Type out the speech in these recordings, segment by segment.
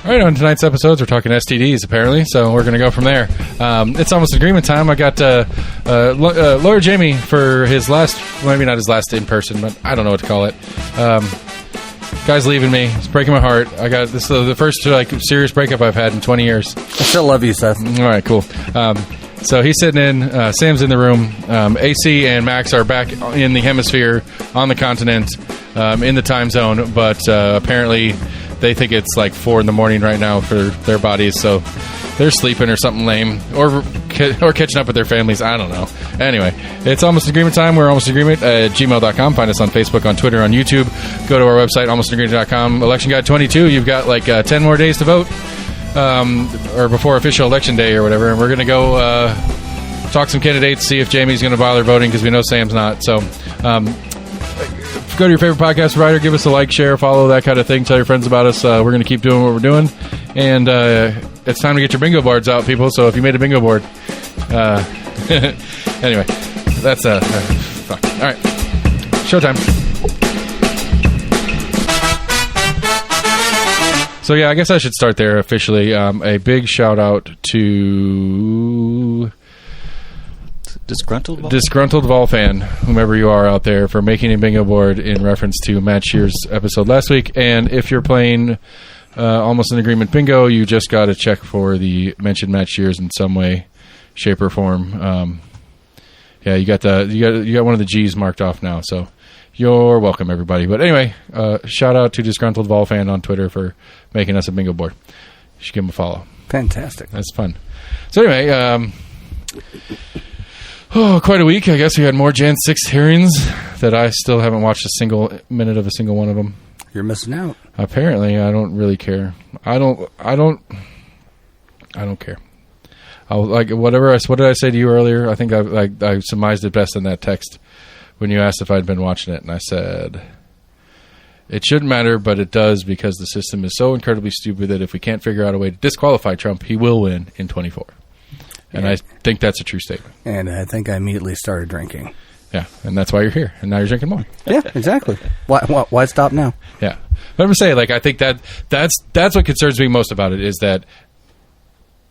All right, on tonight's episodes, we're talking STDs, apparently, so we're going to go from there. It's almost agreement time. I got Lawyer Jamie for his last, well, maybe not his last in person, but I don't know what to call it. Guy's leaving me. It's breaking my heart. I got this is the first serious breakup I've had in 20 years. I still love you, Seth. All right, cool. So he's sitting in. Sam's in the room. AC and Max are back in the hemisphere, on the continent, in the time zone, but apparently they think it's like 4 in the morning right now for their bodies, so they're sleeping or something lame, or catching up with their families. I don't know. Anyway, it's almost agreement time. We're almost agreement at gmail.com. Find us on Facebook, on Twitter, on YouTube. Go to our website, almostagreement.com. Election Guide 22. You've got 10 more days to vote, or before official election day or whatever. And we're going to go talk some candidates, see if Jamie's going to bother voting, because we know Sam's not. So go to your favorite podcast provider, give us a like, share, follow, that kind of thing. Tell your friends about us. We're going to keep doing what we're doing. And it's time to get your bingo boards out, people. So if you made a bingo board. Anyway, that's fuck. All right. Showtime. So, yeah, I guess I should start there officially. A big shout out to Disgruntled Vol fan, whomever you are out there, for making a bingo board in reference to Matt Shear's episode last week. And if you're playing Almost an Agreement Bingo, you just got to check for the mentioned Matt Shears in some way, shape, or form. Yeah, you got one of the G's marked off now, so you're welcome, everybody. But anyway, shout out to Disgruntled Vol fan on Twitter for making us a bingo board. You should give him a follow. Fantastic. That's fun. So anyway, quite a week. I guess we had more Jan 6 hearings that I still haven't watched a single minute of a single one of them. You're missing out. Apparently, I don't really care. I don't care. What did I say to you earlier? I think I surmised it best in that text when you asked if I'd been watching it, and I said it shouldn't matter, but it does, because the system is so incredibly stupid that if we can't figure out a way to disqualify Trump, he will win in 24. And I think that's a true statement. And I think I immediately started drinking. Yeah, and that's why you're here, and now you're drinking more. Yeah, exactly. Why stop now? Yeah, but I'm saying, I think that's what concerns me most about it, is that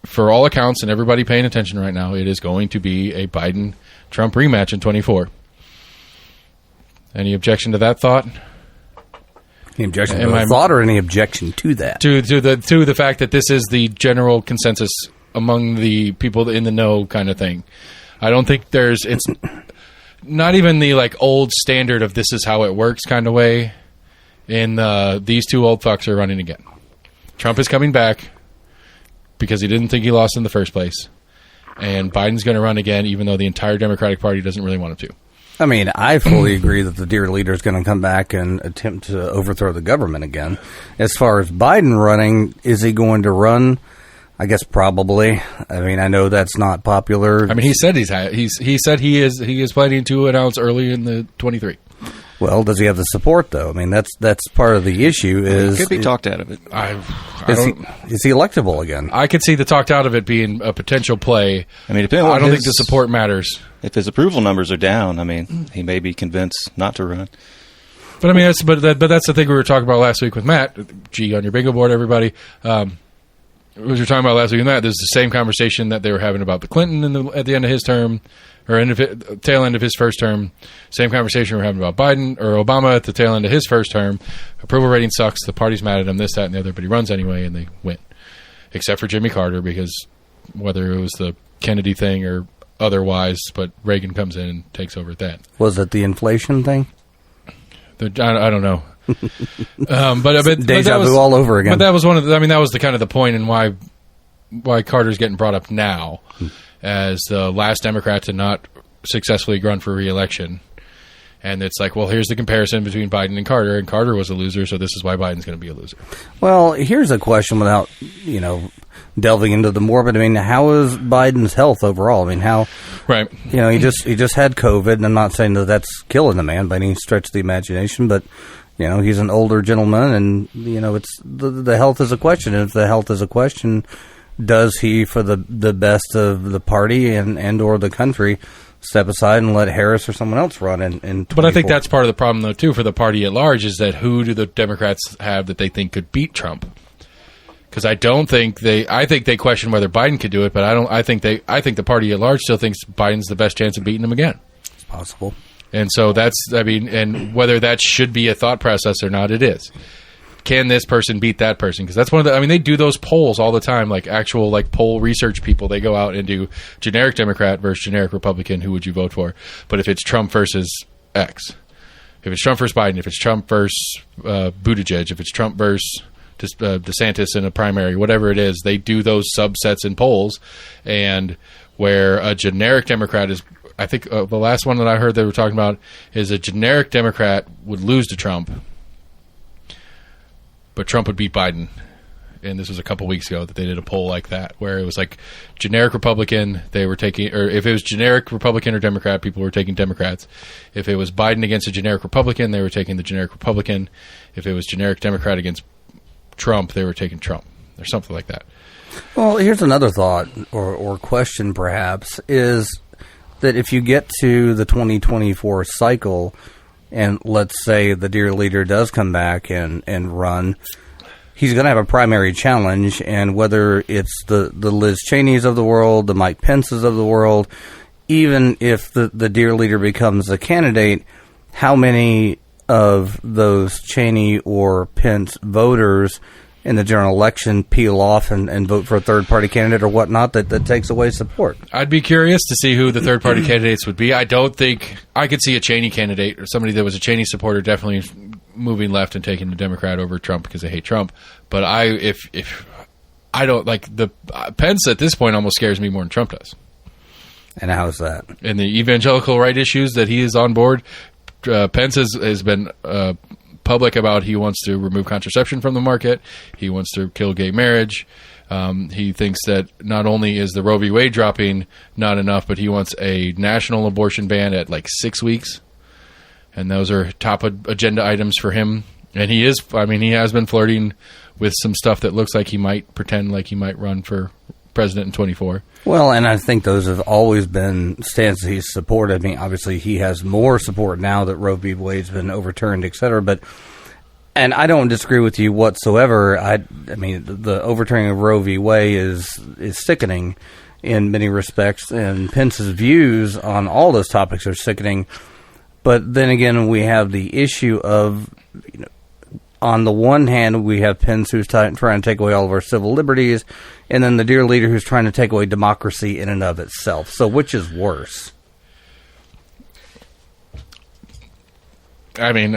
for all accounts and everybody paying attention right now, it is going to be a Biden-Trump rematch in 24. Any objection to that thought? Any objection to the thought, or any objection to that? To the fact that this is the general consensus among the people in the know kind of thing. I don't think it's not even the old standard of this is how it works kind of way. In these two old fucks are running again. Trump is coming back because he didn't think he lost in the first place, and Biden's going to run again, even though the entire Democratic Party doesn't really want him to. I mean, I fully agree that the dear leader is going to come back and attempt to overthrow the government again. As far as Biden running, is he going to run? I guess probably. I mean, I know that's not popular. I mean, he said he is planning to announce early in the 23. Well, does he have the support though? I mean, that's part of the issue. He could be talked out of it. Is he electable again? I could see the talked out of it being a potential play. I mean, I don't think the support matters. If his approval numbers are down, I mean, he may be convinced not to run. But I mean, that's the thing we were talking about last week with Matt. G on your bingo board, everybody. What we were talking about last week, and this is the same conversation that they were having about the Clinton at the end of his term, or tail end of his first term. Same conversation we're having about Biden or Obama at the tail end of his first term. Approval rating sucks. The party's mad at him. This, that, and the other. But he runs anyway, and they win. Except for Jimmy Carter, because whether it was the Kennedy thing or otherwise, but Reagan comes in and takes over at that. Was it the inflation thing? I don't know. But deja vu all over again. But that was that was the kind of the point, and why Carter's getting brought up now as the last Democrat to not successfully run for re-election. And it's well, here's the comparison between Biden and Carter was a loser, so this is why Biden's going to be a loser. Well, here's a question without delving into the morbid. I mean, how is Biden's health overall? I mean, how? Right. He just had COVID, and I'm not saying that that's killing the man by any stretch of the imagination, but he's an older gentleman, and it's the health is a question. And if the health is a question, does he, for the best of the party and or the country, step aside and let Harris or someone else run in 24? But I think that's part of the problem, though, too, for the party at large, is that who do the Democrats have that they think could beat Trump? Because I think they question whether Biden could do it, but I think the party at large still thinks Biden's the best chance of beating him again. It's possible. And so and whether that should be a thought process or not, it is. Can this person beat that person? Because that's they do those polls all the time, like actual like poll research people. They go out and do generic Democrat versus generic Republican. Who would you vote for? But if it's Trump versus X, if it's Trump versus Biden, if it's Trump versus Buttigieg, if it's Trump versus DeSantis in a primary, whatever it is, they do those subsets in polls. And where a generic Democrat is, I think the last one that I heard they were talking about is a generic Democrat would lose to Trump, but Trump would beat Biden. And this was a couple weeks ago that they did a poll like that, where it was like generic Republican, they were taking, or if it was generic Republican or Democrat, people were taking Democrats. If it was Biden against a generic Republican, they were taking the generic Republican. If it was generic Democrat against Trump, they were taking Trump, or something like that. Well, here's another thought or question, perhaps, is that if you get to the 2024 cycle, and let's say the dear leader does come back and run, he's going to have a primary challenge, and whether it's the Liz Cheneys of the world, the Mike Pences of the world, even if the dear leader becomes a candidate, how many of those Cheney or Pence voters in the general election peel off and vote for a third-party candidate or whatnot that takes away support? I'd be curious to see who the third-party candidates would be. I don't think I could see a Cheney candidate or somebody that was a Cheney supporter definitely moving left and taking the Democrat over Trump because they hate Trump. But if I don't like the Pence at this point almost scares me more than Trump does. And how's that? And the evangelical right issues that he is on board, Pence has been public about he wants to remove contraception from the market. He wants to kill gay marriage. He thinks that not only is the Roe v. Wade dropping not enough, but he wants a national abortion ban at like 6 weeks. And those are top agenda items for him. And he has been flirting with some stuff that looks like he might pretend like he might run for president in 24. Well, and I think those have always been stances he's supported. I mean, obviously he has more support now that Roe v. Wade's been overturned, et cetera. And I don't disagree with you whatsoever. I mean, the overturning of Roe v. Wade is sickening in many respects, and Pence's views on all those topics are sickening. But then again, we have the issue of, on the one hand, we have Pence who's trying to take away all of our civil liberties, and then the dear leader who's trying to take away democracy in and of itself. So which is worse? I mean,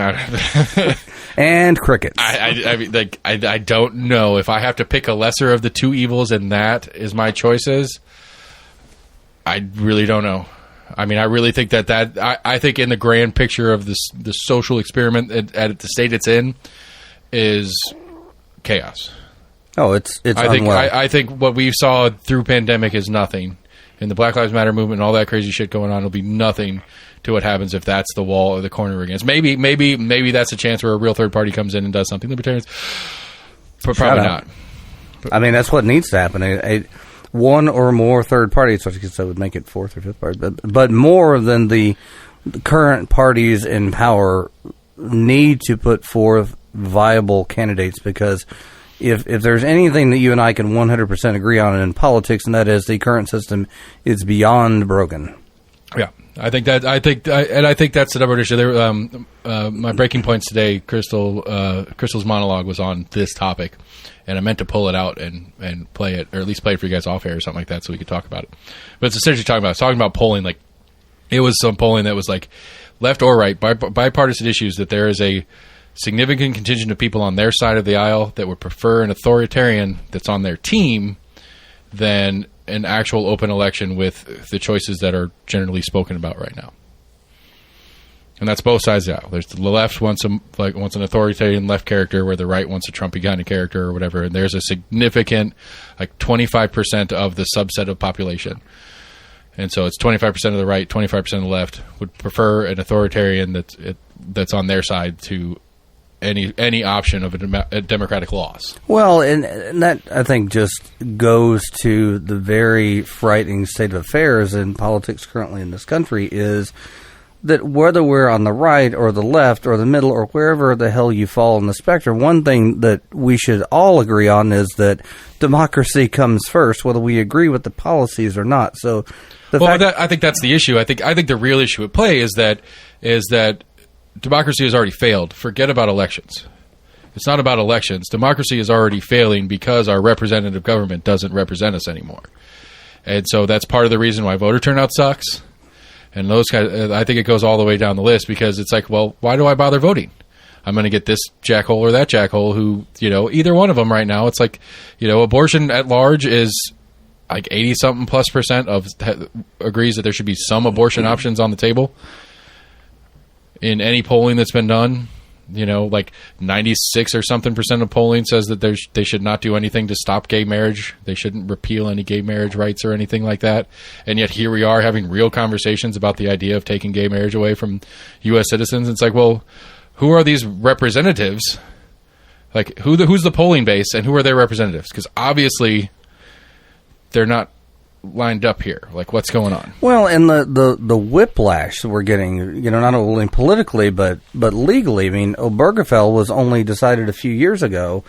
and crickets. I don't know. If I have to pick a lesser of the two evils and that is my choices, I really don't know. I mean, I really think I think in the grand picture of the social experiment at the state it's in is chaos. Oh, it's I think what we saw through pandemic is nothing, and the Black Lives Matter movement and all that crazy shit going on will be nothing to what happens if that's the wall or the corner we're against. Maybe that's a chance where a real third party comes in and does something. Libertarians, but probably not. I mean, that's what needs to happen. One or more third parties, so I guess I would make it fourth or fifth party, but more than the current parties in power need to put forth viable candidates, because if there's anything that you and I can 100% agree on in politics, and that is the current system is beyond broken. Yeah, I think that's the number issue. There, my breaking points today, Crystal's monologue was on this topic, and I meant to pull it out and play it, or at least play it for you guys off air or something like that, so we could talk about it. But it's essentially talking about polling. Like, it was some polling that was like left or right, bipartisan issues, that there is a significant contingent of people on their side of the aisle that would prefer an authoritarian that's on their team than an actual open election with the choices that are generally spoken about right now. And that's both sides of the aisle. There's the left wants an authoritarian left character, where the right wants a Trumpy kind of character or whatever. And there's a significant, like 25% of the subset of population. And so it's 25% of the right, 25% of the left would prefer an authoritarian that's on their side to any option of a democratic loss. Well, and that, I think, just goes to the very frightening state of affairs in politics currently in this country, is that whether we're on the right or the left or the middle or wherever the hell you fall on the spectrum, one thing that we should all agree on is that democracy comes first, whether we agree with the policies or not. So, I think that's the issue. I think the real issue at play is that democracy has already failed. Forget about elections. It's not about elections. Democracy is already failing because our representative government doesn't represent us anymore. And so that's part of the reason why voter turnout sucks. And those guys, I think it goes all the way down the list because it's like, well, why do I bother voting? I'm going to get this jackhole or that jackhole who, either one of them right now. It's like, abortion at large is like 80-something +% agrees that there should be some abortion options on the table. In any polling that's been done, like 96 or something % of polling says that they should not do anything to stop gay marriage. They shouldn't repeal any gay marriage rights or anything like that. And yet here we are having real conversations about the idea of taking gay marriage away from U.S. citizens. It's like, well, who are these representatives? Like, who's the polling base and who are their representatives? Because obviously they're not lined up here. Like, what's going on? Well, and the whiplash we're getting, not only politically but legally. I mean, Obergefell was only decided a few years ago,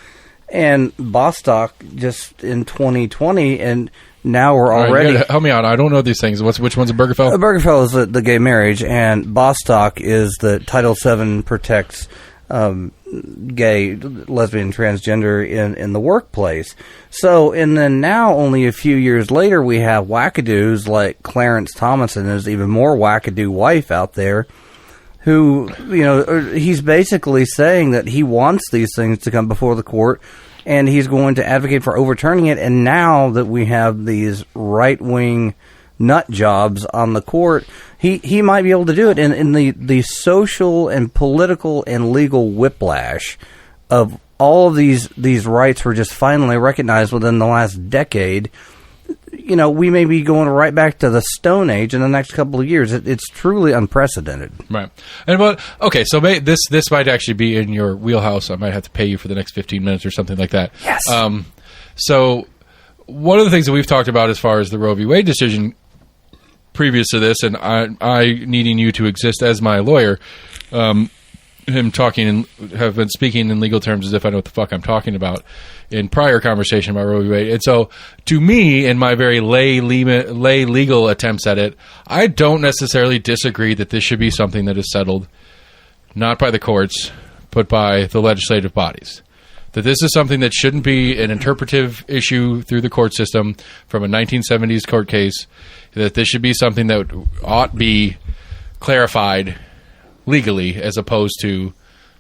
and Bostock just in 2020, and now we're already. Right, help me out. I don't know these things. Which one's Obergefell? Obergefell is the gay marriage, and Bostock is the Title VII protects gay, lesbian, transgender in the workplace. So, and then now, only a few years later, we have wackadoos like Clarence Thomas and his even more wackadoo wife out there, who, he's basically saying that he wants these things to come before the court, and he's going to advocate for overturning it. And now that we have these right-wing nut jobs on the court, he might be able to do it. And in the social and political and legal whiplash of all of these rights were just finally recognized within the last decade, we may be going right back to the Stone Age in the next couple of years. It's truly unprecedented. Right. Okay, so this might actually be in your wheelhouse. I might have to pay you for the next 15 minutes or something like that. Yes. So one of the things that we've talked about as far as the Roe v. Wade decision previous to this, and I needing you to exist as my lawyer, him talking and have been speaking in legal terms as if I know what the fuck I'm talking about in prior conversation about Roe v. Wade. And so, to me, in my very lay legal attempts at it, I don't necessarily disagree that this should be something that is settled not by the courts, but by the legislative bodies. That this is something that shouldn't be an interpretive issue through the court system from a 1970s court case, that this should be something that ought be clarified legally as opposed to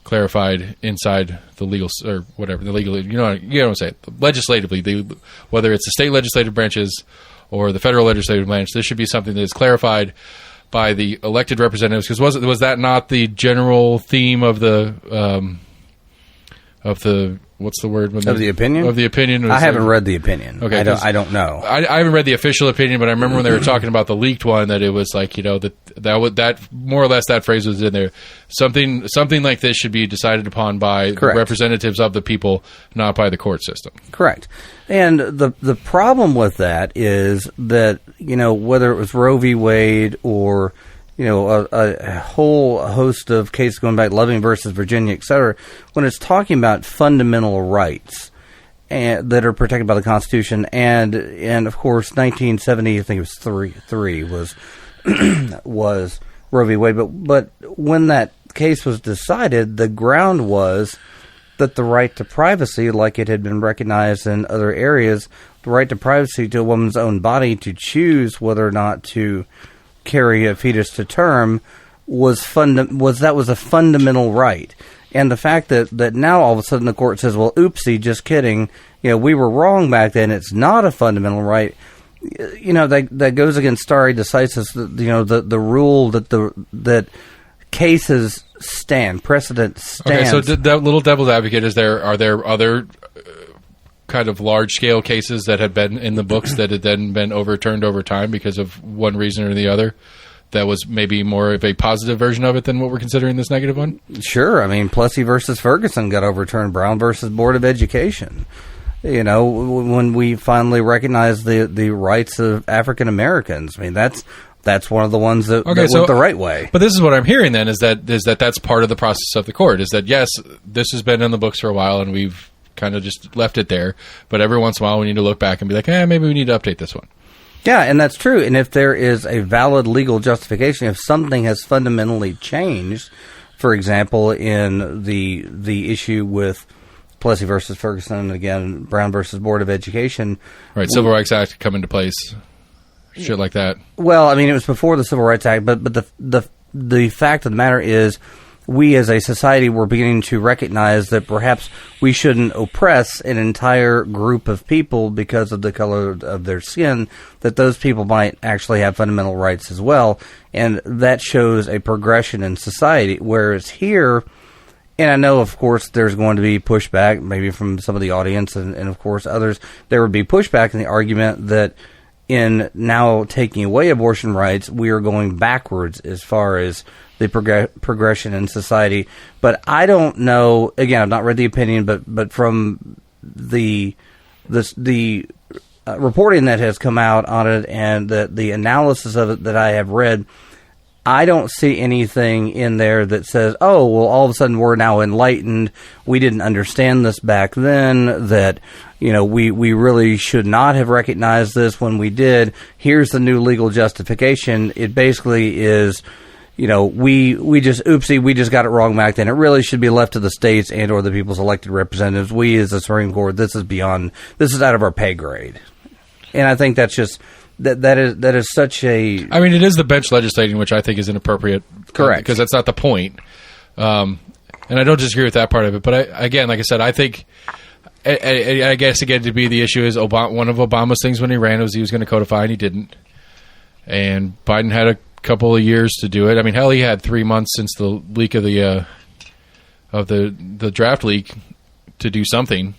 clarified inside the legal, or whatever, the legal, you know what I'm saying, legislatively, whether it's the state legislative branches or the federal legislative branch, this should be something that is clarified by the elected representatives. Because was that not the general theme of the what's the word? Of the opinion? Of the opinion. I haven't read the opinion. Okay, I don't know. I haven't read the official opinion, but I remember when they were talking about the leaked one that it was like, that more or less that phrase was in there. Something like this should be decided upon by the representatives of the people, not by the court system. Correct. And the problem with that is that, whether it was Roe v. Wade or a whole host of cases going back, Loving versus Virginia, et cetera, when it's talking about fundamental rights that are protected by the Constitution, and of course, 1970, I think it was 3 was Roe v. Wade, but when that case was decided, the ground was that the right to privacy, like it had been recognized in other areas, the right to privacy to a woman's own body to choose whether or not to carry a fetus to term was a fundamental right. And the fact that now all of a sudden the court says, well, oopsie, just kidding, we were wrong back then, it's not a fundamental right, that goes against stare decisis, the rule that cases stand, precedent stands. Okay, so that little devil's advocate, are there other kind of large-scale cases that had been in the books that had then been overturned over time because of one reason or the other that was maybe more of a positive version of it than what we're considering this negative one? Sure. I mean, Plessy versus Ferguson got overturned. Brown versus Board of Education. When we finally recognized the rights of African Americans. I mean, that's that's one of the ones that went the right way. But this is what I'm hearing then, is that that's part of the process of the court, is that, yes, this has been in the books for a while, and we've kind of just left it there. But every once in a while, we need to look back and be like, maybe we need to update this one. Yeah, and that's true. And if there is a valid legal justification, if something has fundamentally changed, for example, in the issue with Plessy versus Ferguson, and again, Brown versus Board of Education. Right, Civil Rights Act come into place, shit like that. Well, I mean, it was before the Civil Rights Act, but the fact of the matter is, we as a society were beginning to recognize that perhaps we shouldn't oppress an entire group of people because of the color of their skin, that those people might actually have fundamental rights as well. And that shows a progression in society. Whereas here, and I know, of course, there's going to be pushback, maybe from some of the audience and of course others, there would be pushback in the argument that in now taking away abortion rights, we are going backwards as far as the progression in society. But I don't know, again, I've not read the opinion, but from the reporting that has come out on it and the analysis of it that I have read, I don't see anything in there that says, oh, well, all of a sudden we're now enlightened. We didn't understand this back then, that, we really should not have recognized this when we did. Here's the new legal justification. It basically is, we just got it wrong back then. It really should be left to the states and or the people's elected representatives. We as the Supreme Court, this is out of our pay grade. And I think that's just... That is such a... I mean, it is the bench legislating, which I think is inappropriate. Correct. Because that's not the point. And I don't disagree with that part of it. But, again, like I said, I think... I guess, again, to be the issue is one of Obama's things when he ran was he was going to codify, and he didn't. And Biden had a couple of years to do it. I mean, hell, he had 3 months since the leak of the draft leak to do something,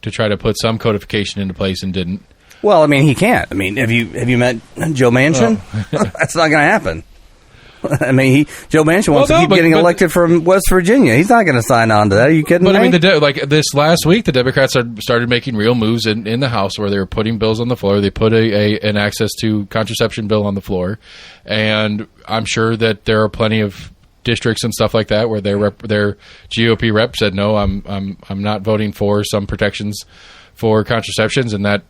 to try to put some codification into place, and didn't. Well, I mean, he can't. I mean, have you met Joe Manchin? Oh. That's not going to happen. I mean, Joe Manchin wants to keep getting elected from West Virginia. He's not going to sign on to that. Are you kidding me? But I mean, this last week, the Democrats started making real moves in the House, where they were putting bills on the floor. They put an access to contraception bill on the floor, and I'm sure that there are plenty of districts and stuff like that where their GOP rep said, no, I'm not voting for some protections for contraceptions, and that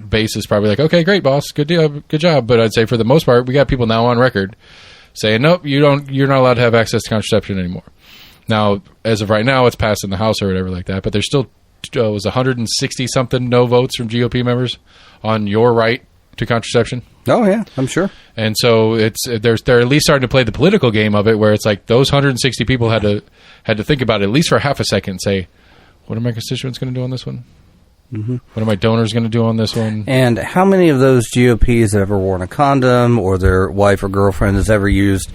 base is probably like, okay, great, boss, good deal, good job. But I'd say for the most part, we got people now on record saying, nope, you're not allowed to have access to contraception anymore. Now, as of right now, it's passed in the House or whatever like that, but there's still was 160 something no votes from GOP members on your right to contraception. Oh yeah, I'm sure. And so they're at least starting to play the political game of it, where it's like those 160 people had to think about it at least for half a second and say, what are my constituents going to do on this one? Mm-hmm. What are my donors going to do on this one? And how many of those GOPs have ever worn a condom, or their wife or girlfriend has ever used,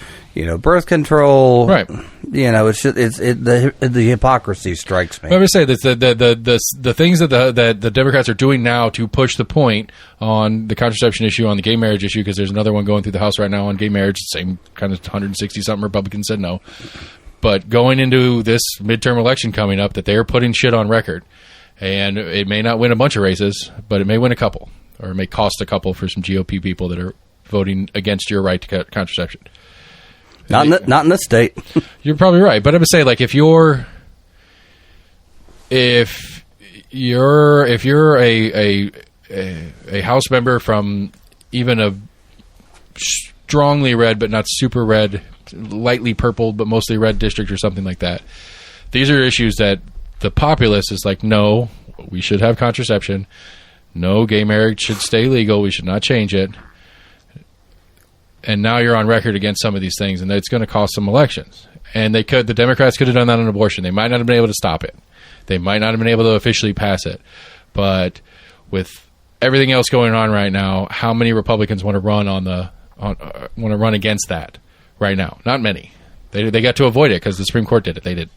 birth control? Right. The hypocrisy strikes me. I would say that the things that the Democrats are doing now to push the point on the contraception issue, on the gay marriage issue, because there's another one going through the House right now on gay marriage. Same kind of 160 something Republicans said no. But going into this midterm election coming up, that they are putting shit on record. And it may not win a bunch of races, but it may win a couple, or it may cost a couple for some GOP people that are voting against your right to contraception. Not in this state. You're probably right, but I would say, like, if you're a House member from even a strongly red but not super red, lightly purple but mostly red district or something like that, these are issues that the populace is like, no, we should have contraception. No, gay marriage should stay legal. We should not change it. And now you're on record against some of these things, and it's going to cost some elections. And the Democrats could have done that on abortion. They might not have been able to stop it. They might not have been able to officially pass it. But with everything else going on right now, how many Republicans want to run want to run against that right now? Not many. They got to avoid it because the Supreme Court did it. They didn't.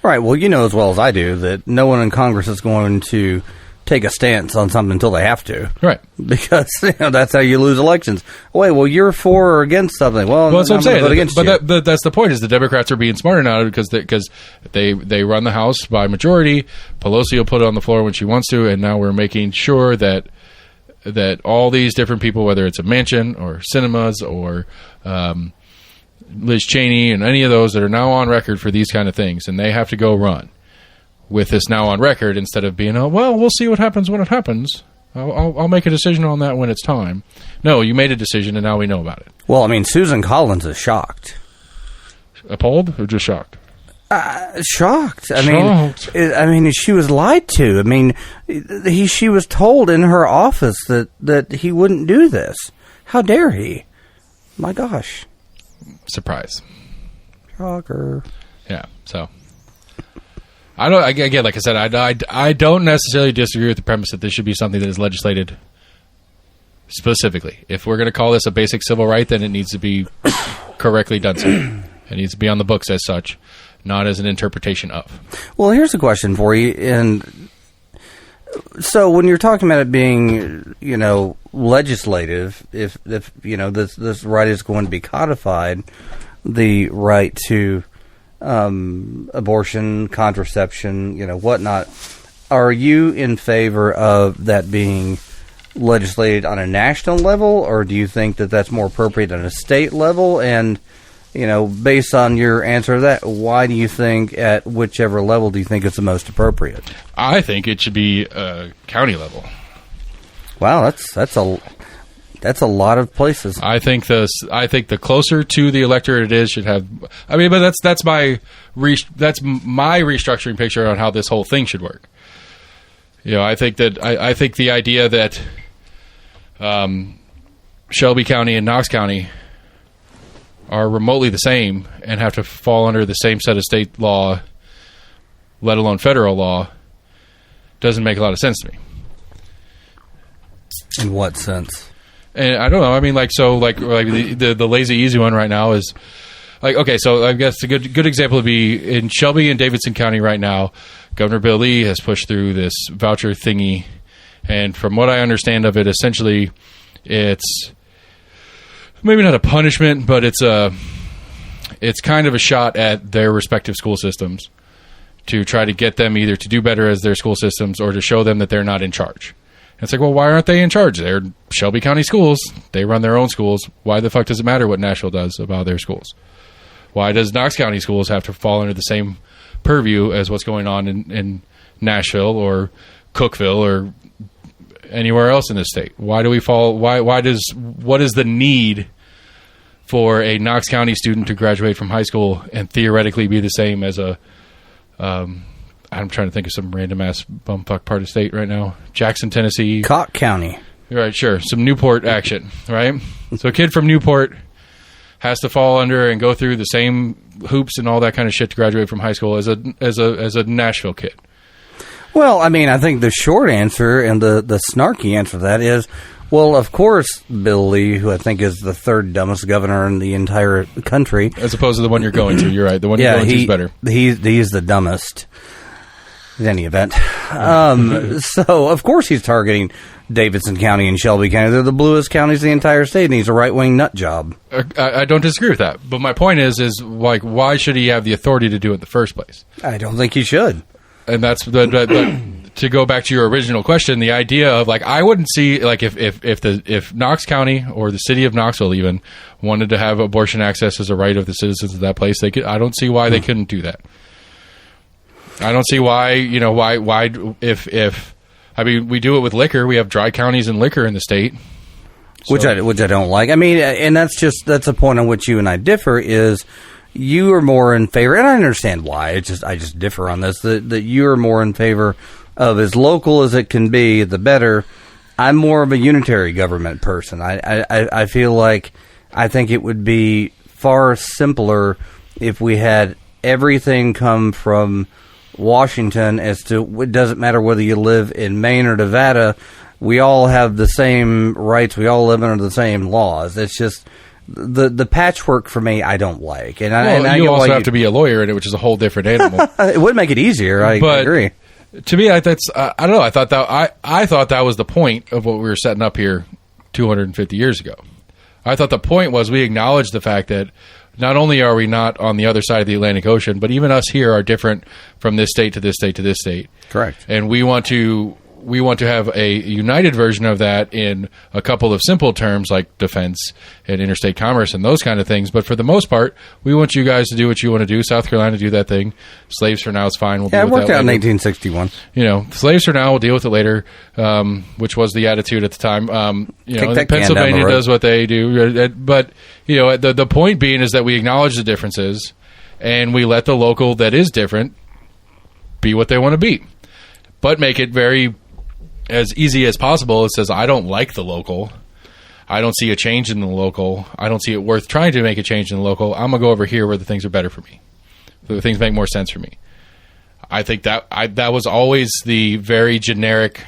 Right. Well, you know as well as I do that no one in Congress is going to take a stance on something until they have to. Right. Because that's how you lose elections. Wait, well, you're for or against something. Well, that's what I'm saying. But that's the point, is the Democrats are being smarter now because they run the House by majority. Pelosi will put it on the floor when she wants to, and now we're making sure that that all these different people, whether it's a mansion or cinemas or Liz Cheney and any of those that are now on record for these kind of things, and they have to go run with this now on record instead of being, oh, well, we'll see what happens when it happens. I'll make a decision on that when it's time. No, you made a decision, and now we know about it. Well, I mean, Susan Collins is shocked. Appalled or just shocked? Shocked. I mean, she was lied to. I mean, she was told in her office that he wouldn't do this. How dare he? My gosh. Surprise. Shocker. Yeah. So I don't. Again, like I said, I don't necessarily disagree with the premise that this should be something that is legislated specifically. If we're going to call this a basic civil right, then it needs to be correctly done. So it needs to be on the books as such, not as an interpretation of. Well, here's a question for you. And so when you're talking about it being, legislative, if this right is going to be codified, the right to abortion, contraception, whatnot, are you in favor of that being legislated on a national level, or do you think that that's more appropriate on a state level? And based on your answer to that, why do you think at whichever level do you think it's the most appropriate? I think it should be county level. Wow, that's a lot of places. I think the closer to the electorate it is should have. I mean, but that's my restructuring picture on how this whole thing should work. I think the idea that Shelby County and Knox County are remotely the same and have to fall under the same set of state law, let alone federal law, doesn't make a lot of sense to me. In what sense? And I don't know. I mean, like the lazy easy one right now is like, okay, so I guess a good example would be in Shelby and Davidson County right now. Governor Bill Lee has pushed through this voucher thingy, and from what I understand of it, essentially, it's maybe not a punishment, but it's kind of a shot at their respective school systems to try to get them either to do better as their school systems or to show them that they're not in charge. And it's like, well, why aren't they in charge? They're Shelby County schools. They run their own schools. Why the fuck does it matter what Nashville does about their schools? Why does Knox County schools have to fall under the same purview as what's going on in Nashville or Cookeville or anywhere else in the state? Why do we fall? What is the need for a Knox County student to graduate from high school and theoretically be the same as a I'm trying to think of some random ass bumfuck part of state right now. Jackson, Tennessee. Cott County. Right, sure. Some Newport action, right? So a kid from Newport has to fall under and go through the same hoops and all that kind of shit to graduate from high school as a Nashville kid. Well, I mean, I think the short answer and the snarky answer to that is, well, of course, Bill Lee, who I think is the third dumbest governor in the entire country. As opposed to the one you're going to. You're right. The one you're going to is better. He's the dumbest in any event. So, of course, he's targeting Davidson County and Shelby County. They're the bluest counties in the entire state, and he's a right-wing nut job. I don't disagree with that. But my point is like, why should he have the authority to do it in the first place? I don't think he should. And that's to go back to your original question, the idea of like, I wouldn't see like if Knox County or the city of Knoxville even wanted to have abortion access as a right of the citizens of that place, they could. I don't see why they couldn't do that. I don't see why if I mean, we do it with liquor. We have dry counties and liquor in the state, which I don't like. I mean, and that's a point on which you and I differ. Is you are more in favor, and I understand why. I just differ on this. That you are more in favor of as local as it can be, the better. I'm more of a unitary government person. I feel like I think it would be far simpler if we had everything come from Washington. As to it doesn't matter whether you live in Maine or Nevada, we all have the same rights. We all live under the same laws. It's just the patchwork for me. I don't like, and you also have to be a lawyer in it, which is a whole different animal. It would make it easier. I agree. To me, I don't know. I thought that was the point of what we were setting up here 250 years ago. I thought the point was we acknowledge the fact that not only are we not on the other side of the Atlantic Ocean, but even us here are different from this state to this state to this state. Correct. And we want to we want to have a united version of that in a couple of simple terms like defense and interstate commerce and those kind of things. But for the most part, we want you guys to do what you want to do. South Carolina, do that thing. Slaves for now is fine. We'll deal with that it worked out in later. 1861. Slaves for now, we'll deal with it later, which was the attitude at the time. Pennsylvania does what they do. But, the point being is that we acknowledge the differences and we let the local that is different be what they want to be. But make it very as easy as possible. It says, I don't like the local. I don't see a change in the local. I don't see it worth trying to make a change in the local. I'm going to go over here where the things are better for me. The things make more sense for me. I think that was always the very generic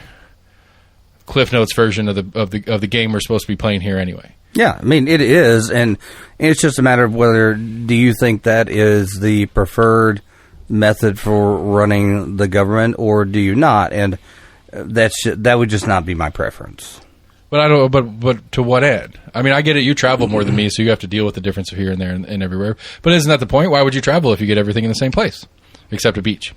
Cliff Notes version of the game we're supposed to be playing here anyway. Yeah, I mean, it is, and it's just a matter of whether do you think that is the preferred method for running the government, or do you not? And that would just not be my preference. But I don't. But to what end? I mean, I get it. You travel more than me, so you have to deal with the difference of here and there and everywhere. But isn't that the point? Why would you travel if you get everything in the same place, except a beach?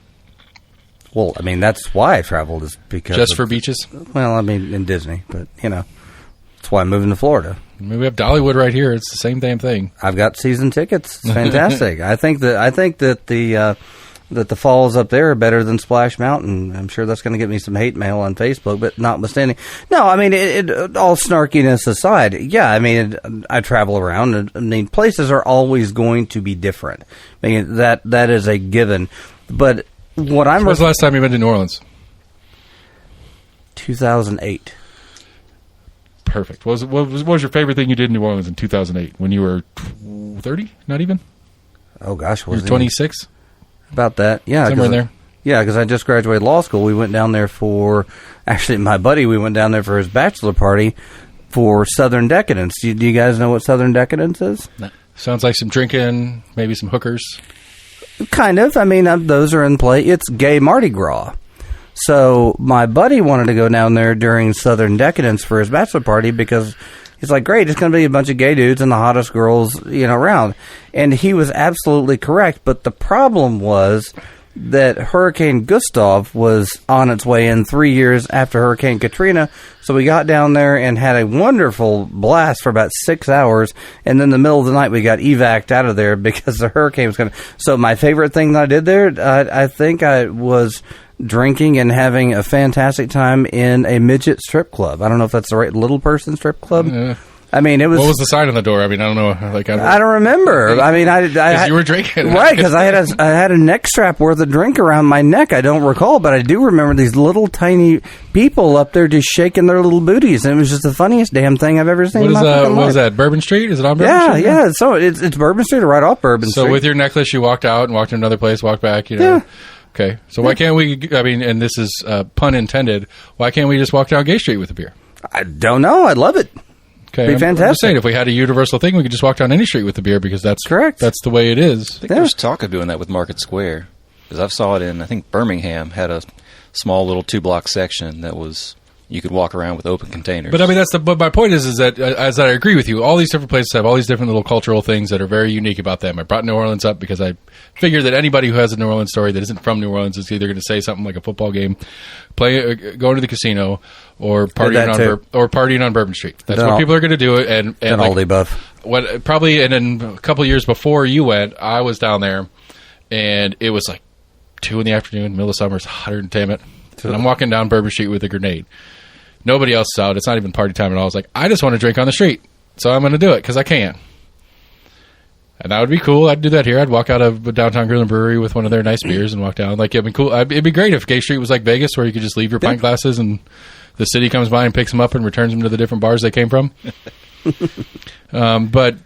Well, I mean, that's why I traveled, is because just for beaches. Well, I mean, in Disney, but that's why I'm moving to Florida. I mean, we have Dollywood right here. It's the same damn thing. I've got season tickets. It's fantastic. I think that the falls up there are better than Splash Mountain. I'm sure that's going to get me some hate mail on Facebook, but notwithstanding. No, I mean, it all snarkiness aside, yeah, I mean, I travel around. I mean, places are always going to be different. I mean, that is a given. But what I'm... When was the last time you went to New Orleans? 2008. Perfect. What was your favorite thing you did in New Orleans in 2008 when you were 30? Not even? Oh, gosh. You were 26? About that, yeah. Somewhere in there. Yeah, because I just graduated law school. We went down there my buddy, we went down there for his bachelor party for Southern Decadence. Do you guys know what Southern Decadence is? No. Sounds like some drinking, maybe some hookers. Kind of. I mean, those are in play. It's gay Mardi Gras. So my buddy wanted to go down there during Southern Decadence for his bachelor party because he's like, great, it's going to be a bunch of gay dudes and the hottest girls, around. And he was absolutely correct. But the problem was that Hurricane Gustav was on its way in 3 years after Hurricane Katrina. So we got down there and had a wonderful blast for about 6 hours. And then in the middle of the night, we got evac'd out of there because the hurricane was going to... So my favorite thing that I did there, I think I was drinking and having a fantastic time in a midget strip club. I don't know if that's the right little person strip club. Yeah. I mean, it was... What was the sign on the door? I mean, I don't know. I don't remember. I mean, I you were drinking. Right, because I had a neck strap worth of drink around my neck. I don't recall, but I do remember these little tiny people up there just shaking their little booties, and it was just the funniest damn thing I've ever seen in my fucking life. What was that, Bourbon Street? Is it on Bourbon Street? Yeah. So it's Bourbon Street or right off Bourbon Street. So with your necklace, you walked out and walked to another place, walked back, Yeah. Okay, so why can't we, I mean, and this is pun intended, why can't we just walk down Gay Street with a beer? I don't know. I'd love it. Okay, Be fantastic. I'm just saying, if we had a universal thing, we could just walk down any street with the beer because that's correct. That's the way it is. I think there's talk of doing that with Market Square because I saw it in, I think Birmingham had a small little 2-block section that was you could walk around with open containers. But I mean, but my point is that as I agree with you, all these different places have all these different little cultural things that are very unique about them. I brought New Orleans up because I figure that anybody who has a New Orleans story that isn't from New Orleans is either going to say something like a football game, going to the casino, or partying on Bourbon Street. That's what people are going to do. And all the above. Probably, and then a couple of years before you went, I was down there, and it was like 2 in the afternoon, middle of summer, it's hotter than damn it. And I'm walking down Bourbon Street with a grenade. Nobody else is out. It's not even party time at all. I was like, I just want to drink on the street, so I'm going to do it because I can. And that would be cool. I'd do that here. I'd walk out of Downtown Grill and Brewery with one of their nice beers and walk down. Like, it'd be cool. It'd be great if Gay Street was like Vegas, where you could just leave your pint glasses and the city comes by and picks them up and returns them to the different bars they came from. But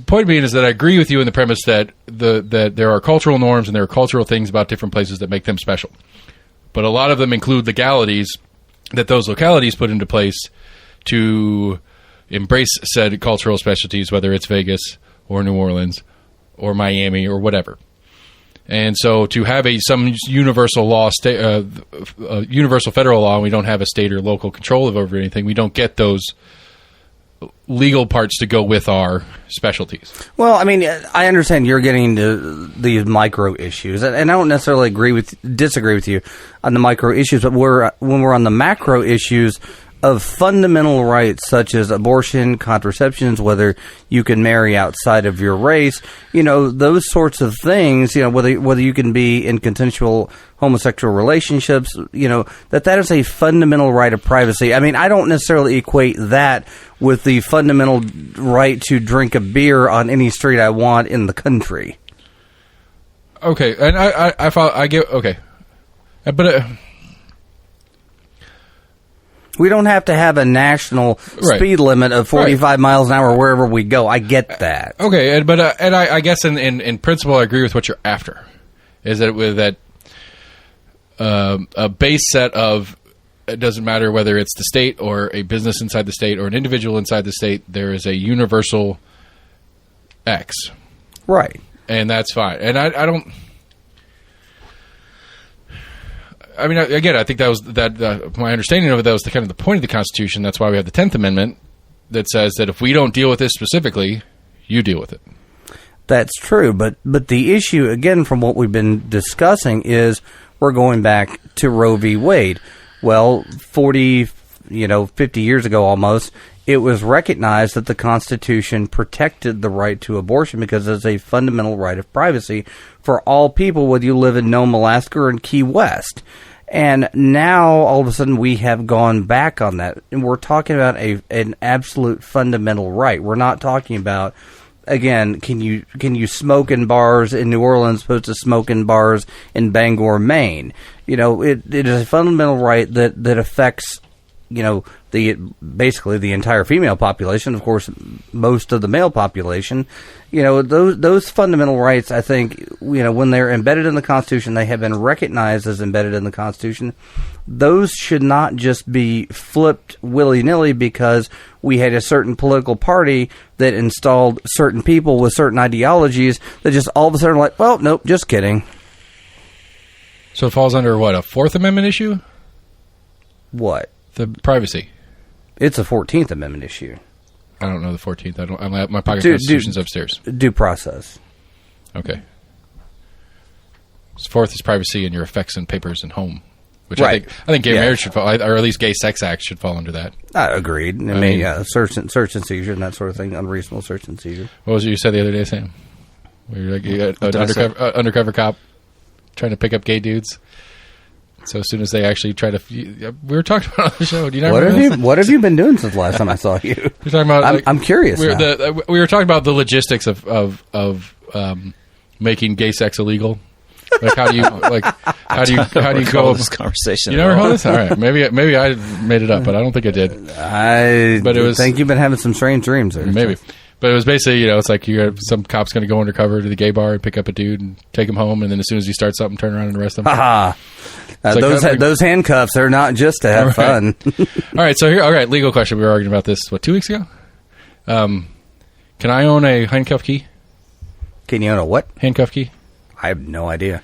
point being is that I agree with you in the premise that that there are cultural norms and there are cultural things about different places that make them special. But a lot of them include legalities that those localities put into place to embrace said cultural specialties, whether it's Vegas or New Orleans or Miami or whatever. And so to have some universal law, universal federal law, and we don't have a state or local control over anything, we don't get those legal parts to go with our specialties. Well, I mean, I understand you're getting to these micro issues, and I don't necessarily disagree with you on the micro issues, but when we're on the macro issues of fundamental rights such as abortion, contraceptions, whether you can marry outside of your race, those sorts of things, whether you can be in consensual homosexual relationships, that is a fundamental right of privacy. I mean, I don't necessarily equate that with the fundamental right to drink a beer on any street I want in the country. Okay, and I get okay, but. We don't have to have a national speed limit of 45 miles an hour wherever we go. I get that. Okay, but I guess in principle I agree with what you're after. Is that with that a base set of, it doesn't matter whether it's the state or a business inside the state or an individual inside the state, there is a universal X. Right. And that's fine. And I don't... I mean, again, I think that was my understanding of it. That was the point of the Constitution. That's why we have the 10th Amendment that says that if we don't deal with this specifically, you deal with it. That's true, but the issue, again, from what we've been discussing, is we're going back to Roe v. Wade. Well, 50 years ago almost, it was recognized that the Constitution protected the right to abortion because it's a fundamental right of privacy for all people, whether you live in Nome, Alaska, or in Key West. And now, all of a sudden, we have gone back on that. And we're talking about an absolute fundamental right. We're not talking about, again, can you smoke in bars in New Orleans opposed to smoke in bars in Bangor, Maine? It is a fundamental right that affects, basically the entire female population, of course, most of the male population. Those fundamental rights, I think, when they're embedded in the Constitution, they have been recognized as embedded in the Constitution. Those should not just be flipped willy-nilly because we had a certain political party that installed certain people with certain ideologies that just all of a sudden like, well, nope, just kidding. So it falls under what, a Fourth Amendment issue? What? The privacy. It's a 14th Amendment issue. I don't know the 14th. My pocket Constitution's upstairs. Due process. Okay. So fourth is privacy and your effects and papers and home, which right. I think gay marriage should fall, or at least gay sex acts should fall under that. Agreed. I mean, search and seizure and that sort of thing, unreasonable search and seizure. What was it you said the other day, Sam? Where you're like an undercover cop trying to pick up gay dudes. So as soon as they actually try to, we were talking about it on the show. Do you know what have you been doing since the last time I saw you? You're talking about. I'm curious. We were talking about the logistics of making gay sex illegal. Like how do you go this conversation? You never heard this? All right, maybe I made it up, but I don't think I did. But it was. Think you've been having some strange dreams there. Maybe. But it was basically, it's like you have some cop's going to go undercover to the gay bar and pick up a dude and take him home, and then as soon as he starts something, turn around and arrest him. Those handcuffs are not just to have fun. All right, so here, legal question. We were arguing about this, 2 weeks ago? Can I own a handcuff key? Can you own a what? Handcuff key. I have no idea.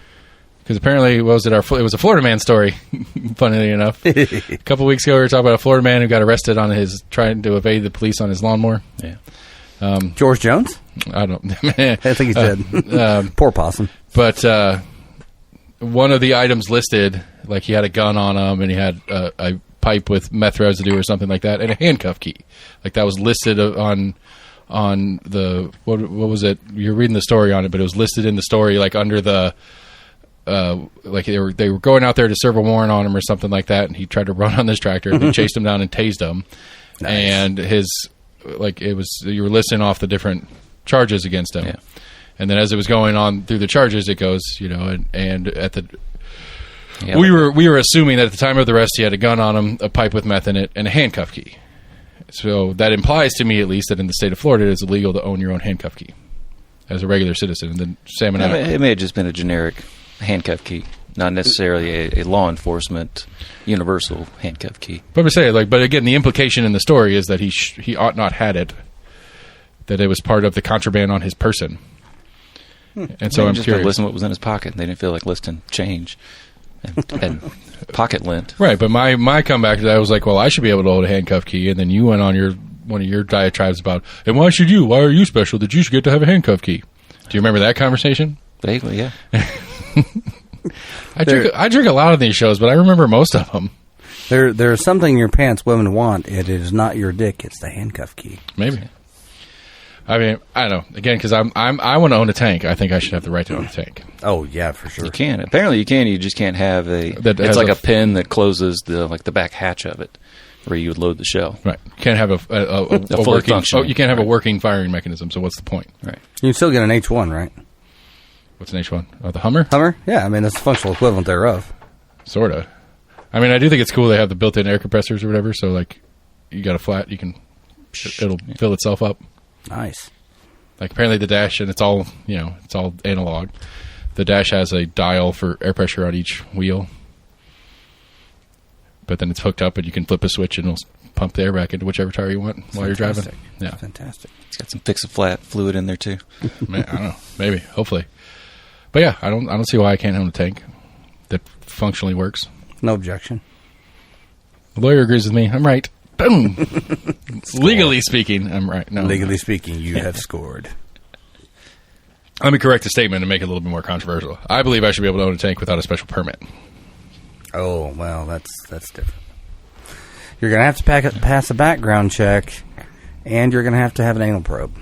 Because apparently, it was a Florida man story, funnily enough. A couple weeks ago, we were talking about a Florida man who got arrested on trying to evade the police on his lawnmower. Yeah. George Jones? I don't. I think he's dead. Poor possum. But one of the items listed, like he had a gun on him and he had a pipe with meth residue or something like that, and a handcuff key. Like that was listed on the what was it? You're reading the story on it, but it was listed in the story like under the. Like they were going out there to serve a warrant on him or something like that, and he tried to run on this tractor and they chased him down and tased him. Nice. And you were listing off the different charges against him. Yeah. And then as it was going on through the charges, it goes, and at the we were assuming that at the time of the arrest he had a gun on him, a pipe with meth in it, and a handcuff key. So that implies to me, at least, that in the state of Florida, it is illegal to own your own handcuff key as a regular citizen. And then Sam and it may have just been a generic handcuff key, not necessarily a law enforcement universal handcuff key. But I'm saying, but again, the implication in the story is that he ought not had it, that it was part of the contraband on his person. And so I'm just curious. Listen what was in his pocket. They didn't feel like listing change and pocket lint. Right, but my comeback to that was like, well, I should be able to hold a handcuff key, and then you went on your one of your diatribes about, and why should you? Why are you special that you should get to have a handcuff key? Do you remember that conversation? Vaguely, yeah. I drink a lot of these shows, but I remember most of them. There's something in your pants women want. It is not your dick. It's the handcuff key. Maybe. I mean, I don't know. Again, because I want to own a tank. I think I should have the right to own a tank. Oh yeah, for sure. You can. Apparently, you can. You just can't have That it's has like a a pin that closes the back hatch of it, where you would load the shell. Right. You can't have a fully working. functioning. You can't have a working firing mechanism. So what's the point? Right. You can still get an H1, right? What's an H1? Oh, the Hummer. Hummer? Yeah, I mean that's the functional equivalent thereof. Sorta. I mean, I do think it's cool they have the built-in air compressors or whatever. So like, you got a flat, you can. It'll fill itself up. Nice. Like apparently the dash, and it's all analog. The dash has a dial for air pressure on each wheel, but then it's hooked up, and you can flip a switch, and it'll pump the air back into whichever tire you want while you're driving. Yeah, Fantastic. It's got some fix-a-flat fluid in there too. Man, I don't know, maybe, hopefully, but yeah, I don't see why I can't own a tank that functionally works. No objection. The lawyer agrees with me. I'm right. Boom. Legally speaking, I'm right. No, Legally speaking, you have scored. Let me correct the statement and make it a little bit more controversial. I believe I should be able to own a tank without a special permit. Oh well, that's different. You're gonna have to pass a background check, and you're gonna have to have an anal probe.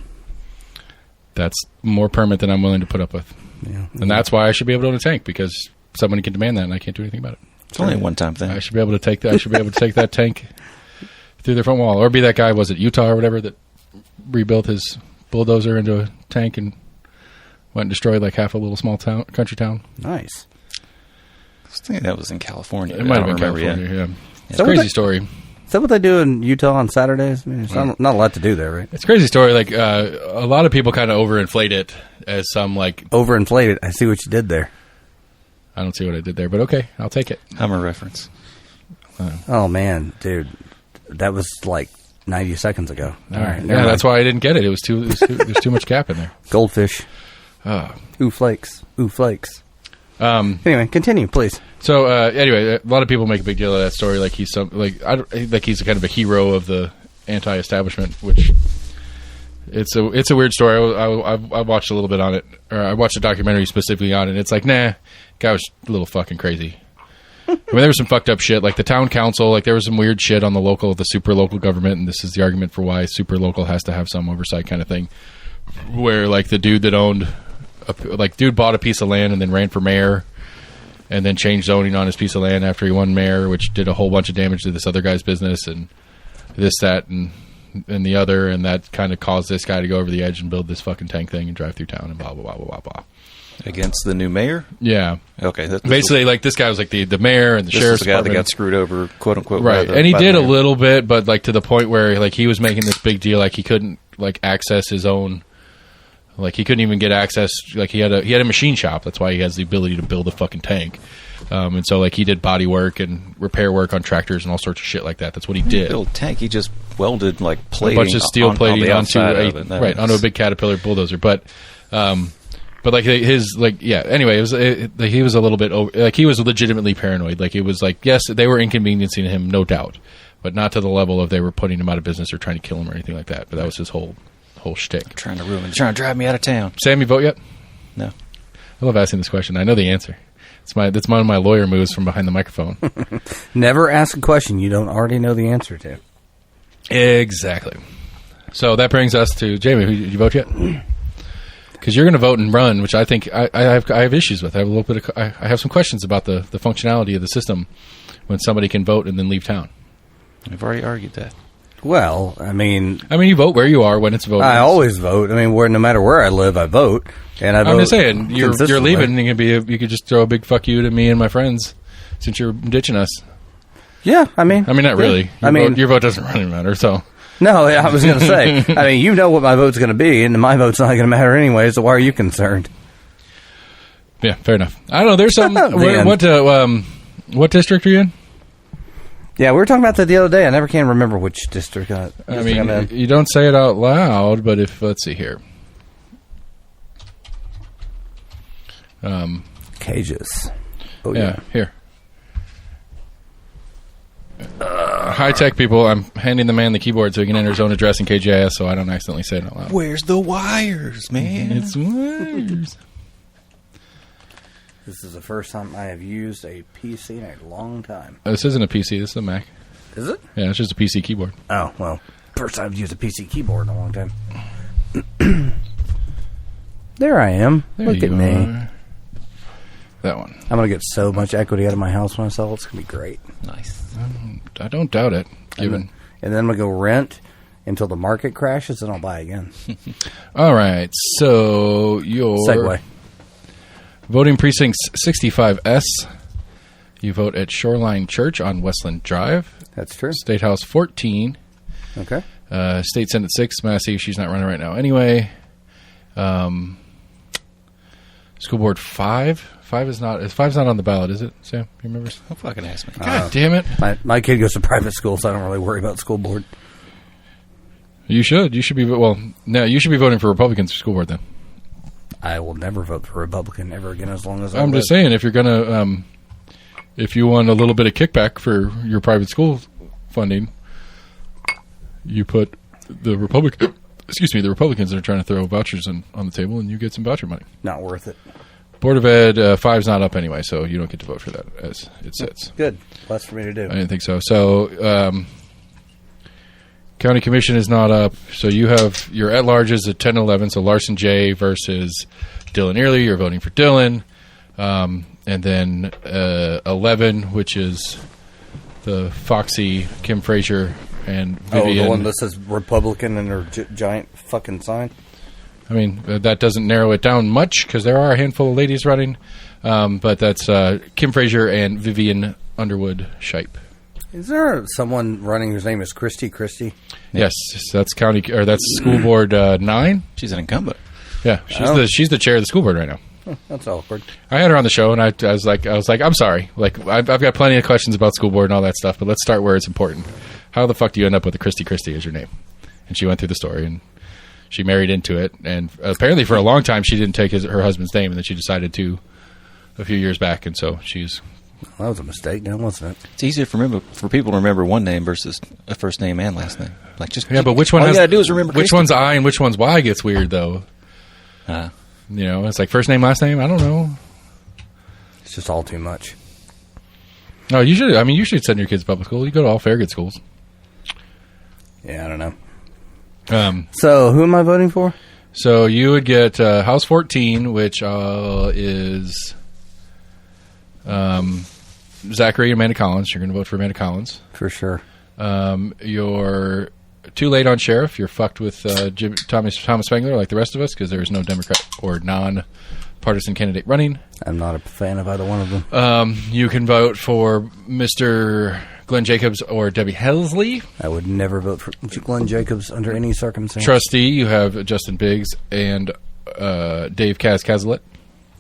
That's more permit than I'm willing to put up with. Yeah. And that's why I should be able to own a tank, because somebody can demand that, and I can't do anything about it. It's only a one-time thing. I should be able to take that. I should be able to take that tank through their front wall, or be that guy. Was it Utah or whatever that rebuilt his bulldozer into a tank and went and destroyed like half a little small town, country town? Nice. I was thinking that was in California. It might have been California. Yeah, it's a crazy story. Is that what they do in Utah on Saturdays? I mean, there's not a lot to do there, right? It's a crazy story. Like a lot of people kind of overinflate it as some like Overinflated. I see what you did there. I don't see what I did there, but okay, I'll take it. Hummer reference. Oh man, dude, that was like 90 seconds ago. All right, yeah, that's why I didn't get it. There's too much cap in there. Goldfish. Ooh flakes. Ooh flakes. Anyway, continue, please. So anyway, a lot of people make a big deal of that story, like he's he's kind of a hero of the anti-establishment, which it's a weird story. I watched a little bit on it, or I watched a documentary specifically on it. And it's like, nah, guy was a little fucking crazy. I mean, there was some fucked up shit, like the town council, like there was some weird shit on the super local government, and this is the argument for why super local has to have some oversight kind of thing, where like the dude that owned, dude bought a piece of land and then ran for mayor, and then changed zoning on his piece of land after he won mayor, which did a whole bunch of damage to this other guy's business, and this, that, and the other, and that kind of caused this guy to go over the edge and build this fucking tank thing and drive through town and blah, blah, blah, blah, blah, blah. Against the new mayor? Yeah. Okay. Basically, like, this guy was like the mayor and the sheriff's the guy department. that got screwed over, quote unquote. Right. And he did a little bit, but like to the point where like he was making this big deal, like he couldn't like access his own, like he couldn't even get access, like he had a machine shop. That's why he has the ability to build a fucking tank. And so like he did body work and repair work on tractors and all sorts of shit like that. That's what he did. Build a tank. He just welded like plating, a bunch of steel plating onto a big Caterpillar bulldozer. But like his like yeah. Anyway, he was a little bit over, like he was legitimately paranoid. Like it was like, yes, they were inconveniencing him, no doubt, but not to the level of they were putting him out of business or trying to kill him or anything like that. But that was his whole shtick. Trying to drive me out of town. Sam, you vote yet? No. I love asking this question. I know the answer. That's one of my lawyer moves from behind the microphone. Never ask a question you don't already know the answer to. Exactly. So that brings us to Jamie. Did you vote yet? Because you're going to vote and run, which I think I have issues with. I have a little bit I have some questions about the functionality of the system when somebody can vote and then leave town. I've already argued that. Well, I mean, you vote where you are when it's voting. I always vote. I mean, no matter where I live, I vote. And I'm just saying, you're leaving, and you could just throw a big fuck you to me and my friends since you're ditching us. Yeah, I mean, not really. Your vote doesn't really matter. So no, I was going to say. I mean, you know what my vote's going to be, and my vote's not going to matter anyway. So why are you concerned? Yeah, fair enough. I don't know. There's some. What district are you in? Yeah, we were talking about that the other day. I never can remember which district. I'm in. You don't say it out loud, but let's see here. Cages. Oh yeah, here. high-tech people, I'm handing the man the keyboard so he can enter his own address in KGIS so I don't accidentally say it out loud. Where's the wires, man? It's wires. This is the first time I have used a PC in a long time. This isn't a PC. This is a Mac. Is it? Yeah, it's just a PC keyboard. Oh, well. First time I've used a PC keyboard in a long time. There I am. There Look you at me. are. That one. I'm going to get so much equity out of my house when I sell it. It's going to be great. Nice. I don't doubt it. Given. And then I'm going to go rent until the market crashes, and I'll buy again. All right. So your Segue. voting precincts 65S. You vote at Shoreline Church on Westland Drive. That's true. State House 14. Okay. State Senate 6. Massey. She's not running right now. Anyway. School Board 5. 5's not on the ballot, is it, Sam? You remember? Don't fucking ask me. God damn it. My kid goes to private school, so I don't really worry about school board. You should. You should be, well, no, you should be voting for Republicans for school board then. I will never vote for Republican ever again as long as I'm just saying, if you're going to, if you want a little bit of kickback for your private school funding, you put the Republicans that are trying to throw vouchers on the table, and you get some voucher money. Not worth it. Board of Ed 5's not up anyway, so you don't get to vote for that as it sits. Good. Less for me to do. I didn't think so. So, County Commission is not up. So you have your at-larges at 10 and 11. So Larson J. versus Dylan Early. You're voting for Dylan. And then 11, which is the Foxy, Kim Frazier, and Vivian. Oh, the one that says Republican and their giant fucking sign? I mean, that doesn't narrow it down much because there are a handful of ladies running. But that's Kim Frazier and Vivian Underwood Shipe. Is there someone running whose name is Christie? Yes, that's that's School Board 9. She's an incumbent. Yeah, she's the chair of the school board right now. Oh, that's awkward. I had her on the show, and I was like, I'm sorry. Like, I've got plenty of questions about school board and all that stuff, but let's start where it's important. How the fuck do you end up with a Christie as your name? And she went through the story, and she married into it. And apparently, for a long time, she didn't take her husband's name, and then she decided to a few years back, and so she's. Well, that was a mistake, now, wasn't it? It's easier for people to remember one name versus a first name and last name. Like But which one? All you gotta do is remember which Christie. one's I and which one's Y gets weird though. You know, it's like first name, last name. I don't know. It's just all too much. No, you should. I mean, you should send your kids to public school. You go to all fair good schools. Yeah, I don't know. So, who am I voting for? So you would get House 14, which is Zachary and Amanda Collins. You're going to vote for Amanda Collins. For sure. You're too late on sheriff. You're fucked with Thomas Spangler like the rest of us because there is no Democrat or non-partisan candidate running. I'm not a fan of either one of them. You can vote for Mr. Glenn Jacobs or Debbie Helsley. I would never vote for Glenn Jacobs under any circumstance. Trustee, you have Justin Biggs and Dave Cazalet.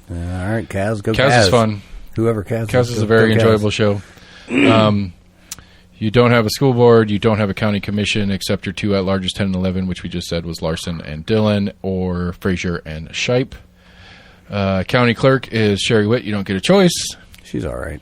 All right, Kaz, go Kaz. Kaz is fun. Whoever Kaz is. Kaz is a very enjoyable show. You don't have a school board. You don't have a county commission except your two at-larges, 10 and 11, which we just said was Larson and Dillon, or Frazier and Shipe. County clerk is Sherry Witt. You don't get a choice. She's all right.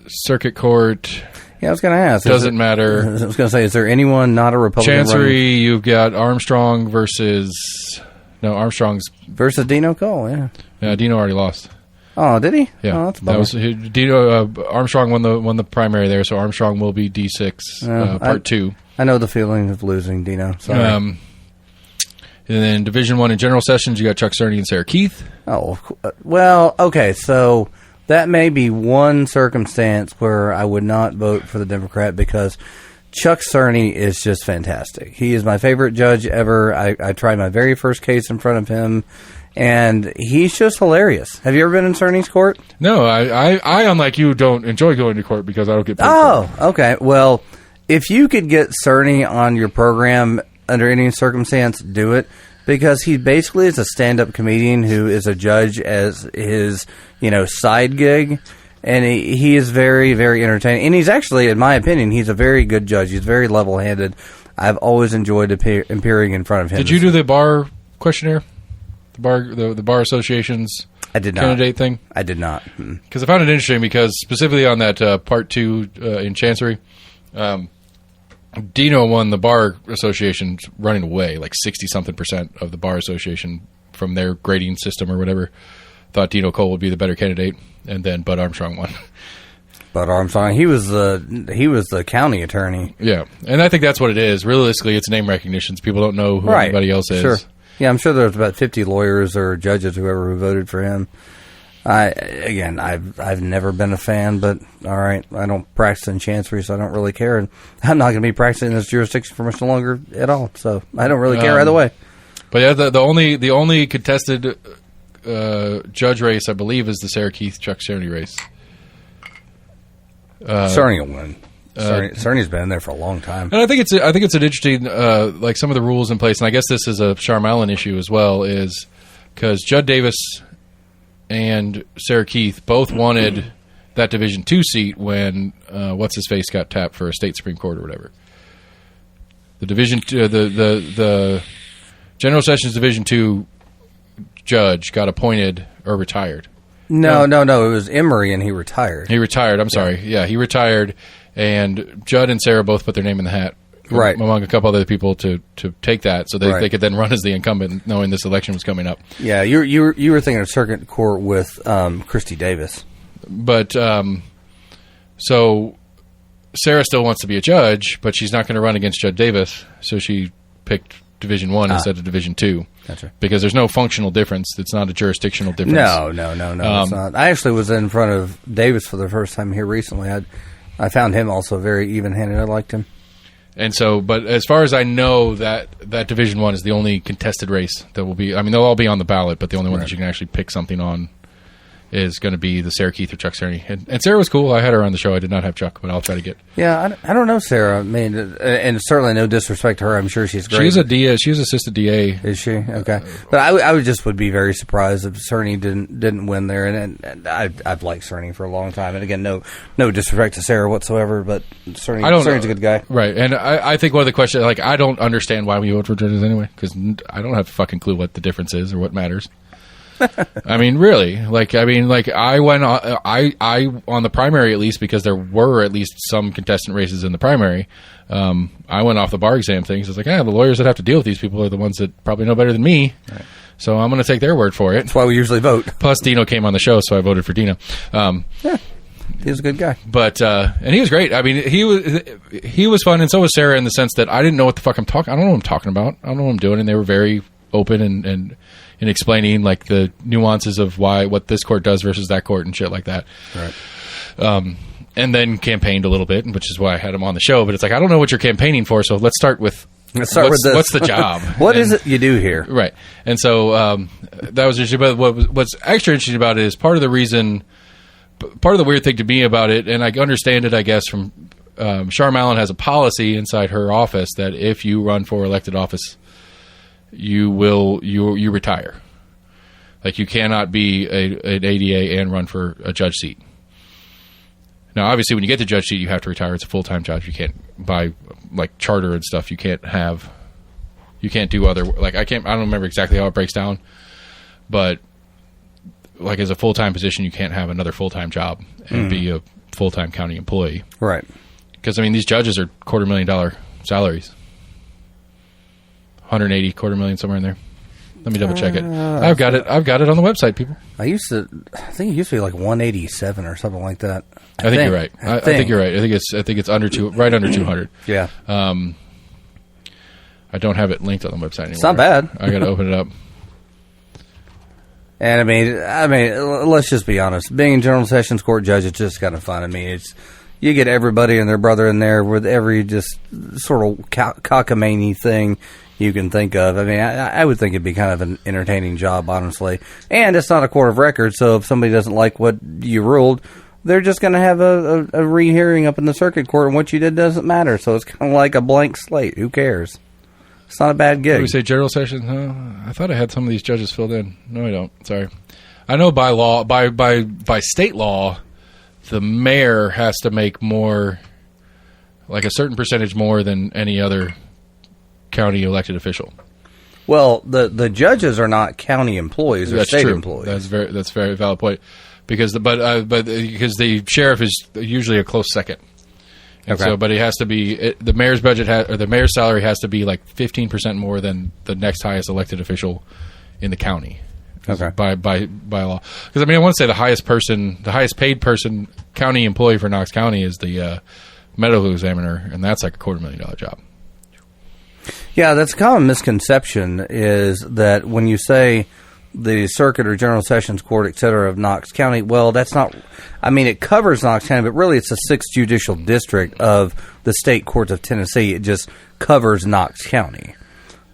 Circuit court. Yeah, I was going to ask. Doesn't matter. I was going to say, is there anyone not a Republican? Chancery, you've got Armstrong versus... No, Armstrong's... Versus Dino Cole, yeah. Yeah, Dino already lost. Oh, did he? Yeah, oh, that's a bummer. Dino. Armstrong won the primary there, so Armstrong will be D6 part 2. I know the feeling of losing Dino. Sorry. And then Division 1 in general sessions, you got Chuck Cerny and Sarah Keith. Oh, well, okay, so that may be one circumstance where I would not vote for the Democrat because Chuck Cerny is just fantastic. He is my favorite judge ever. I tried my very first case in front of him. And he's just hilarious. Have you ever been in Cerny's court? No, I unlike you, don't enjoy going to court because I don't get paid for it. Okay. Well, if you could get Cerny on your program under any circumstance, do it. Because he basically is a stand-up comedian who is a judge as his, side gig. And he is very, very entertaining. And he's actually, in my opinion, he's a very good judge. He's very level-handed. I've always enjoyed appearing in front of him. Did you do the bar questionnaire? The bar association's candidate thing? I did not. Because I found it interesting because specifically on that part 2 in Chancery, Dino won the Bar Association running away, like 60-something% of the Bar Association from their grading system or whatever thought Dino Cole would be the better candidate, and then Bud Armstrong won. Bud Armstrong, he was the county attorney. Yeah, and I think that's what it is. Realistically, it's name recognition. People don't know who anybody else is. Sure. Yeah, I'm sure there's about 50 lawyers or judges, whoever, who voted for him. I've never been a fan, but all right, I don't practice in chancery, so I don't really care. And I'm not going to be practicing in this jurisdiction for much longer at all, so I don't really care either way. But yeah, the only contested judge race, I believe, is the Sarah Keith Chuck Cerny race. Cerny will win. Cerny's been in there for a long time, and I think it's an interesting like some of the rules in place, and I guess this is a Sharm issue as well, is because Judd Davis and Sarah Keith both wanted that Division II seat when what's his face got tapped for a state Supreme Court or whatever. The Division the General Sessions Division II judge got appointed or retired. No. It was Emory, and he retired. He retired. I'm sorry. Yeah, he retired, and Judd and Sarah both put their name in the hat, right, among a couple other people to take that, so they could then run as the incumbent, knowing this election was coming up. Yeah, you were thinking of circuit court with Christy Davis, but so Sarah still wants to be a judge, but she's not going to run against Judd Davis, so she picked Division I instead of Division II. Gotcha. Because there's no functional difference. It's not a jurisdictional difference. No, it's not. I actually was in front of Davis for the first time here recently. I found him also very even-handed. I liked him. And so, but as far as I know, that Division I is the only contested race that will be. I mean, they'll all be on the ballot, but the only one that you can actually pick something on is going to be the Sarah Keith or Chuck Cerny. And Sarah was cool. I had her on the show. I did not have Chuck, but I'll try to get. Yeah, I don't know Sarah. I mean, and certainly no disrespect to her. I'm sure she's great. She's a DA. She was assistant DA. Is she? Okay. But I would be very surprised if Cerny didn't win there. And I've liked Cerny for a long time. And again, no disrespect to Sarah whatsoever, but Cerny's a good guy. Right. And I think one of the questions, like, I don't understand why we vote for judges anyway, because I don't have a fucking clue what the difference is or what matters. I mean, really, I went on the primary, at least, because there were at least some contestant races in the primary. I went off the bar exam things. It's like, the lawyers that have to deal with these people are the ones that probably know better than me. Right. So I'm going to take their word for it. That's why we usually vote. Plus, Dino came on the show, so I voted for Dino. Yeah, he was a good guy. But and he was great. I mean, he was fun, and so was Sarah, in the sense that I didn't know what the fuck I don't know what I'm talking about. I don't know what I'm doing, and they were very open and explaining, like, the nuances of what this court does versus that court and shit like that. Right. And then campaigned a little bit, which is why I had him on the show. But it's like, I don't know what you're campaigning for, so let's start with this. What's the job? What is it you do here? Right. And so that was interesting. But what's extra interesting about it is part of the weird thing to me about it, and I understand it, I guess, from Sharm Allen has a policy inside her office that if you run for elected office, you retire. Like, you cannot be an ADA and run for a judge seat. Now, obviously, when you get the judge seat, you have to retire. It's a full-time job. You can't, by, like, charter and stuff, you can't do other, like, I don't remember exactly how it breaks down, but, like, as a full-time position, you can't have another full-time job and be a full-time county employee. Right. Because, I mean, these judges are $250,000 salaries. 180, $250,000, somewhere in there. Let me double check it. I've got it on the website, people. I think it used to be like 187 or something like that. I think you're right. I think you're right. I think it's right under 200. Yeah. I don't have it linked on the website anymore. It's not bad. I got to open it up. And I mean, let's just be honest. Being a General Sessions Court judge, it's just kind of fun. I mean, you get everybody and their brother in there with every just sort of cockamamie thing you can think of. I mean, I would think it'd be kind of an entertaining job, honestly. And it's not a court of record, so if somebody doesn't like what you ruled, they're just going to have a rehearing up in the circuit court, and what you did doesn't matter. So it's kind of like a blank slate. Who cares? It's not a bad gig. We say General Sessions? I thought I had some of these judges filled in. No, I don't. Sorry. I know by law, by state law, the mayor has to make more, like a certain percentage more than any other county elected official. Well, the judges are not county employees; they're state employees. That's a very valid point, because the sheriff is usually a close second And Okay. So, but it has to be the mayor's budget or the mayor's salary has to be like 15% more than the next highest elected official in the county. Okay. By law. Because I mean, I want to say the highest paid person, county employee for Knox County is the medical examiner, and that's like a $250,000 job. Yeah, that's a common misconception is that when you say the circuit or general sessions court, et cetera, of Knox County, well, that's not, I mean, it covers Knox County, but really it's the 6th judicial district of the state courts of Tennessee. It just covers Knox County.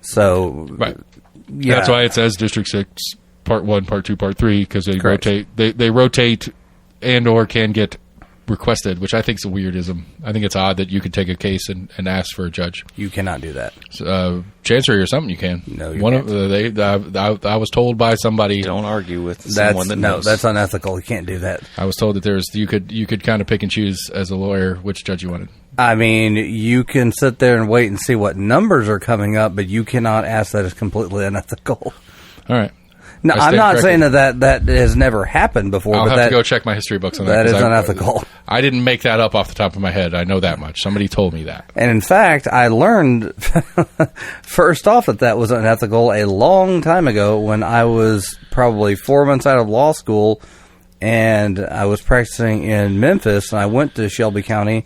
So, Right. yeah. That's why it says District 6, Part 1, Part 2, Part 3, because they Correct. rotate. They rotate and or can get requested, which I think is a weirdism. I think it's odd that you could take a case and ask for a judge. You cannot do that. Chancery or something you can. No, you can't. I was told by somebody. Don't argue with someone that knows. That's unethical. You can't do that. I was told that you could kind of pick and choose as a lawyer which judge you wanted. I mean, you can sit there and wait and see what numbers are coming up, but you cannot ask that. It's completely unethical. All right. No, I I'm stand not corrected. saying that has never happened before. I'll but have that, to go check my history books on that. that is 'cause unethical. I didn't make that up off the top of my head. I know that much. Somebody told me that. And in fact, I learned first off that was unethical a long time ago when I was probably 4 months out of law school, and I was practicing in Memphis, and I went to Shelby County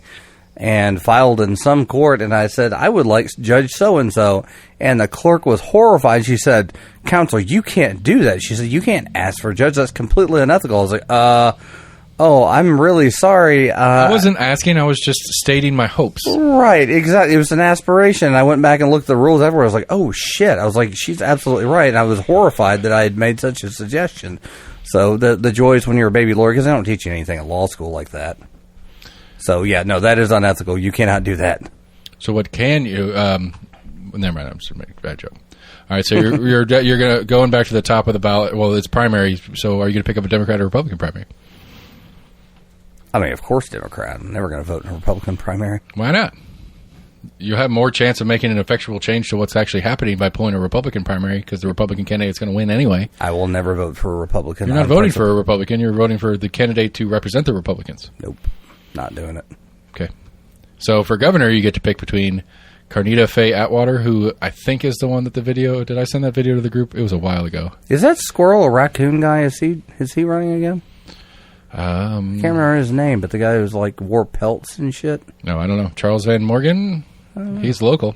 and filed in some court, and I said, I would like Judge so-and-so, and the clerk was horrified. She said, Counselor, you can't do that. She said, you can't ask for a judge. That's completely unethical. I was like, oh, I'm really sorry. I wasn't asking. I was just stating my hopes. Right, exactly. It was an aspiration. I went back and looked at the rules everywhere. I was like, oh, shit. I was like, she's absolutely right. And I was horrified that I had made such a suggestion. So the joys when you're a baby lawyer, because they don't teach you anything at law school like that. So, yeah, no, that is unethical. You cannot do that. So what can you? Never mind. I'm just making a bad joke. All right. So you're going back to the top of the ballot. Well, it's primary. So are you going to pick up a Democrat or Republican primary? I mean, of course, Democrat. I'm never going to vote in a Republican primary. Why not? You have more chance of making an effectual change to what's actually happening by pulling a Republican primary because the Republican candidate's going to win anyway. I will never vote for a Republican. You're not voting for a Republican. You're voting for the candidate to represent the Republicans. Nope. Not doing it. Okay. So for governor, you get to pick between Carnita Faye Atwater, who I think is the one that the video. Did I send that video to the group? It was a while ago. Is that squirrel a raccoon guy? Is he running again? Can't remember his name, but the guy who's like wore pelts and shit. No, I don't know. Charles Van Morgan. He's local.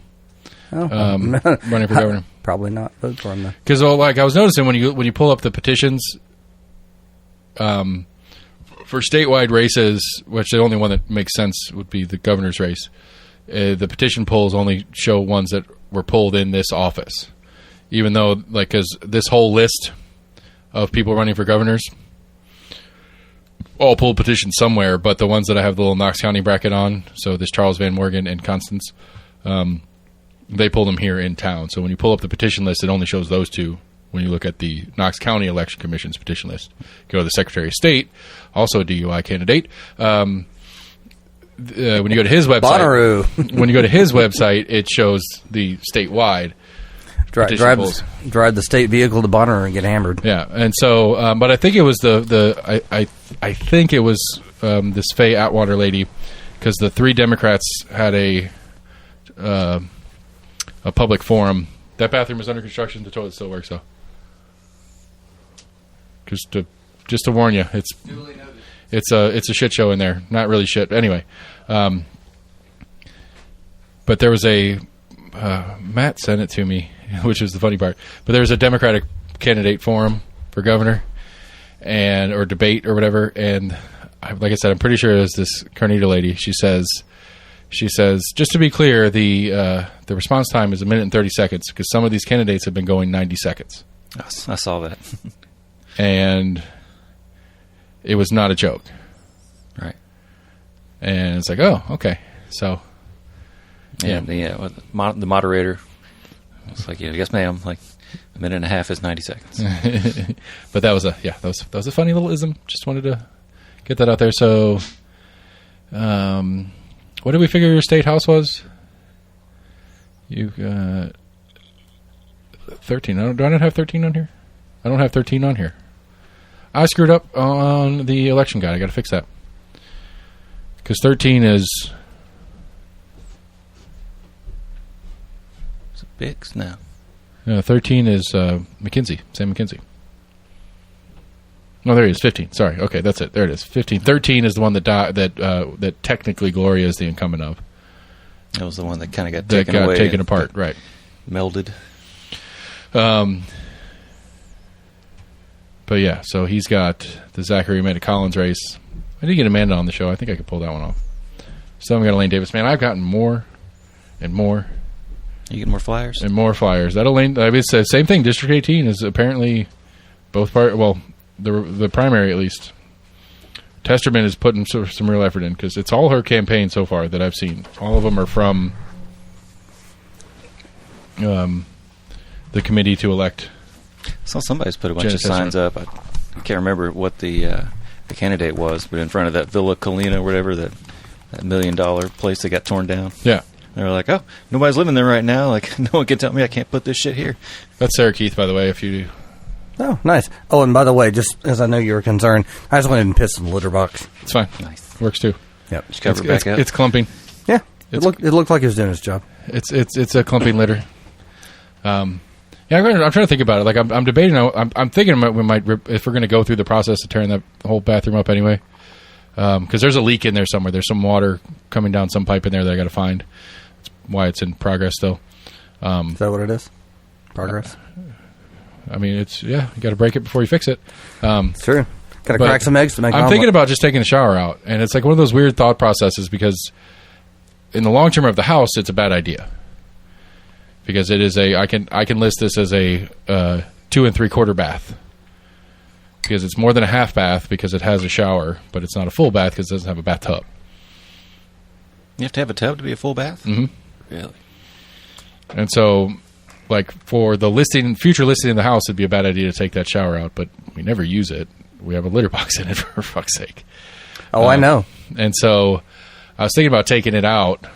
Running for governor. Probably not vote for him then. Because like I was noticing when you pull up the petitions, for statewide races, which the only one that makes sense would be the governor's race, the petition polls only show ones that were pulled in this office. Even though, like, because this whole list of people running for governors all pulled petitions somewhere, but the ones that I have the little Knox County bracket on, so this Charles Van Morgan and Constance, they pulled them here in town. So when you pull up the petition list, it only shows those two. When you look at the Knox County Election Commission's petition list, go to the Secretary of State, also a DUI candidate. When you go to his website, Bonnaroo. when you go to his website, it shows the statewide petition polls. Drive the state vehicle to Bonnaroo and get hammered. Yeah, and so, but I think it was I think it was this Faye Atwater lady, because the three Democrats had a public forum. That bathroom is under construction. The toilet still works though. Just to warn you, it's a shit show in there. Not really shit. Anyway, but there was a Matt sent it to me, which is the funny part. But there was a Democratic candidate forum for governor or debate or whatever. And like I said, I'm pretty sure it was this Carnita lady. She says, just to be clear, the response time is 1 minute and 30 seconds because some of these candidates have been going 90 seconds. I saw that. And it was not a joke. Right. And it's like, oh, okay. So, yeah. The moderator was like, yeah, yes, ma'am. Like, 1.5 minutes is 90 seconds. But that was a funny little ism. Just wanted to get that out there. So, what did we figure your state house was? You got 13. Do I not have 13 on here? I don't have 13 on here. I screwed up on the election guide. I got to fix that. Because 13 is Biggs? No. 13 is McKinsey. Sam McKinsey. No, there he is. 15. Sorry. Okay, that's it. There it is. 15. 13 is the one that technically Gloria is the incumbent of. That was the one that kind of got That taken got away. taken apart, right. Melded. But yeah, so he's got the Zachary Amanda Collins race. I did get Amanda on the show. I think I could pull that one off. So I'm got Elaine Davis. Man, I've gotten more and more You get more flyers? and more flyers. That Elaine, I mean, it's the same thing. District 18 is apparently both part. Well, the primary at least. Testerman is putting some real effort in because it's all her campaign so far that I've seen. All of them are from the committee to elect. I saw somebody's put a bunch Jenna of signs up. I can't remember what the candidate was, but in front of that Villa Colina or whatever, that $1 million place that got torn down. Yeah. They were like, oh, nobody's living there right now. Like, no one can tell me I can't put this shit here. That's Sarah Keith, by the way, if you... Oh, nice. Oh, and by the way, just as I know you were concerned, I just went in and pissed in the litter box. It's fine. Nice. Works too. Yep. Just cover it back up. It's clumping. Yeah. It looked like he was doing his job. It's a clumping litter. Yeah, I'm trying to think about it. Like I'm debating. I'm thinking we might if we're going to go through the process of tearing that whole bathroom up anyway, because there's a leak in there somewhere. There's some water coming down some pipe in there that I got to find. That's why it's in progress still. Is that what it is? Progress. I mean, you got to break it before you fix it. Sure. Got to But crack some eggs to make. I'm thinking about just taking the shower out, and it's like one of those weird thought processes because in the long term of the house, it's a bad idea. Because it is I can list this as a 2 3/4 bath. Because it's more than a half bath because it has a shower, but it's not a full bath because it doesn't have a bathtub. You have to have a tub to be a full bath? Mm-hmm. Really? And so, like, for the future listing in the house, it'd be a bad idea to take that shower out, but we never use it. We have a litter box in it, for fuck's sake. Oh, I know. And so, I was thinking about taking it out,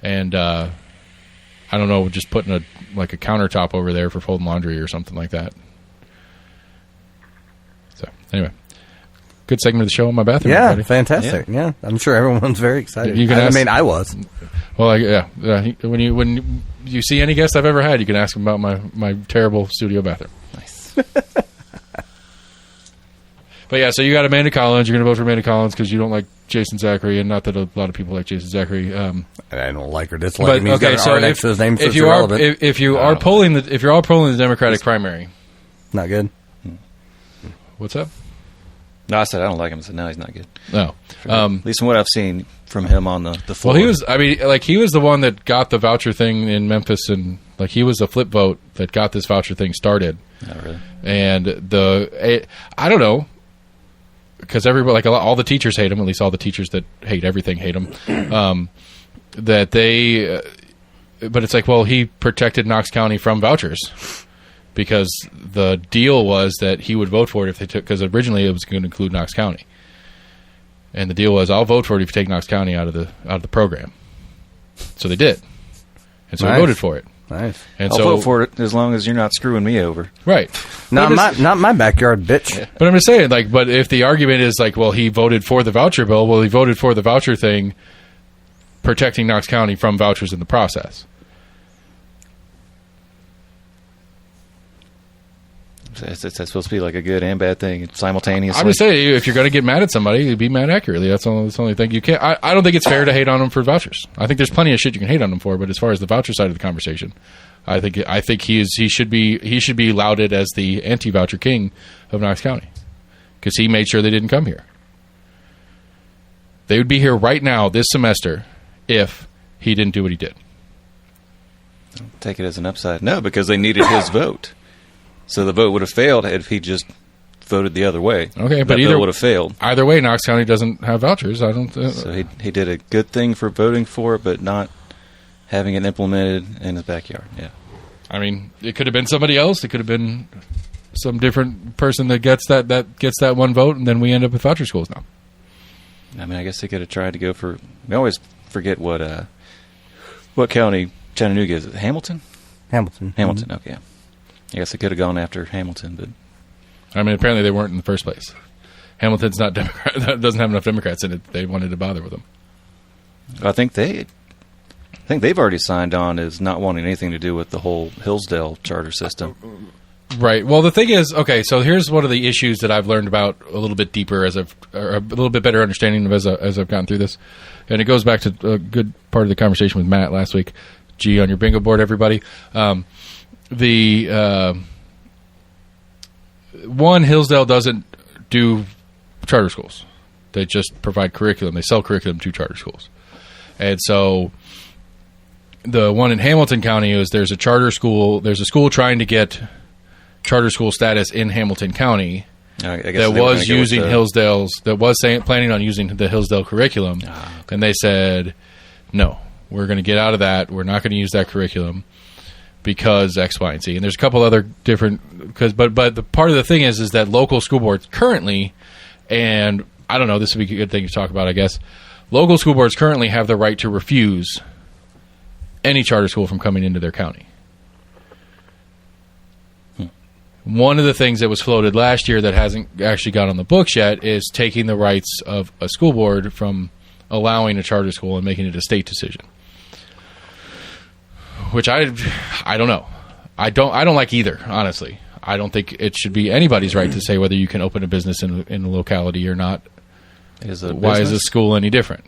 and I don't know, just putting a countertop over there for folding laundry or something like that. So anyway, good segment of the show in my bathroom. Yeah, everybody. fantastic. Yeah, I'm sure everyone's very excited. You can I ask- mean, I was. Well, when you see any guest I've ever had, you can ask them about my terrible studio bathroom. Nice. But yeah, so you got Amanda Collins. You're going to vote for Amanda Collins because you don't like Jason Zachary, and not that a lot of people like Jason Zachary. I don't like or dislike him. He's got an so R next to his name, so if it's you are irrelevant. if you are polling the Democratic primary, Not good. what's up? No, I said I don't like him. I said, no, he's not good. No. At least from what I've seen from him on the floor. Well, he was the one that got the voucher thing in Memphis, and he was a flip vote that got this voucher thing started. Not really. And I don't know, because everybody, all the teachers hate him. At least all the teachers that hate everything hate him. But it's like, well, he protected Knox County from vouchers because the deal was that he would vote for it if they took. Because originally it was going to include Knox County, and the deal was, I'll vote for it if you take Knox County out of the program. So they did, and so Nice. he voted for it. Nice. And I'll so, vote for it as long as you're not screwing me over. right? Not But my backyard, bitch. But I'm just saying, but if the argument is well, he voted for the voucher bill, well, he voted for the voucher thing, protecting Knox County from vouchers in the process. It's supposed to be like a good and bad thing simultaneously. I'm just saying, if you're going to get mad at somebody, be mad accurately. That's the only thing you can't. I don't think it's fair to hate on them for vouchers. I think there's plenty of shit you can hate on them for, but as far as the voucher side of the conversation, I think he should be lauded as the anti-voucher king of Knox County because he made sure they didn't come here. They would be here right now this semester if he didn't do what he did. Take it as an upside. No, because they needed his vote. So the vote would have failed if he just voted the other way. Okay, but that either bill would have failed. Either way, Knox County doesn't have vouchers. I don't. So he did a good thing for voting for it, but not having it implemented in his backyard. Yeah. I mean, it could have been somebody else. It could have been some different person that gets that one vote, and then we end up with voucher schools now. I mean, I guess they could have tried to go for. We always forget what county Chattanooga is. Hamilton. Hamilton. Hamilton. Okay. I guess they could have gone after Hamilton, but I mean, apparently they weren't in the first place. Hamilton's not Democrat. Doesn't have enough Democrats in it. They wanted to bother with them. I think think they've already signed on is not wanting anything to do with the whole Hillsdale charter system. Right. Well, the thing is, okay, so here's one of the issues that I've learned about a little bit deeper or a little bit better understanding of as I've gone through this. And it goes back to a good part of the conversation with Matt last week. G on your bingo board, everybody. Hillsdale doesn't do charter schools. They just provide curriculum. They sell curriculum to charter schools. And so the one in Hamilton County is there's a charter school. There's a school trying to get charter school status in Hamilton County I guess that was using planning on using the Hillsdale curriculum. Okay. And they said, no, we're going to get out of that. We're not going to use that curriculum because X, Y, and Z. And there's a couple other different, but the part of the thing is that local school boards currently, and I don't know, this would be a good thing to talk about, I guess. Local school boards currently have the right to refuse any charter school from coming into their county. One of the things that was floated last year that hasn't actually got on the books yet is taking the rights of a school board from allowing a charter school and making it a state decision. Which I don't know. I don't like either, honestly. I don't think it should be anybody's right to say whether you can open a business in a locality or not. Why is a school any different?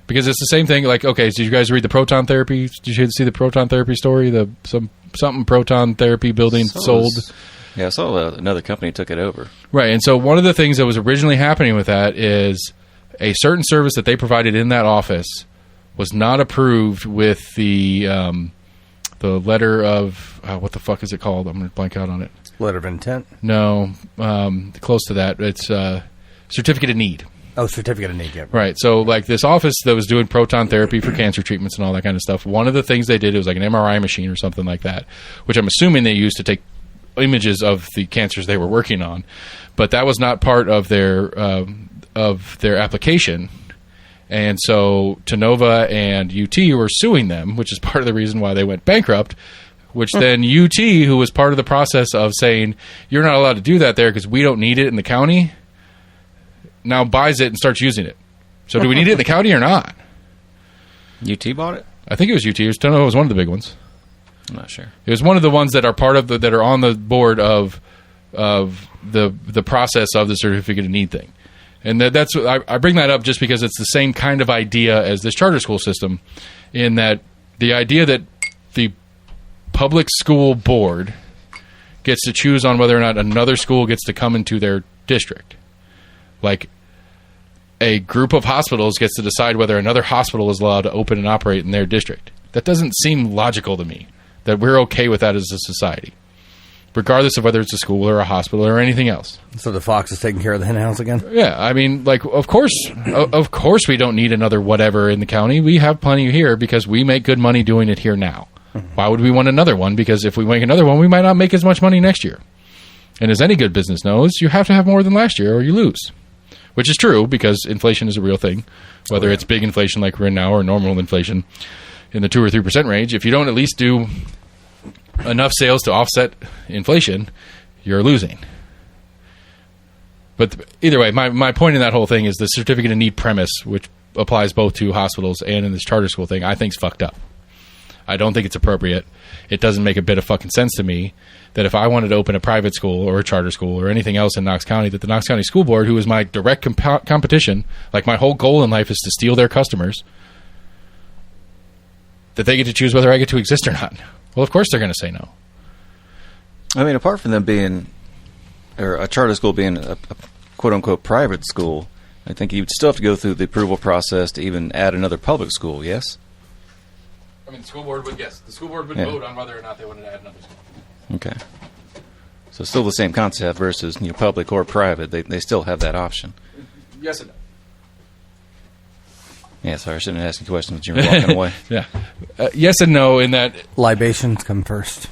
Because it's the same thing. Like, okay, did you guys read the proton therapy? Did you see the proton therapy story? Something proton therapy building sold. Yeah, I saw another company took it over. Right, and so one of the things that was originally happening with that is a certain service that they provided in that office was not approved with the letter of what the fuck is it called? I'm going to blank out on it. Letter of intent? No, close to that. It's certificate of need. Oh, certificate of need, yeah. Right. So, like, this office that was doing proton therapy for cancer treatments and all that kind of stuff, one of the things they did, it was like an MRI machine or something like that, which I'm assuming they used to take images of the cancers they were working on. But that was not part of their application. And so Tenova and UT were suing them, which is part of the reason why they went bankrupt, which then UT, who was part of the process of saying, you're not allowed to do that there because we don't need it in the county, now buys it and starts using it. So do we need it in the county or not? UT bought it? I think it was UT. Tenova was one of the big ones. I'm not sure. It was one of the ones that are part of that are on the board of the process of the certificate of need thing. And that's I bring that up just because it's the same kind of idea as this charter school system, in that the idea that the public school board gets to choose on whether or not another school gets to come into their district. Like, a group of hospitals gets to decide whether another hospital is allowed to open and operate in their district. That doesn't seem logical to me, that we're okay with that as a society, regardless of whether it's a school or a hospital or anything else. So the fox is taking care of the hen house again? Yeah, I mean, like, of course we don't need another whatever in the county. We have plenty here because we make good money doing it here now. Mm-hmm. Why would we want another one? Because if we make another one, we might not make as much money next year. And as any good business knows, you have to have more than last year or you lose. Which is true, because inflation is a real thing. Whether it's big inflation like we're in now or normal inflation in the 2 or 3% range, if you don't at least do enough sales to offset inflation, you're losing. But either way, my point in that whole thing is the certificate of need premise, which applies both to hospitals and in this charter school thing, I think is fucked up. I don't think it's appropriate. It doesn't make a bit of fucking sense to me that if I wanted to open a private school or a charter school or anything else in Knox County, that the Knox County School Board, who is my direct competition, like my whole goal in life is to steal their customers, that they get to choose whether I get to exist or not. Well, of course they're going to say no. I mean, apart from them being, or a charter school being a quote-unquote private school, I think you'd still have to go through the approval process to even add another public school, yes? I mean, the school board would, yes. The school board would vote on whether or not they wanted to add another school. Okay. So still the same concept versus public or private. They still have that option. Yes and no. Yeah, sorry, I shouldn't have asked you questions, but you were walking away. Yeah. Yes and no in that... Libations come first.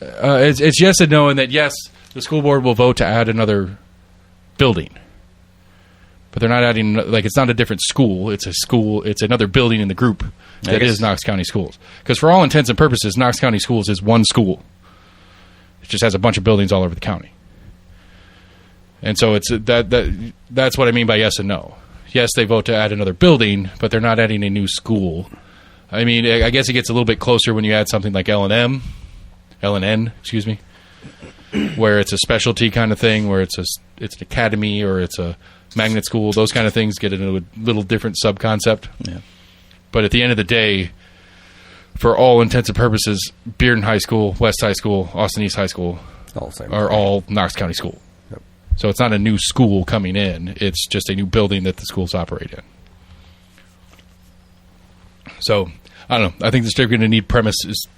It's yes and no in that, yes, the school board will vote to add another building. But they're not adding... Like, it's not a different school. It's a school. It's another building in the group that is Knox County Schools. Because for all intents and purposes, Knox County Schools is one school. It just has a bunch of buildings all over the county. And so it's that's what I mean by yes and no. yes, they vote to add another building, but they're not adding a new school. I mean, I guess it gets a little bit closer when you add something like L&N, excuse me, where it's a specialty kind of thing, where it's an academy or it's a magnet school. Those kind of things get into a little different sub-concept. Yeah. But at the end of the day, for all intents and purposes, Bearden High School, West High School, Austin East High School are all Knox County School. Yep. So it's not a new school coming in. It's just a new building that the schools operate in. So I don't know. I think the district going to need premise is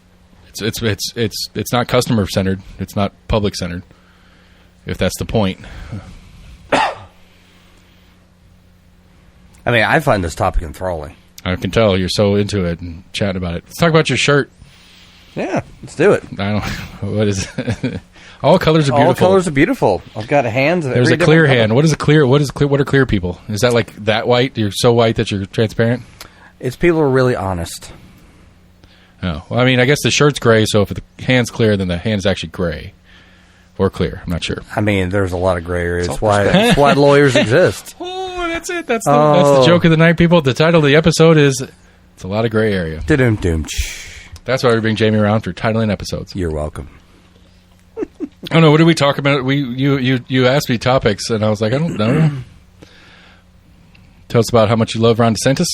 it's not customer centered. It's not public centered. If that's the point. I mean, I find this topic enthralling. I can tell you're so into it and chatting about it. Let's talk about your shirt. Yeah, let's do it. I don't. What is it? All colors are beautiful. All colors are beautiful. I've got hands. Of There's every a clear different hand. color. What is a clear? What is clear? What are clear people? Is that like that white? You're so white that you're transparent. It's people who are really honest. Oh, well, I mean, I guess the shirt's gray. So if the hand's clear, then the hand's actually gray or clear. I'm not sure. I mean, there's a lot of gray areas. That's why lawyers exist. Oh, that's it. That's the joke of the night, people. The title of the episode is "It's a lot of gray area." Doom. That's why we bring Jamie around for titling episodes. You're welcome. I don't know. What did we talk about? You asked me topics, and I was like, I don't know. Tell us about how much you love Ron DeSantis.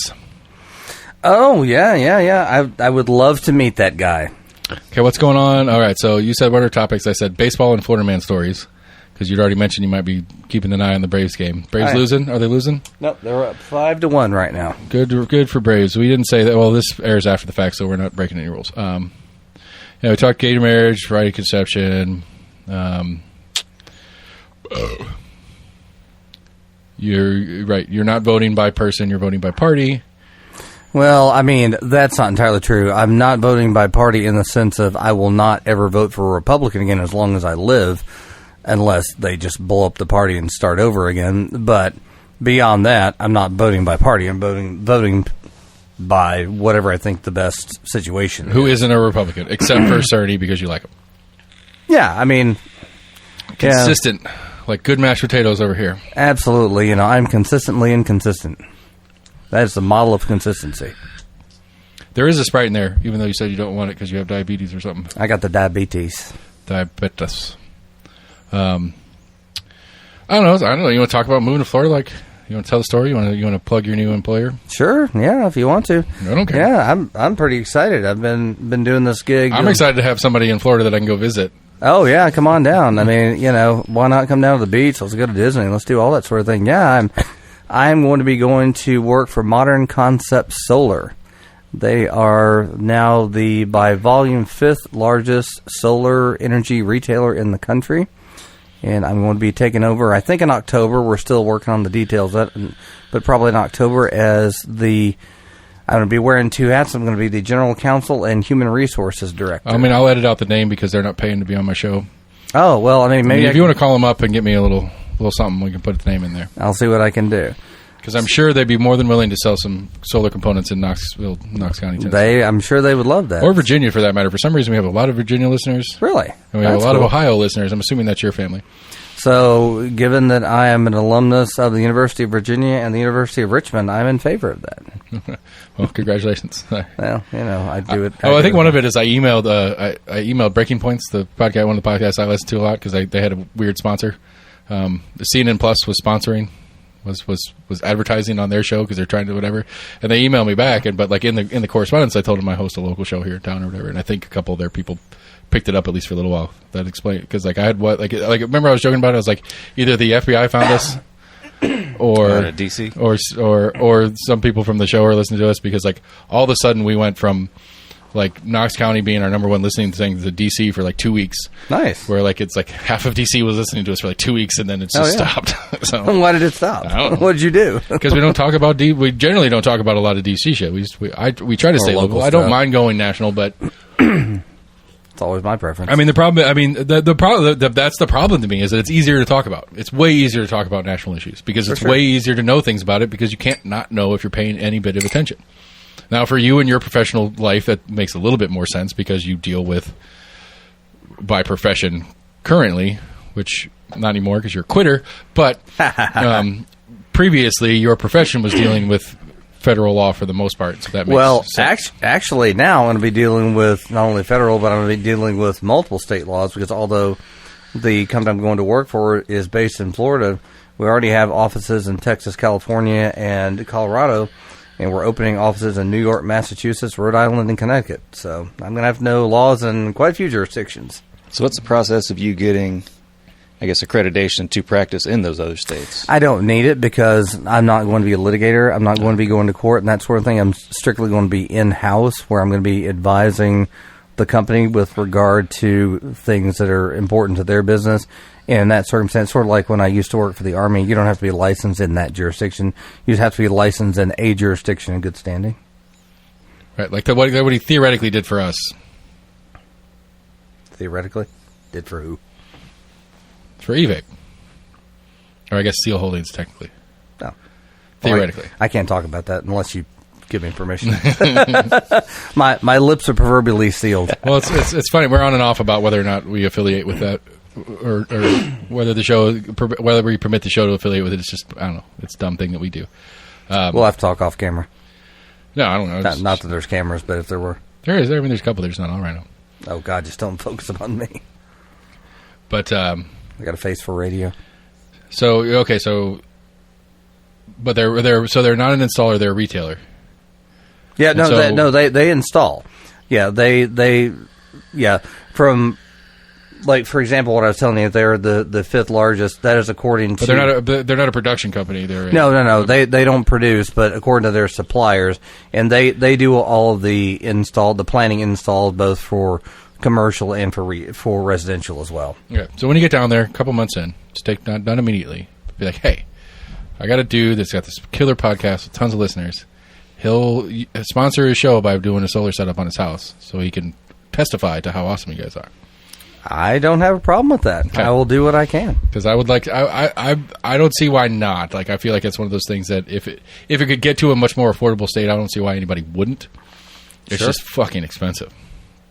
Oh, yeah. I would love to meet that guy. Okay, what's going on? All right, so you said what are topics? I said baseball and Florida man stories, because you'd already mentioned you might be keeping an eye on the Braves game. Braves losing? Are they losing? Nope, they're up 5-1 right now. Good for Braves. We didn't say that. Well, this airs after the fact, so we're not breaking any rules. We talked gay marriage, variety conception. You're right. You're not voting by person. You're voting by party. Well, I mean, that's not entirely true. I'm not voting by party in the sense of I will not ever vote for a Republican again as long as I live, unless they just blow up the party and start over again. But beyond that, I'm not voting by party. I'm voting by whatever I think the best situation Who is. isn't a Republican, except for Cerny because you like him. Yeah, I mean... Consistent, like good mashed potatoes over here. Absolutely. I'm consistently inconsistent. That is the model of consistency. There is a Sprite in there, even though you said you don't want it because you have diabetes or something. I got the diabetes. Diabetes. I don't know. You want to talk about moving to Florida? Like, you want to tell the story? You want to plug your new employer? Sure. Yeah, if you want to. I don't care. Yeah, I'm pretty excited. I've been doing this gig. I'm excited to have somebody in Florida that I can go visit. Oh yeah, come on down. I mean, why not come down to the beach? Let's go to Disney. Let's do all that sort of thing. Yeah, I'm going to be going to work for Modern Concept Solar. They are now the by volume 5th largest solar energy retailer in the country. And I'm going to be taking over, I think in October. We're still working on the details, but probably in October I'm going to be wearing 2 hats. I'm going to be the General Counsel and Human Resources Director. I mean, I'll edit out the name because they're not paying to be on my show. Oh, well, I mean, maybe if you want to call them up and get me a little something, we can put the name in there. I'll see what I can do. Because I'm sure they'd be more than willing to sell some solar components in Knox County, Tennessee. I'm sure they would love that. Or Virginia, for that matter. For some reason, we have a lot of Virginia listeners. Really? And we have a lot of Ohio listeners. I'm assuming that's your family. So, given that I am an alumnus of the University of Virginia and the University of Richmond, I'm in favor of that. Well, congratulations. Well, I do it. I think one of it is I emailed I emailed Breaking Points, the podcast, one of the podcasts I listen to a lot, because they had a weird sponsor. The CNN Plus was sponsoring, was advertising on their show because they're trying to whatever, and they emailed me back, but like in the correspondence, I told them I host a local show here in town or whatever, and I think a couple of their people picked it up at least for a little while. That explained, because like I had remember I was joking about it. I was like, either the FBI found us, or DC, or some people from the show are listening to us, because like all of a sudden we went from like Knox County being our number one listening thing to DC for like 2 weeks. Nice. Where like it's like half of DC was listening to us for like 2 weeks, and then it's just stopped. So why did it stop? I don't know. What did you do? Because we don't talk about we generally don't talk about a lot of DC shit. We try to stay local. I don't mind going national, but it's always my preference. I mean, the problem. I mean, the problem. That's the problem to me, is that it's easier to talk about. It's way easier to talk about national issues because it's way easier to know things about it, because you can't not know if you're paying any bit of attention. Now, for you in your professional life, that makes a little bit more sense because you deal with, by profession currently, which not anymore because you're a quitter, but previously your profession was dealing with federal law for the most part. So that makes sense. Actually, now I'm going to be dealing with not only federal, but I'm going to be dealing with multiple state laws because although the company I'm going to work for is based in Florida, we already have offices in Texas, California, and Colorado, and we're opening offices in New York, Massachusetts, Rhode Island, and Connecticut. So I'm going to have to know laws in quite a few jurisdictions. So what's the process of you getting, I guess, accreditation to practice in those other states? I don't need it because I'm not going to be a litigator. I'm not going to be going to court and that sort of thing. I'm strictly going to be in-house where I'm going to be advising the company with regard to things that are important to their business. And in that circumstance, sort of like when I used to work for the Army, you don't have to be licensed in that jurisdiction. You just have to be licensed in a jurisdiction in good standing. Right, like what he theoretically did for us. Theoretically? Did for who? For eVic. Or I guess Seal Holdings, technically. No. Theoretically. Well, I can't talk about that unless you give me permission. my lips are proverbially sealed. Well, it's funny. We're on and off about whether or not we affiliate with that, or whether we permit the show to affiliate with it. It's just, I don't know. It's a dumb thing that we do. We'll have to talk off camera. No, I don't know. Not that there's cameras, but if there were. There is. I mean, there's a couple. There's not all right now. Oh, God, just don't focus on me. But I got a face for radio. So okay, but they're not an installer. They're a retailer. Yeah, they install. Yeah, they from like for example, what I was telling you, they're the fifth largest. That is according to. But they're not a production company. No. They don't produce, but according to their suppliers, and they do all of the planning install both for commercial and for residential as well. Yeah. So when you get down there, a couple months in, just take not immediately. Be like, hey, I got a dude that's got this killer podcast with tons of listeners. He'll sponsor his show by doing a solar setup on his house, so he can testify to how awesome you guys are. I don't have a problem with that. Okay. I will do what I can because I would like. I don't see why not. Like I feel like it's one of those things that if it could get to a much more affordable state, I don't see why anybody wouldn't. It's just fucking expensive.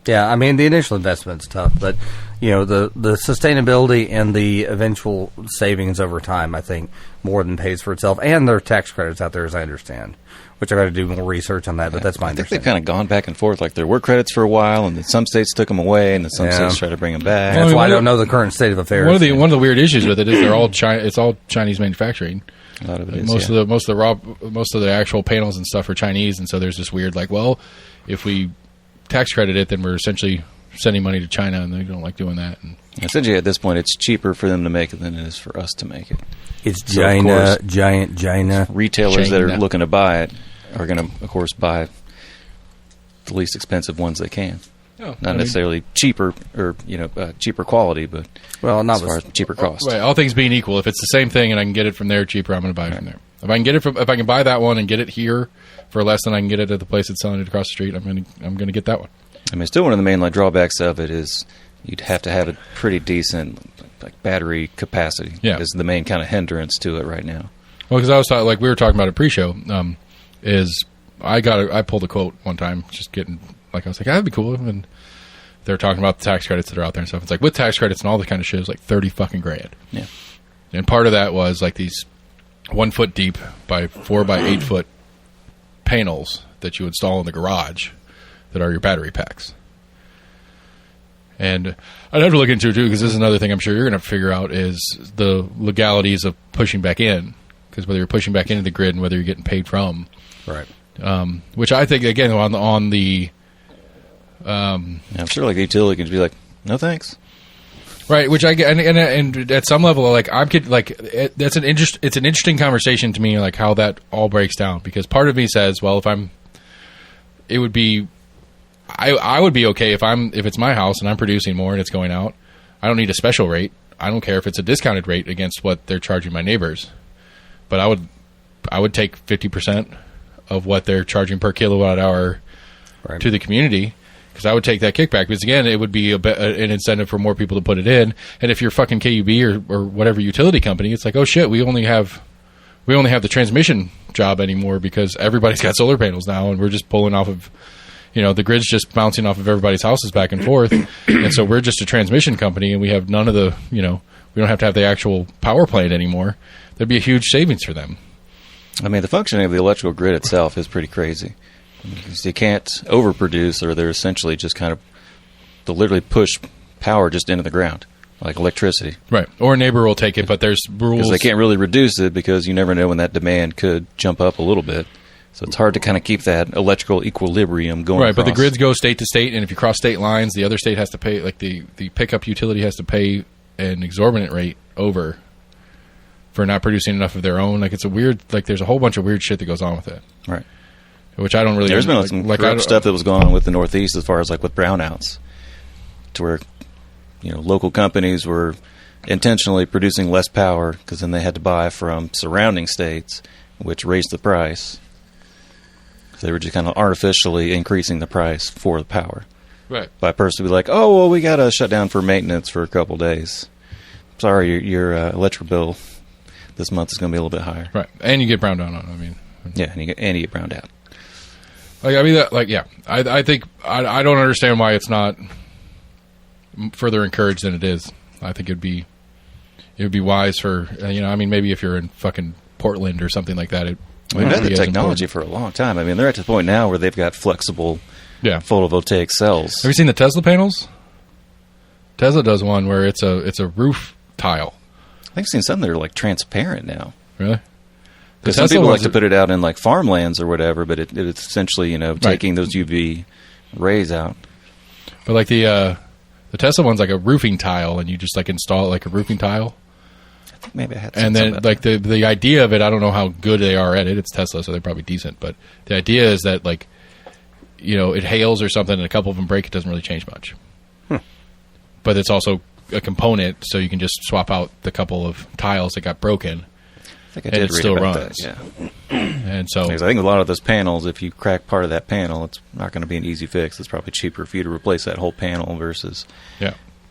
Yeah, I mean the initial investment's tough, but you know the sustainability and the eventual savings over time, I think, more than pays for itself. And there are tax credits out there, as I understand, which I got to do more research on that. But that's my understanding. I think they've kind of gone back and forth. Like there were credits for a while, and then some states took them away, and then some states tried to bring them back. Well, that's why I don't know the current state of affairs. One of the weird issues with it is they're all it's all Chinese manufacturing. A lot of it is, most of the actual panels and stuff are Chinese, and so there's this weird like, well, if we tax credit it, then we're essentially sending money to China, and they don't like doing that. And essentially, at this point, it's cheaper for them to make it than it is for us to make it. It's China, giant China. Retailers that are looking to buy it are going to, of course, buy the least expensive ones they can. Not necessarily cheaper or cheaper quality, but as far as cheaper cost. Right, all things being equal, if it's the same thing and I can get it from there cheaper, I'm going to buy it from there. If I can buy that one and get it here for less than I can get it at the place that's selling it across the street, I'm going to get that one. I mean, still one of the main drawbacks of it is you'd have to have a pretty decent battery capacity. Yeah, is the main kind of hindrance to it right now. Well, because I was like we were talking about a pre-show, is I pulled a quote one time, just getting like I was like that'd be cool, and they're talking about the tax credits that are out there and stuff. It's like with tax credits and all the kind of shit, it's like $30 fucking grand. Yeah, and part of that was like these 1 foot deep by 4 by 8 foot panels that you install in the garage that are your battery packs. And I'd have to look into it too, because this is another thing I'm sure you're going to figure out is the legalities of pushing back in, because whether you're pushing back into the grid and whether you're getting paid from, right? Which I think again on the, I'm sure like the utility can be like, no thanks, right? Which I get, and at some level, like it's an interesting conversation to me, like how that all breaks down, because part of me says, well, I would be okay if it's my house and I'm producing more and it's going out. I don't need a special rate. I don't care if it's a discounted rate against what they're charging my neighbors. But I would take 50% of what they're charging per kilowatt hour to the community, because I would take that kickback. Because again, it would be an incentive for more people to put it in. And if you're fucking KUB or whatever utility company, it's like, oh shit, we only have the transmission job anymore because everybody's got solar panels now, and we're just pulling off of. The grid's just bouncing off of everybody's houses back and forth. And so we're just a transmission company, and we have none of the, we don't have to have the actual power plant anymore. There'd be a huge savings for them. I mean, the functioning of the electrical grid itself is pretty crazy. You can't overproduce, or they're essentially just kind of, they'll literally push power just into the ground, like electricity. Right. Or a neighbor will take it, but there's rules. Because they can't really reduce it because you never know when that demand could jump up a little bit. So it's hard to kind of keep that electrical equilibrium going. Right, but the grids go state to state, and if you cross state lines, the other state has to pay, like the pickup utility has to pay an exorbitant rate over for not producing enough of their own. Like, it's a weird, like, there's a whole bunch of weird shit that goes on with it. Right. Which I don't really... There's been some corrupt stuff that was going on with the Northeast as far as, like, with brownouts, to where, you know, local companies were intentionally producing less power because then they had to buy from surrounding states, which raised the price. They were just kind of artificially increasing the price for the power. Right. By a person to be like, oh, well, we got to shut down for maintenance for a couple days. Sorry, your electric bill this month is going to be a little bit higher. Right. And you get browned out on it, I mean. Yeah, and you get browned out. Like, I mean, I think, I don't understand why it's not further encouraged than it is. I think it would be wise for, you know, I mean, maybe if you're in fucking Portland or something like that, we've had the technology for a long time. I mean, they're at the point now where they've got flexible photovoltaic cells. Have you seen the Tesla panels? Tesla does one where it's a roof tile. I think I've seen some that are like transparent now. Really? Because some people like to put it out in like farmlands or whatever, but it's essentially, you know, taking those UV rays out. But like the Tesla one's like a roofing tile, and you just like install it like a roofing tile. Maybe I had and then like the idea of it, I don't know how good they are at it. It's Tesla, so they're probably decent. But the idea is that, like, you know, it hails or something and a couple of them break, it doesn't really change much. But it's also a component, so you can just swap out the couple of tiles that got broken, and it still runs. That, yeah. And so, because I think a lot of those panels, if you crack part of that panel, it's not going to be an easy fix. It's probably cheaper for you to replace that whole panel versus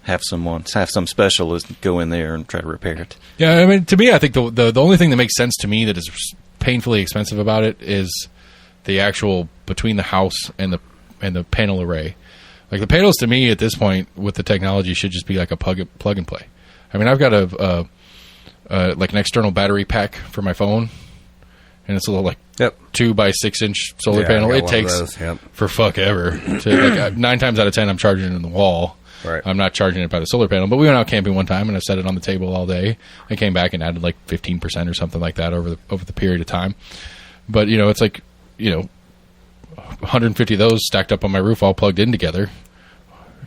have some specialist go in there and try to repair it. Yeah, I mean, to me, I think the only thing that makes sense to me that is painfully expensive about it is the actual between the house and the panel array. Like, the panels to me at this point with the technology should just be like a plug and play. I mean, I've got a like an external battery pack for my phone, and it's a little like 2 by 6 inch solar panel. It takes for fuck ever. Like 9 times out of 10, I'm charging it in the wall. Right. I'm not charging it by the solar panel. But we went out camping one time, and I set it on the table all day. I came back and added like 15% or something like that over the period of time. But, you know, it's like, you know, 150 of those stacked up on my roof, all plugged in together.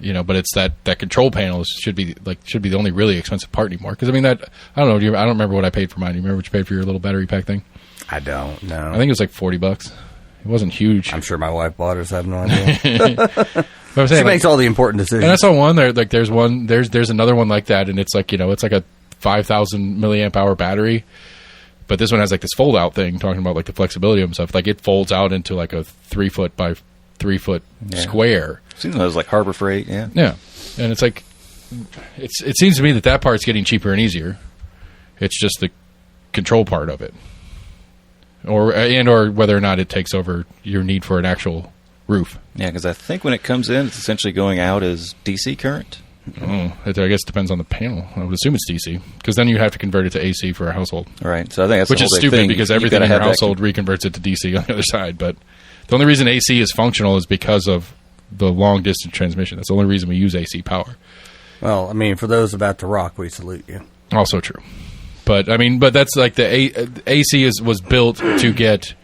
You know, but it's that control panel should be the only really expensive part anymore. Because I mean, that I don't know. I don't remember what I paid for mine. Do you remember what you paid for your little battery pack thing? I don't know. I think it was like $40. It wasn't huge. I'm sure my wife bought it. So I have no idea. She makes all the important decisions. And I saw one there. Like, there's one. There's another one like that, and it's like, you know, it's like a 5,000 milliamp hour battery. But this one has like this fold out thing, talking about like the flexibility of stuff. Like, it folds out into like a 3 foot by 3 foot square. Seems like it was like Harbor Freight, yeah. And it's like, it seems to me that part's getting cheaper and easier. It's just the control part of it, or whether or not it takes over your need for an actual roof. Yeah, because I think when it comes in, it's essentially going out as DC current. I guess it depends on the panel. I would assume it's DC, because then you have to convert it to AC for a household. Right. So I think that's which is stupid because everything in your household reconverts it to DC on the other side. But the only reason AC is functional is because of the long distance transmission. That's the only reason we use AC power. Well, I mean, for those about to rock, we salute you. Also true. But I mean, that's like the AC was built to get.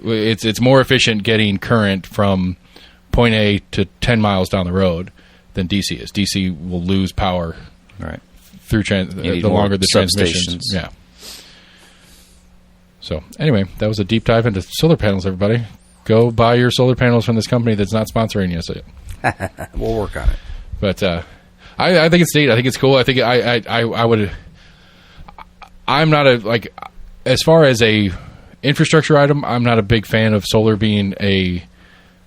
It's more efficient getting current from point A to 10 miles down the road than DC is. DC will lose power through the longer the transmissions. Yeah. So anyway, that was a deep dive into solar panels, everybody. Go buy your solar panels from this company that's not sponsoring you. So we'll work on it. But I think it's neat. I think it's cool. I think I would. I'm not a, like, as far as a infrastructure item, I'm not a big fan of solar being a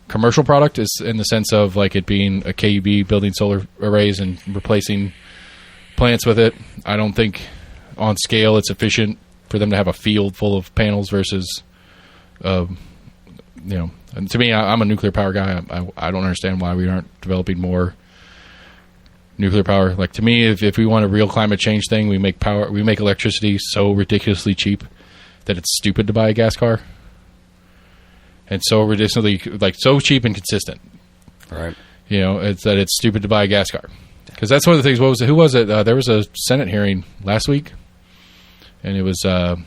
commercial product, is in the sense of like it being a KUB building solar arrays and replacing plants with it. I don't think on scale it's efficient for them to have a field full of panels versus you know, and to me, I'm a nuclear power guy. I don't understand why we aren't developing more nuclear power. Like, to me, if we want a real climate change thing, we make electricity so ridiculously cheap that it's stupid to buy a gas car. And so ridiculously, like, so cheap and consistent. Right. You know, it's that it's stupid to buy a gas car. Because that's one of the things. Who was it? There was a Senate hearing last week, and it was damn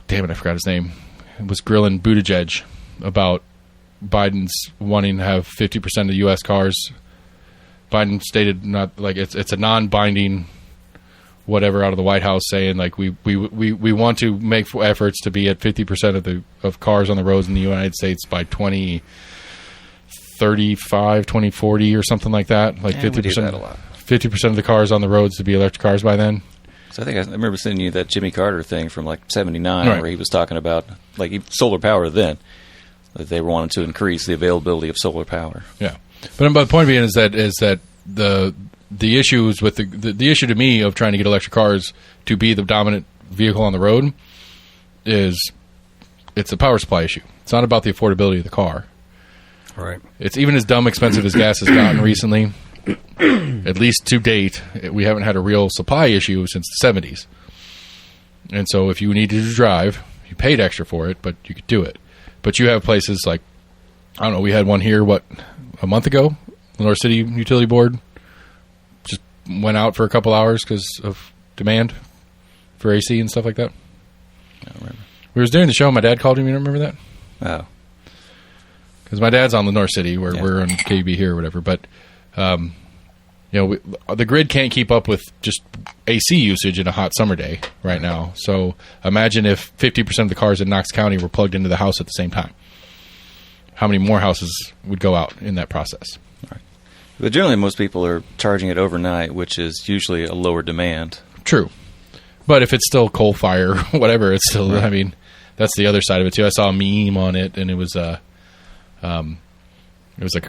it, I forgot his name. It was grilling Buttigieg about Biden's wanting to have 50% of the U.S. cars. Biden stated not like it's a non-binding whatever out of the White House saying like we want to make efforts to be at 50% of cars on the roads in the United States by 2035, 2040 or something like that. Like 50%. 50% of the cars on the roads to be electric cars by then. So I think I remember sending you that Jimmy Carter thing from like 79 where he was talking about like solar power then. That they wanted to increase the availability of solar power. Yeah. But the point being is that the issue is with the issue to me of trying to get electric cars to be the dominant vehicle on the road is it's a power supply issue. It's not about the affordability of the car. Right. It's even as dumb expensive as gas has gotten recently. At least to date, we haven't had a real supply issue since the 70s. And so if you needed to drive, you paid extra for it, but you could do it. But you have places like, I don't know, we had one here, a month ago? The North City Utility Board just went out for a couple hours because of demand for AC and stuff like that. I don't remember. We was doing the show, my dad called him, you don't remember that? Oh. Because my dad's on the North City, where we're on KB here or whatever, but... the grid can't keep up with just AC usage in a hot summer day right now. So imagine if 50% of the cars in Knox County were plugged into the house at the same time. How many more houses would go out in that process? Right. But generally, most people are charging it overnight, which is usually a lower demand. True. But if it's still coal fire, whatever, it's still, right. I mean, that's the other side of it too. I saw a meme on it, and it was like a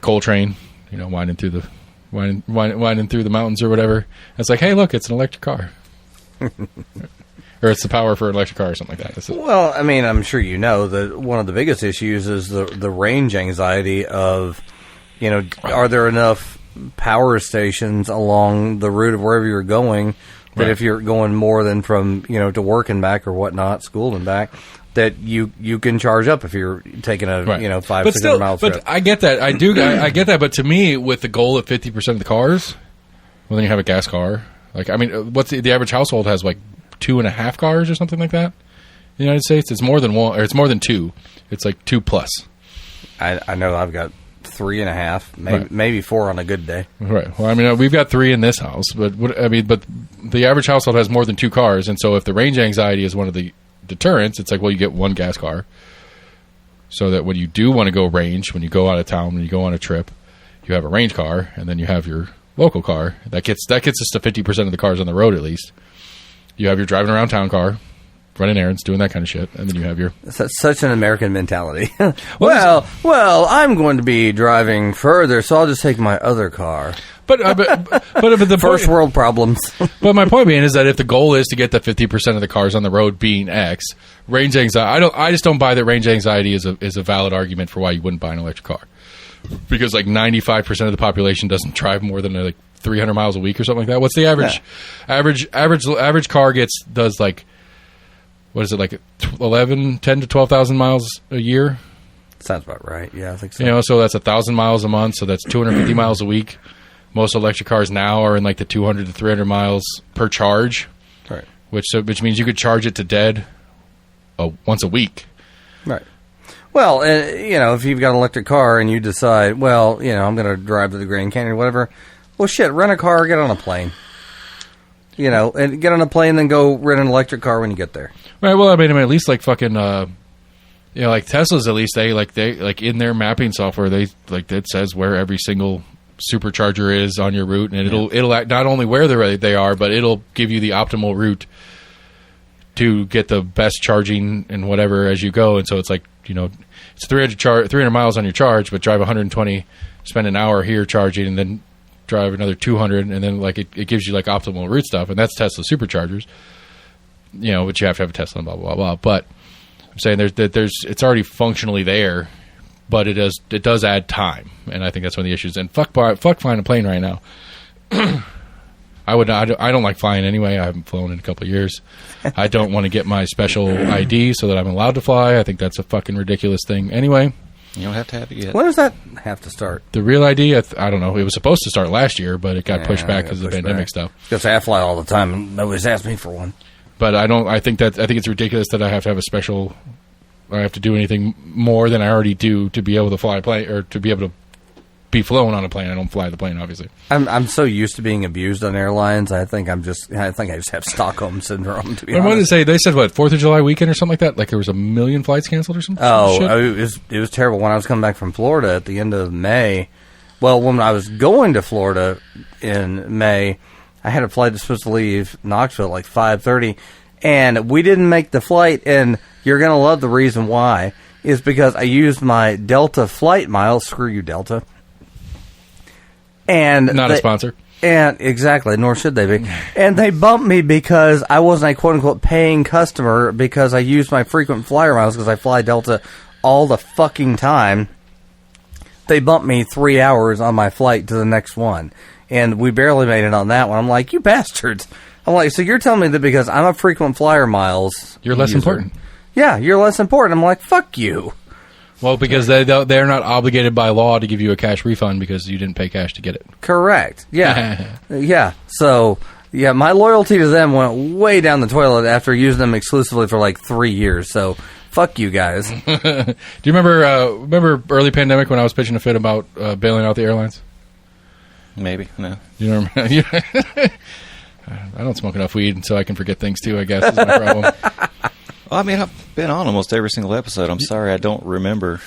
coal train, winding through the mountains or whatever. And it's like, hey, look, it's an electric car. Or it's the power for an electric car or something like that. Well, I mean, I'm sure you know that one of the biggest issues is the range anxiety of, are there enough power stations along the route of wherever you're going that if you're going more than from, to work and back or whatnot, school and back, that you can charge up if you're taking a 500-600 mile trip. But I get that. I get that. But to me, with the goal of 50% of the cars, well, then you have a gas car. Like, I mean, what's the average household has like 2.5 cars or something like that in the United States? It's more than one, or it's more than two. It's like 2 plus. I know I've got 3.5, maybe 4 on a good day. Right. Well, I mean, we've got 3 in this house, but the average household has more than 2 cars, and so if the range anxiety is one of the deterrents, it's like, well, you get one gas car, so that when you do want to go range, when you go out of town, when you go on a trip, you have a range car, and then you have your local car. That gets us to 50% of the cars on the road at least. You have your driving around town car, running errands, doing that kind of shit, and then you have your... That's such an American mentality. well, I'm going to be driving further, so I'll just take my other car. But the first world problems. But my point being is that if the goal is to get the 50% of the cars on the road being X, range anxiety... I just don't buy that range anxiety is a valid argument for why you wouldn't buy an electric car. Because like 95% of the population doesn't drive more than like 300 miles a week or something like that. What's the average? Yeah. Average car does like, what is it, like 10 to 12,000 miles a year? Sounds about right. Yeah, I think so. So that's 1,000 miles a month. So that's 250 miles a week. Most electric cars now are in like the 200 to 300 miles per charge. Right. Which means you could charge it to dead once a week. Right. Well, if you've got an electric car and you decide, well, I'm going to drive to the Grand Canyon or whatever, well, shit, rent a car, get on a plane. And get on a plane, then go rent an electric car when you get there. Right. Well, I mean, at least like fucking, like Teslas, at least they in their mapping software, it says where every single supercharger is on your route, and it'll act not only where they are, but it'll give you the optimal route to get the best charging and whatever as you go. And so it's like, it's 300 miles on your charge, but drive 120, spend an hour here charging, and then drive another 200, and then like it gives you like optimal route stuff, and that's Tesla superchargers. But you have to have a Tesla and blah blah blah. But I'm saying it's already functionally there, but it does add time, and I think that's one of the issues. And fuck flying a plane right now. I don't like flying anyway. I haven't flown in a couple of years. I don't want to get my special ID so that I'm allowed to fly. I think that's a fucking ridiculous thing. Anyway. You don't have to have it yet. When does that have to start? The real ID, I don't know. It was supposed to start last year, but it got pushed back because of the pandemic stuff. Because I fly all the time, and nobody's asked me for one. But I think it's ridiculous that I have to have a special. I have to do anything more than I already do to be able to fly a plane or to be able to be flown on a plane. I don't fly the plane, obviously. I'm so used to being abused on airlines. I think I just have Stockholm syndrome. To be honest, I wanted to say they said 4th of July weekend or something like that. Like there was 1 million flights canceled or something. It was terrible when I was coming back from Florida at the end of May. Well, when I was going to Florida in May, I had a flight that's supposed to leave Knoxville at like 5:30, and we didn't make the flight. And you're gonna love the reason why is because I used my Delta flight miles. Screw you, Delta. And not a sponsor. And exactly, nor should they be. And they bumped me because I wasn't a quote-unquote paying customer because I used my frequent flyer miles because I fly Delta all the fucking time. They bumped me 3 hours on my flight to the next one. And we barely made it on that one. I'm like, you bastards. I'm like, so you're telling me that because I'm a frequent flyer miles... You're less important. Yeah, you're less important. I'm like, fuck you. Well, because they're not obligated by law to give you a cash refund because you didn't pay cash to get it. Correct. Yeah. Yeah. So, yeah, my loyalty to them went way down the toilet after using them exclusively for like 3 years. So, fuck you guys. Do you remember early pandemic when I was pitching a fit about bailing out the airlines? Maybe. No. You know, I don't smoke enough weed, so I can forget things too, I guess, is my problem. Well, I mean, I've been on almost every single episode. I'm sorry I don't remember.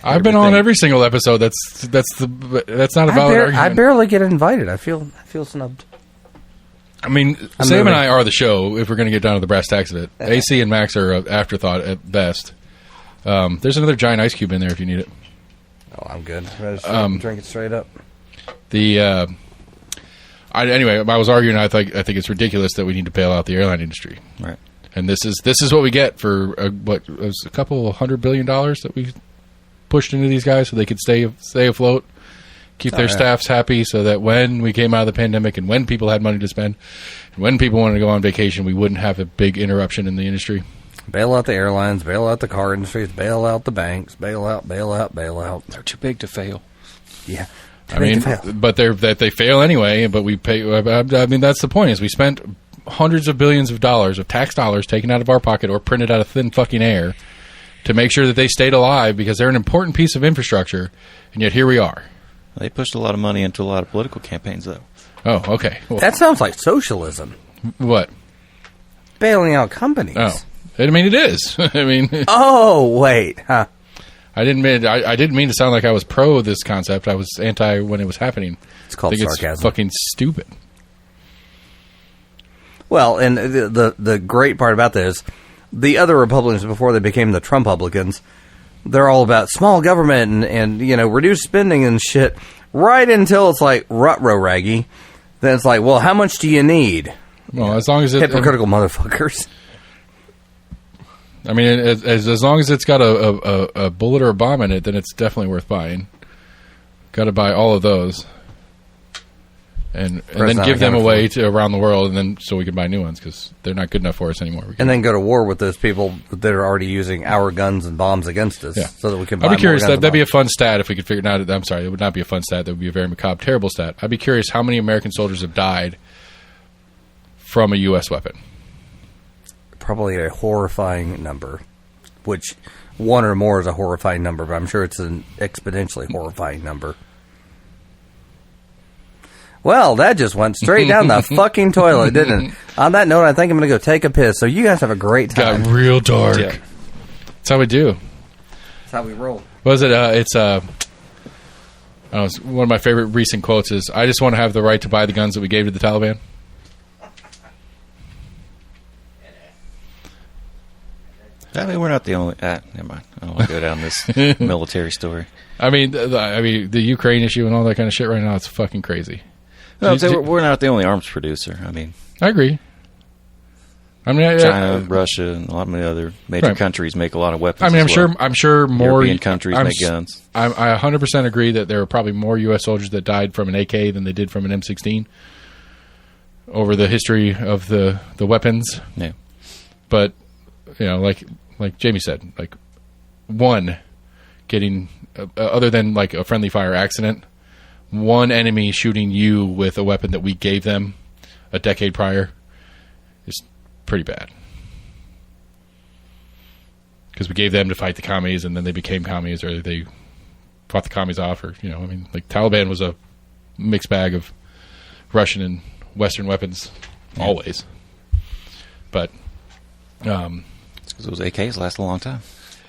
I've been on every single episode. That's not a valid argument. I barely get invited. I feel snubbed. I mean, Sam and I are the show, if we're going to get down to the brass tacks of it. AC and Max are an afterthought at best. There's another giant ice cube in there if you need it. Oh, I'm good. Drink it straight up. Anyway, I was arguing. I think it's ridiculous that we need to bail out the airline industry. Right. And this is what we get for what was a couple $100 billion that we pushed into these guys so they could stay afloat, keep their staffs happy, so that when we came out of the pandemic and when people had money to spend, and when people wanted to go on vacation, we wouldn't have a big interruption in the industry. Bail out the airlines, bail out the car industries, bail out the banks, bail out. They're too big to fail. Yeah. I mean, but they fail anyway. But we pay. I mean, that's the point. Is we spent hundreds of billions of dollars of tax dollars taken out of our pocket or printed out of thin fucking air to make sure that they stayed alive because they're an important piece of infrastructure, and yet here we are. They pushed a lot of money into a lot of political campaigns, though. Oh, okay. Well, that sounds like socialism. What? Bailing out companies. Oh, I mean, it is. I mean. Oh, wait. Huh. I didn't mean to sound like I was pro this concept. I was anti when it was happening. It's called sarcasm. It's fucking stupid. Well, and the great part about this, the other Republicans before they became the Trumpublicans, they're all about small government and reduce spending and shit. Right until it's like rut-row-raggy, then it's like, well, how much do you need? Well, as long as hypocritical motherfuckers. I mean, as long as it's got a bullet or a bomb in it, then it's definitely worth buying. Got to buy all of those, and then give them away to around the world, and then so we can buy new ones because they're not good enough for us anymore. And then go to war with those people that are already using our guns and bombs against us, so that we can. I'd be curious. That'd be a fun stat if we could figure. I'm sorry, it would not be a fun stat. That would be a very macabre, terrible stat. I'd be curious how many American soldiers have died from a U.S. weapon. Probably a horrifying number, which one or more is a horrifying number, but I'm sure it's an exponentially horrifying number. Well, that just went straight down the fucking toilet, didn't it? On that note, I think I'm going to go take a piss, so you guys have a great time. Got real dark. Yeah. That's how we do. That's how we roll. What is it? It's one of my favorite recent quotes is, I just want to have the right to buy the guns that we gave to the Taliban. I mean, we're not the only... never mind. I don't want to go down this military story. I mean, the Ukraine issue and all that kind of shit right now, it's fucking crazy. No, we're not the only arms producer. I mean... I agree. I mean, China, Russia, and a lot of other major countries make a lot of weapons. I mean, I'm sure more... European countries make guns. I 100% agree that there are probably more U.S. soldiers that died from an AK than they did from an M16. over the history of the weapons. Yeah. But, like Jamie said, like, one, getting, other than like a friendly fire accident, one enemy shooting you with a weapon that we gave them a decade prior is pretty bad. Because we gave them to fight the commies, and then they became commies, or they fought the commies off, or, like Taliban was a mixed bag of Russian and Western weapons, always. But it's because those AKs last a long time.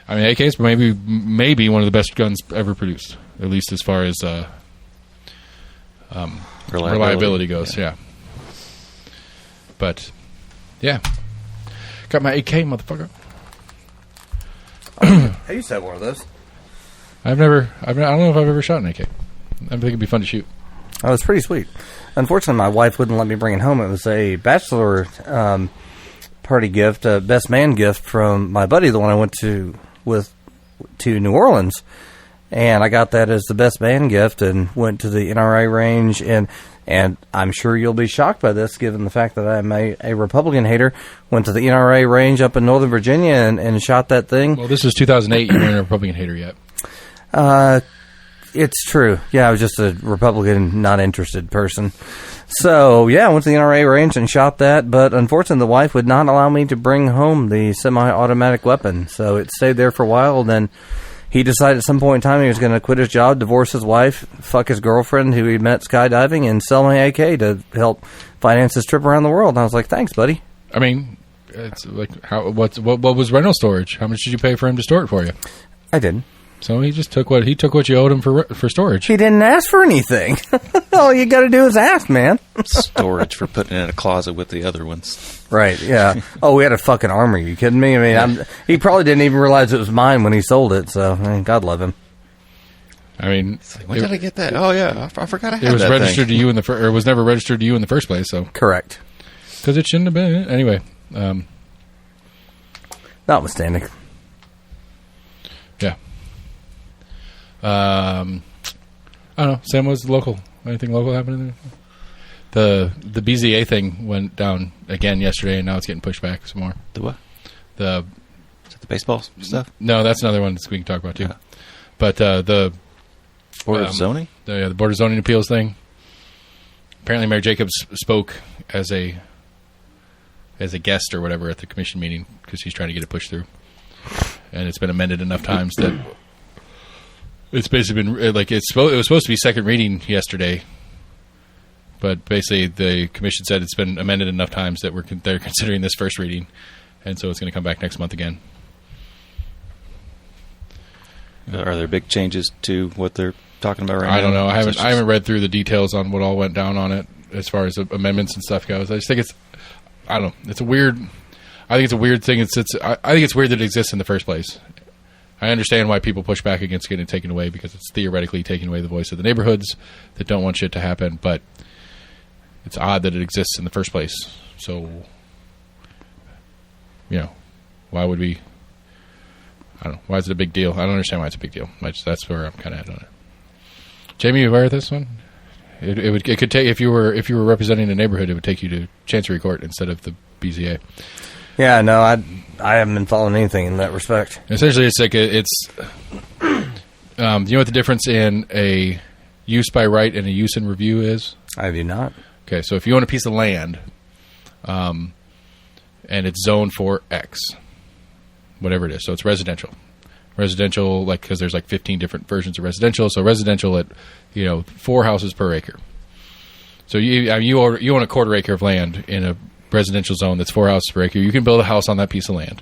I mean, AKs maybe one of the best guns ever produced, at least as far as reliability goes. Yeah. But yeah, got my AK, motherfucker. I used to have one of those. I don't know if I've ever shot an AK. I think it'd be fun to shoot. Oh, it's pretty sweet. Unfortunately, my wife wouldn't let me bring it home. It was a bachelor party gift, a best man gift from my buddy, the one I went to New Orleans, and I got that as the best man gift and went to the NRA range, and I'm sure you'll be shocked by this, given the fact that I'm a Republican hater. Went to the NRA range up in Northern Virginia and shot that thing. Well, this was 2008. You weren't a Republican hater yet. It's true. Yeah, I was just a Republican, not interested person. So, yeah, I went to the NRA range and shot that, but unfortunately the wife would not allow me to bring home the semi-automatic weapon. So it stayed there for a while, and then he decided at some point in time he was going to quit his job, divorce his wife, fuck his girlfriend who he met skydiving, and sell my AK to help finance his trip around the world. And I was like, thanks, buddy. I mean, it's like, what was rental storage? How much did you pay for him to store it for you? I didn't. So he just took what you owed him for storage. He didn't ask for anything. All you got to do is ask, man. Storage for putting it in a closet with the other ones. Right, yeah. Oh, we had a fucking armor. You kidding me? I mean, he probably didn't even realize it was mine when he sold it, so God love him. I mean, like, when did I get that? Oh, yeah, I forgot I had that. It was registered to you or was never registered to you in the first place, so. Correct. Because it shouldn't have been. Anyway. Notwithstanding. Yeah. I don't know. Sam, was local? Anything local happening there? The BZA thing went down again yesterday, and now it's getting pushed back some more. The what? Is it the baseball stuff? No, that's another one we can talk about too. Yeah. But the Board of Zoning? The Board of Zoning Appeals thing. Apparently, Mayor Jacobs spoke as a guest or whatever at the commission meeting because he's trying to get it pushed through, and it's been amended enough times that. It's basically been like it was supposed to be second reading yesterday, but basically the commission said it's been amended enough times that they're considering this first reading, and so it's going to come back next month again. Are there big changes to what they're talking about right now? I don't know. I haven't read through the details on what all went down on it as far as amendments and stuff goes. I just think I don't know. It's a weird. I think it's a weird thing. I think it's weird that it exists in the first place. I understand why people push back against getting it taken away because it's theoretically taking away the voice of the neighborhoods that don't want shit to happen, but it's odd that it exists in the first place. So, why would we... I don't know. Why is it a big deal? I don't understand why it's a big deal. That's where I'm kind of at on it. Jamie, you aware of this one? It could take if you were representing a neighborhood, it would take you to Chancery Court instead of the BZA. Yeah, no, I haven't been following anything in that respect. Essentially, it's like you know what the difference in a use by right and a use in review is? I do not. Okay, so if you own a piece of land, and it's zoned for X, whatever it is, so it's residential, like because there's like 15 different versions of residential. So residential at 4 houses per acre. So you own a quarter acre of land in a residential zone that's 4 houses per acre. You can build a house on that piece of land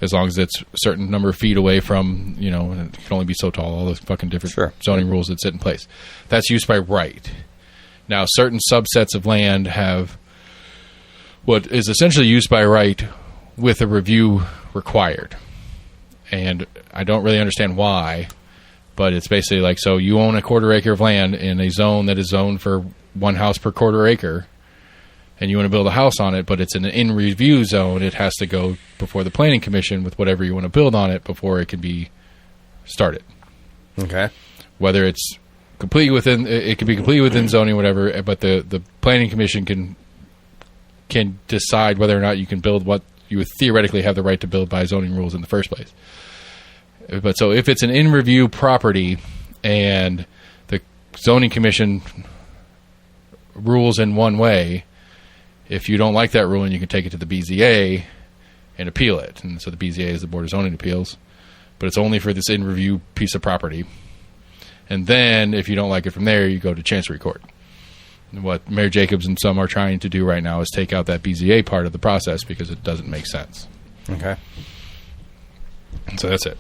as long as it's a certain number of feet away from, and it can only be so tall, all those fucking different zoning rules that sit in place. That's used by right. Now, certain subsets of land have what is essentially used by right with a review required. And I don't really understand why, but it's basically like, so you own a quarter acre of land in a zone that is zoned for 1 house per quarter acre, and you want to build a house on it, but it's an in-review zone, it has to go before the planning commission with whatever you want to build on it before it can be started. Okay. Whether it's completely within. It can be completely within zoning, whatever. But the planning commission can decide whether or not you can build what you would theoretically have the right to build by zoning rules in the first place. But so if it's an in review property and the zoning commission rules in one way, if you don't like that ruling, you can take it to the BZA and appeal it. And so the BZA is the Board of Zoning Appeals, but it's only for this in review piece of property. And then if you don't like it from there, you go to Chancery Court. And what Mayor Jacobs and some are trying to do right now is take out that BZA part of the process because it doesn't make sense. Okay. So that's it.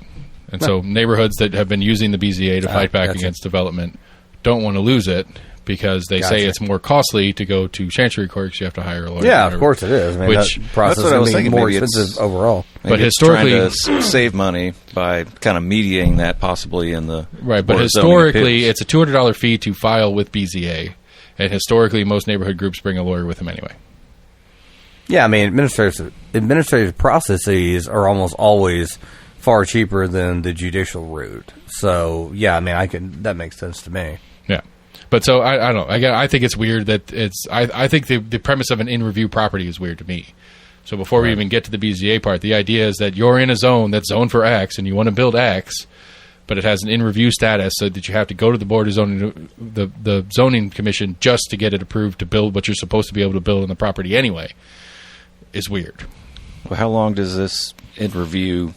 And so neighborhoods that have been using the BZA to fight back against development don't want to lose it because they say it's more costly to go to Chancery Court because you have to hire a lawyer. Yeah, of course it is. I mean, that process that's what I was thinking. More maybe expensive overall. Maybe but historically, trying to save money by kind of mediating that possibly in the right. But historically, it's a $200 fee to file with BZA, and historically, most neighborhood groups bring a lawyer with them anyway. Yeah, I mean, administrative processes are almost always far cheaper than the judicial route. So, yeah, I mean, that makes sense to me. Yeah. But so, I don't know. I think it's weird that I think the premise of an in-review property is weird to me. So before we even get to the BZA part, the idea is that you're in a zone that's zoned for X and you want to build X, but it has an in-review status so that you have to go to the Board of Zoning, the Zoning Commission just to get it approved to build what you're supposed to be able to build on the property anyway, is weird. Well, how long does this in-review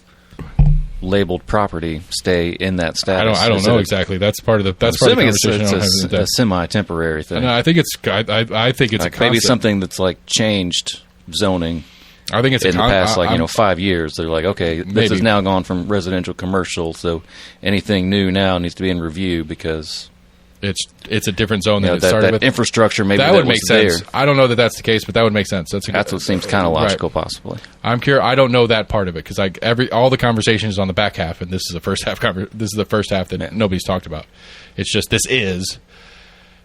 labeled property stay in that status? I don't know exactly. That's part of the. That's part of the conversation. It's a semi-temporary thing. No, I think it's. I think it's like maybe something that's like changed zoning. I think it's in the past 5 years. They're like, okay, this has now gone from residential commercial, so anything new now needs to be in review because it's a different zone than it started with. Infrastructure maybe that would make sense. There. I don't know that that's the case, but that would make sense. That's what seems kind of logical, right. Possibly. I'm curious. I don't know that part of it because all the conversation is on the back half, and this is the first half. This is the first half that nobody's talked about. It's just this is,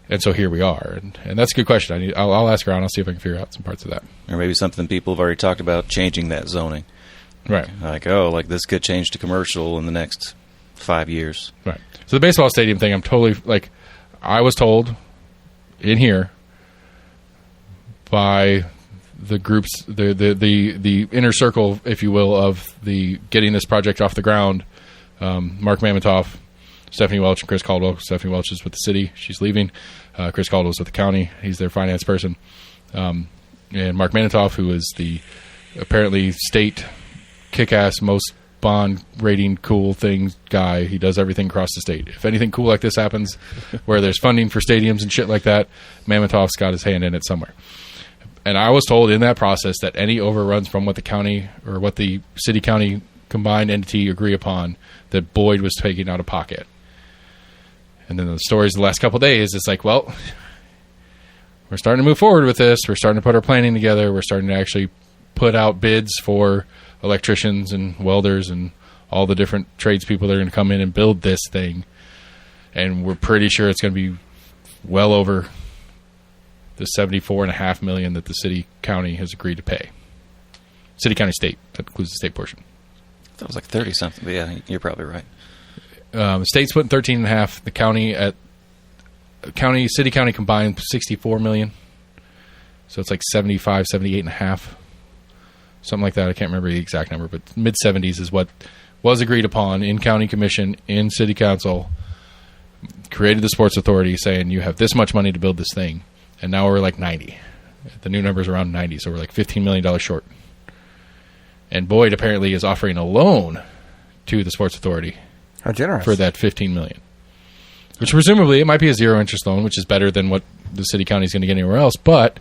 and so here we are, and that's a good question. I'll ask around. I'll see if I can figure out some parts of that, or maybe something people have already talked about changing that zoning. Right. Like this could change to commercial in the next 5 years. Right. So the baseball stadium thing, I'm totally like. I was told in here by the groups, the inner circle, if you will, of the getting this project off the ground. Mark Mamontoff, Stephanie Welch, and Chris Caldwell. Stephanie Welch is with the city; she's leaving. Chris Caldwell is with the county; he's their finance person. And Mark Mamontoff, who is the apparently state kick-ass most bond rating cool thing guy. He does everything across the state. If anything cool like this happens where there's funding for stadiums and shit like that, Mamontoff's got his hand in it somewhere. And I was told in that process that any overruns from what the county or what the city-county combined entity agree upon, that Boyd was taking out of pocket. And then the stories the last couple of days, it's like, well, we're starting to move forward with this. We're starting to put our planning together. We're starting to actually put out bids for electricians and welders and all the different tradespeople that are going to come in and build this thing. And we're pretty sure it's going to be well over the $74.5 million that the city county has agreed to pay. City county state, that includes the state portion. That was like 30 something, but yeah, you're probably right. The state's putting 13.5. The city county combined $64 million. So it's like 75, 78.5. Something like that. I can't remember the exact number, but mid-70s is what was agreed upon in county commission, in city council, created the sports authority saying you have this much money to build this thing. And now we're like 90. The new number's around 90, so we're like $15 million short. And Boyd apparently is offering a loan to the sports authority. How generous. For that $15 million. Which presumably it might be a zero interest loan, which is better than what the city county is going to get anywhere else. But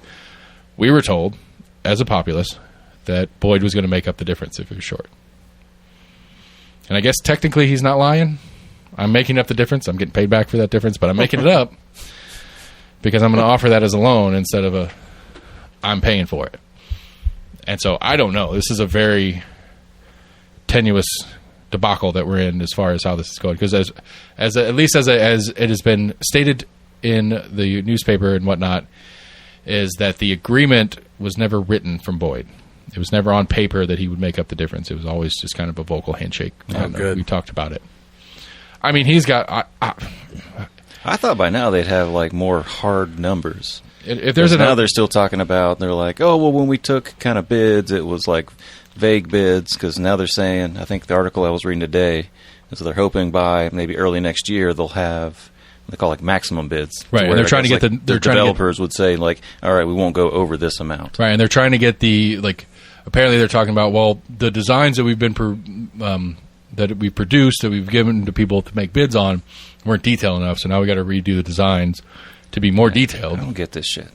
we were told, as a populace, that Boyd was going to make up the difference if it was short. And I guess technically he's not lying. I'm making up the difference. I'm getting paid back for that difference, but I'm making it up because I'm going to offer that as a loan instead of I'm paying for it. And so I don't know. This is a very tenuous debacle that we're in as far as how this is going. Because as it has been stated in the newspaper and whatnot, is that the agreement was never written from Boyd. It was never on paper that he would make up the difference. It was always just kind of a vocal handshake. Oh, good. We talked about it. I mean, he's got... I thought by now they'd have like more hard numbers. If there's now they're still talking about, they're like, oh, well, when we took kind of bids, it was like vague bids, because now they're saying, I think the article I was reading today, is they're hoping by maybe early next year they'll have, they call like maximum bids. Right, and they're trying to get like the developers would say like, all right, we won't go over this amount. Right, and they're trying to get the, like, apparently they're talking about, well, the designs that we've been that we produced, that we've given to people to make bids on, weren't detailed enough, so now we got to redo the designs to be more detailed. I don't get this shit.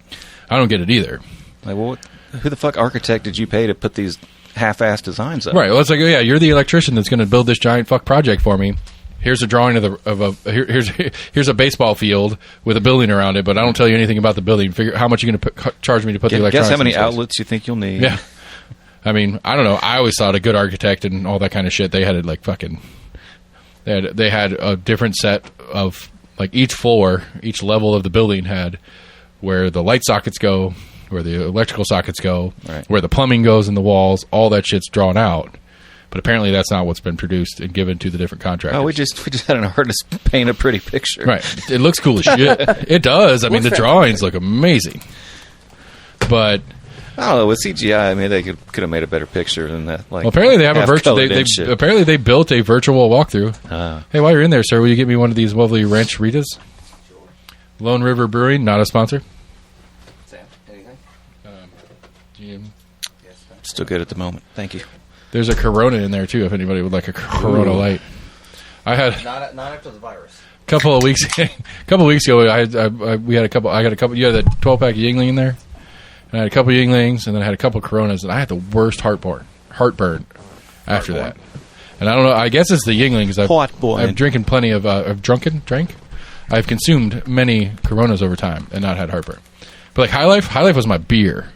I don't get it either. Like, well, who the fuck architect did you pay to put these half-assed designs up? Right, well, it's like, oh, yeah, you're the electrician that's going to build this giant fuck project for me. Here's a drawing here's a baseball field with a building around it, but I don't tell you anything about the building. Figure how much you're going to charge me to put the electronics. Guess how many outlets you think you'll need. Yeah. I mean, I don't know. I always thought a good architect and all that kind of shit, they had it like fucking... They had a different set of... Like each floor, each level of the building had where the light sockets go, where the electrical sockets go, right, where the plumbing goes in the walls. All that shit's drawn out. But apparently that's not what's been produced and given to the different contractors. Oh, we just had an artist paint a pretty picture. Right. It looks cool as shit. It does. I mean, the drawings look amazing. But... I don't know, with CGI, I mean, they could have made a better picture than that. Like, well, apparently they have a virtual. Apparently they built a virtual walkthrough. Hey, while you're in there, sir, will you get me one of these lovely Ranch Ritas? Sure. Lone River Brewing, not a sponsor. Sam, anything? Still good at the moment. Thank you. There's a Corona in there too. If anybody would like a Corona Light, I had not after the virus. A couple of weeks ago, I got a couple. You had a 12-pack of Yingling in there. And I had a couple Yinglings, and then I had a couple Coronas, and I had the worst heartburn after that. And I don't know. I guess it's the Yingling because I've drinking plenty of. I've consumed many Coronas over time and not had heartburn. But like High Life was my beer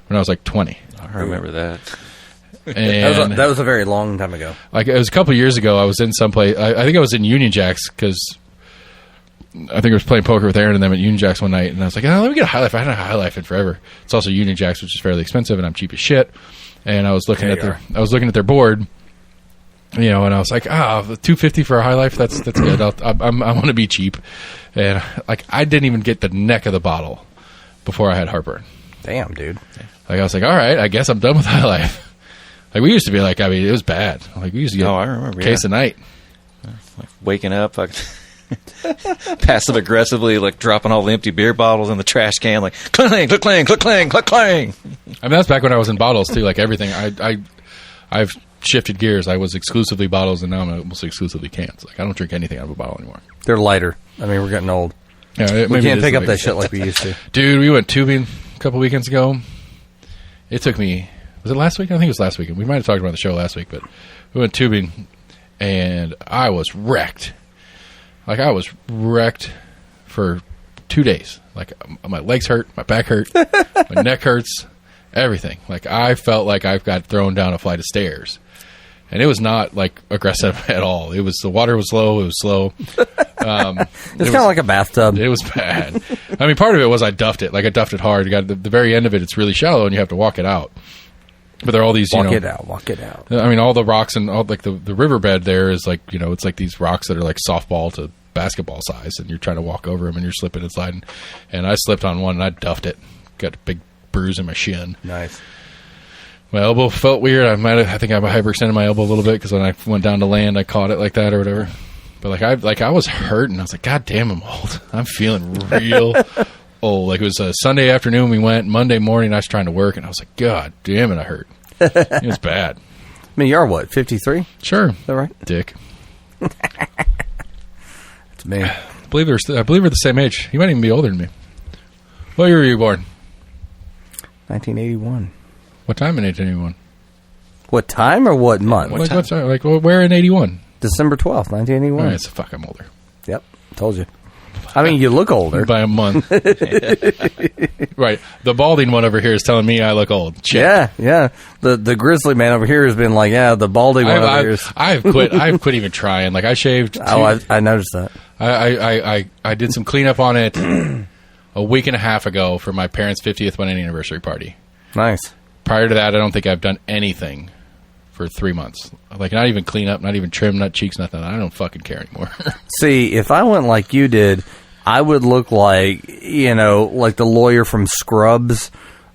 when I was like 20. I remember that. And that was a very long time ago. Like it was a couple years ago. I was in someplace. I think I was in Union Jacks because. I think I was playing poker with Aaron and them at Union Jacks one night, and I was like, oh, let me get a High Life. I hadn't had a High Life in forever. It's also Union Jacks, which is fairly expensive, and I'm cheap as shit. And I was looking at their board, you know, and I was like, $250 for a High Life. That's good. I want to be cheap, and like I didn't even get the neck of the bottle before I had heartburn. Damn, dude. Like I was like, all right, I guess I'm done with High Life. Like we used to be like, I mean, it was bad. Like we used to get a case a night. Like waking up. Passive aggressively, like dropping all the empty beer bottles in the trash can, like clang, click, clang, click, clang, click, clang. I mean, that's back when I was in bottles too. Like everything, I've shifted gears. I was exclusively bottles, and now I'm almost exclusively cans. Like I don't drink anything out of a bottle anymore. They're lighter. I mean, we're getting old. Yeah, we can't pick up that shit like we used to. Dude, we went tubing a couple weekends ago. It took me. Was it last week? I think it was last weekend. We might have talked about the show last week, but we went tubing, and I was wrecked. Like, I was wrecked for 2 days. Like, my legs hurt, my back hurt, my neck hurts, everything. Like, I felt like I got thrown down a flight of stairs. And it was not, like, aggressive at all. It was, the water was low, it was slow. It's kind of like a bathtub. It was bad. I mean, part of it was I duffed it. Like, I duffed it hard. You got the very end of it, it's really shallow, and you have to walk it out. But there are all these, walk it out. I mean, all the rocks and all, like, the riverbed there is, like, you know, it's like these rocks that are, like, softball to basketball size, and you're trying to walk over them, and you're slipping and sliding. And I slipped on one, and I duffed it. Got a big bruise in my shin. Nice. My elbow felt weird. I think I hyperextended my elbow a little bit because when I went down to land, I caught it like that or whatever. But I was hurting. I was like, God damn, I'm old. I'm feeling real old. Like it was a Sunday afternoon. We went Monday morning. I was trying to work, and I was like, God damn it, I hurt. It was bad. I mean, you're what, 53? Sure. Is that right? Dick. It's me. I believe we're the same age. You might even be older than me. What year were you born? 1981. What time in 1981? What time or what month? Where in 81? December 12th, 1981. All right, so fuck, I'm older. Yep, told you. I mean, you look older. By a month. Right. The balding one over here is telling me I look old. Shit. Yeah. The grizzly man over here has been like, yeah, the balding one over here is... I've quit even trying. Like, I shaved... I noticed that. I did some cleanup on it a week and a half ago for my parents' 50th wedding anniversary party. Nice. Prior to that, I don't think I've done anything for 3 months. Like, not even clean up, not even trim, not cheeks, nothing. I don't fucking care anymore. See, if I went like you did I would look like, like the lawyer from Scrubs.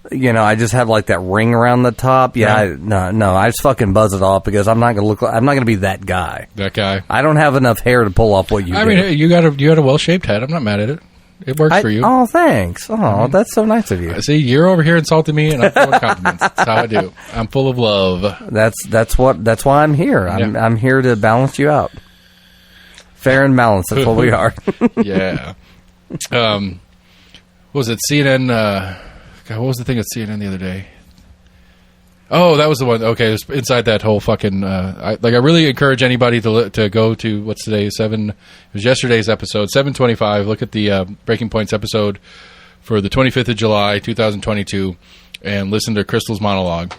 I just have like that ring around the top. Yeah, no, I just fucking buzz it off because I'm not gonna be that guy. That guy. I don't have enough hair to pull off what you do. I mean, you got a well-shaped head. I'm not mad at it. It works for you. Oh, thanks. Oh, that's so nice of you. See, you're over here insulting me, and I'm full of compliments. That's how I do. I'm full of love. That's why I'm here. I'm here to balance you out. Fair and balanced. That's what we are. Yeah. What was it? CNN. God, what was the thing at CNN the other day? Oh, that was the one. Okay, it was inside that whole fucking. I really encourage anybody to go to what's today 7. It was yesterday's episode 725. Look at the Breaking Points episode for the 25th of July 2022, and listen to Crystal's monologue.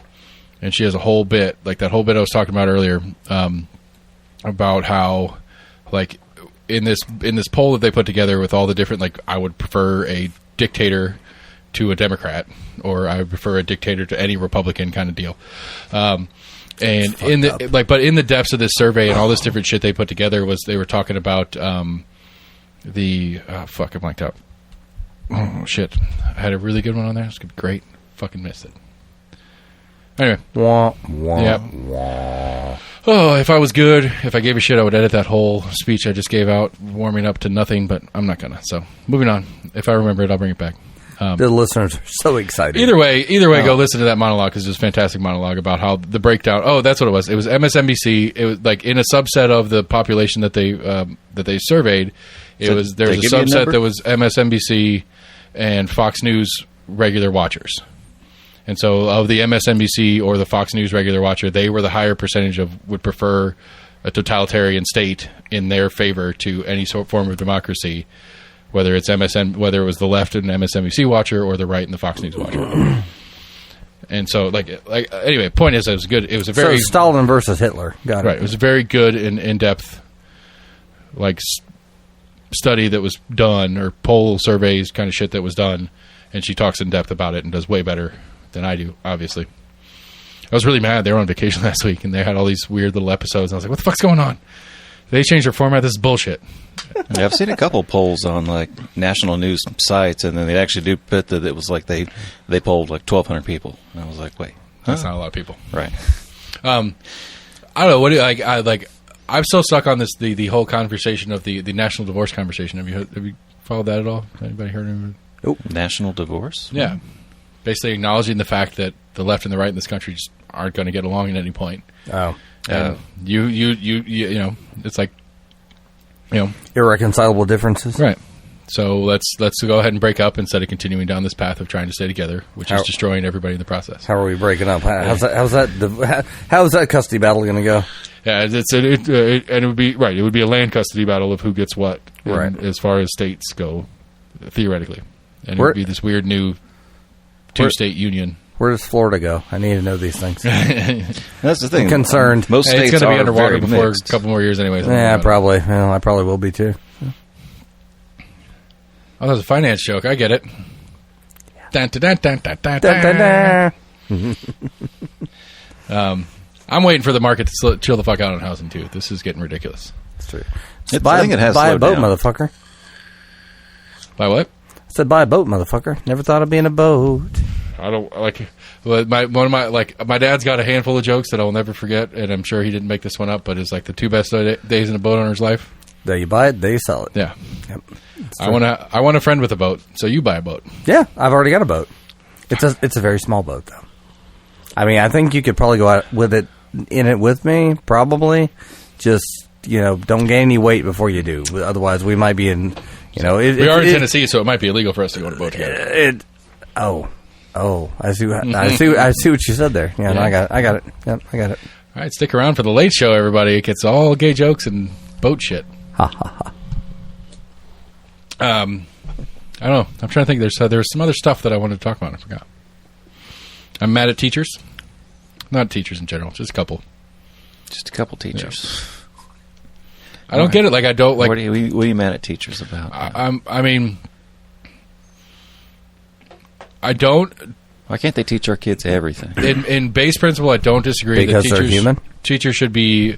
And she has a whole bit, like that whole bit I was talking about earlier, about how, like, in this poll that they put together with all the different, like, I would prefer a dictator to a Democrat, or I would prefer a dictator to any Republican kind of deal. And in the but in the depths of this survey and all this different shit they put together was they were talking about I blanked out. Oh shit! I had a really good one on there. It's gonna be great. Fucking missed it. Anyway, yeah. Oh, if I was good, if I gave a shit, I would edit that whole speech I just gave out, warming up to nothing. But I'm not gonna. So moving on. If I remember it, I'll bring it back. The listeners are so excited. Either way, go listen to that monologue because it was a fantastic monologue about how the breakdown. Oh, that's what it was. It was MSNBC. It was like in a subset of the population that they surveyed. There was a subset that was MSNBC and Fox News regular watchers. And so, of the MSNBC or the Fox News regular watcher, they were the higher percentage would prefer a totalitarian state in their favor to any form of democracy. Whether it was the left and MSNBC watcher or the right and the Fox News watcher. And so, anyway, point is, it was good. It was a very Stalin versus Hitler. Got it. Right. It was a very good and in-depth, study that was done, or poll surveys kind of shit that was done. And she talks in depth about it and does way better than I do. Obviously, I was really mad. They were on vacation last week and they had all these weird little episodes. And I was like, "What the fuck's going on? They changed their format. This is bullshit." Yeah, I've seen a couple polls on national news sites, and then they actually do put that it was like they polled 1,200 people, and I was like, wait, that's not a lot of people, right? I don't know. What do you I'm still stuck on this the whole conversation of the national divorce conversation. Have you followed that at all? Anybody heard of it? Nope. National divorce? Yeah, basically acknowledging the fact that the left and the right in this country just aren't going to get along at any point. Oh, and you it's like. Irreconcilable differences, right? So let's go ahead and break up instead of continuing down this path of trying to stay together, which is destroying everybody in the process. How are we breaking up? How's that custody battle going to go? Yeah, and it would be right. It would be a land custody battle of who gets what, right? As far as states go, theoretically, and it would be this weird new two-state union. Where does Florida go? I need to know these things. That's the thing. I'm concerned. Most states it's going to be are underwater before mixed. a couple more years anyway. Yeah, probably. Well, I probably will be too. Oh, that's a finance joke. I get it. I'm waiting for the market to chill the fuck out on housing too. This is getting ridiculous. That's true. I think it has buy a boat, down. motherfucker. Buy what? I said buy a boat, motherfucker. Never thought of being a boat. I don't like. My dad's got a handful of jokes that I will never forget, and I'm sure he didn't make this one up, but it's like the 2 best days in a boat owner's life. There you buy it, there you sell it. Yeah. Yep. I want a friend with a boat, so you buy a boat. Yeah, I've already got a boat. It's a very small boat though. I mean, I think you could probably go out with it in it with me, probably. Just don't gain any weight before you do. Otherwise, we might be in. We are in Tennessee, so it might be illegal for us to go on a boat together. I see what you said there. Yeah, no, I got it. Yep, I got it. All right, stick around for the late show, everybody. It gets all gay jokes and boat shit. Ha ha ha. I don't know. I'm trying to think. There's some other stuff that I wanted to talk about. I forgot. I'm mad at teachers. Not teachers in general. Just a couple. Just a couple teachers. Yeah. I don't get it. I don't like. What are you mad at teachers about? I don't. Why can't they teach our kids everything? In base principle, I don't disagree. Because they're human? Teachers should be